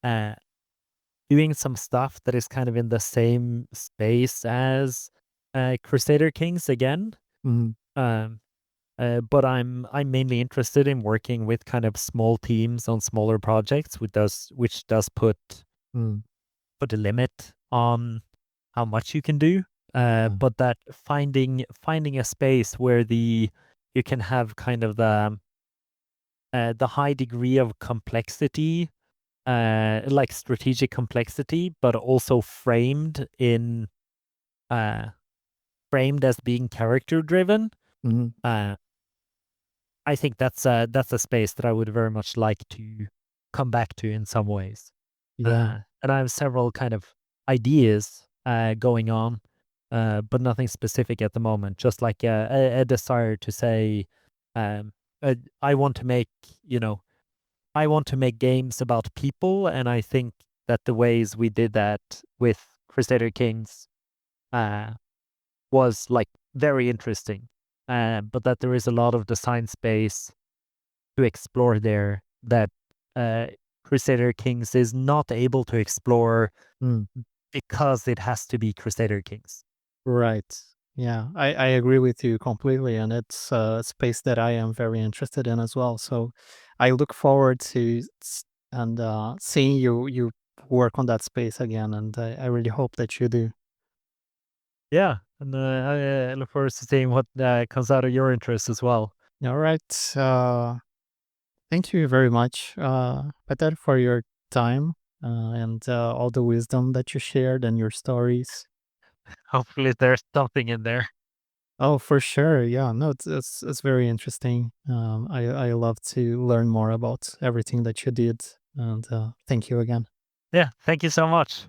uh, doing some stuff that is kind of in the same space as Crusader Kings again. Mhm. Um, but I'm mainly interested in working with kind of small teams on smaller projects, which does Mm. put a limit on how much you can do. Yeah. But that finding a space where you can have kind of the high degree of complexity, like strategic complexity, but also uh, framed as being character driven. Mhm. Uh, I think that's a space that I would very much like to come back to in some ways. Yeah. And I have several kind of ideas going on, but nothing specific at the moment. Just like a desire to say, um, I want to make, you know, I want to make games about people, and I think that the ways we did that with Crusader Kings uh, was like very interesting. But that there is a lot of design space to explore there that uh, Crusader Kings is not able to explore Mm, because it has to be Crusader Kings. right. Yeah, I agree with you completely, and it's a space that I am very interested in as well. So I look forward to seeing you work on that space again, and I really hope that you do. Yeah, and I look forward to seeing what comes out of your interest as well. All right. Thank you very much, Peter, for your time and all the wisdom that you shared and your stories. Hopefully, there's something in there. Oh, for sure. Yeah, no, it's very interesting. I love to learn more about everything that you did, and thank you again. Yeah, thank you so much.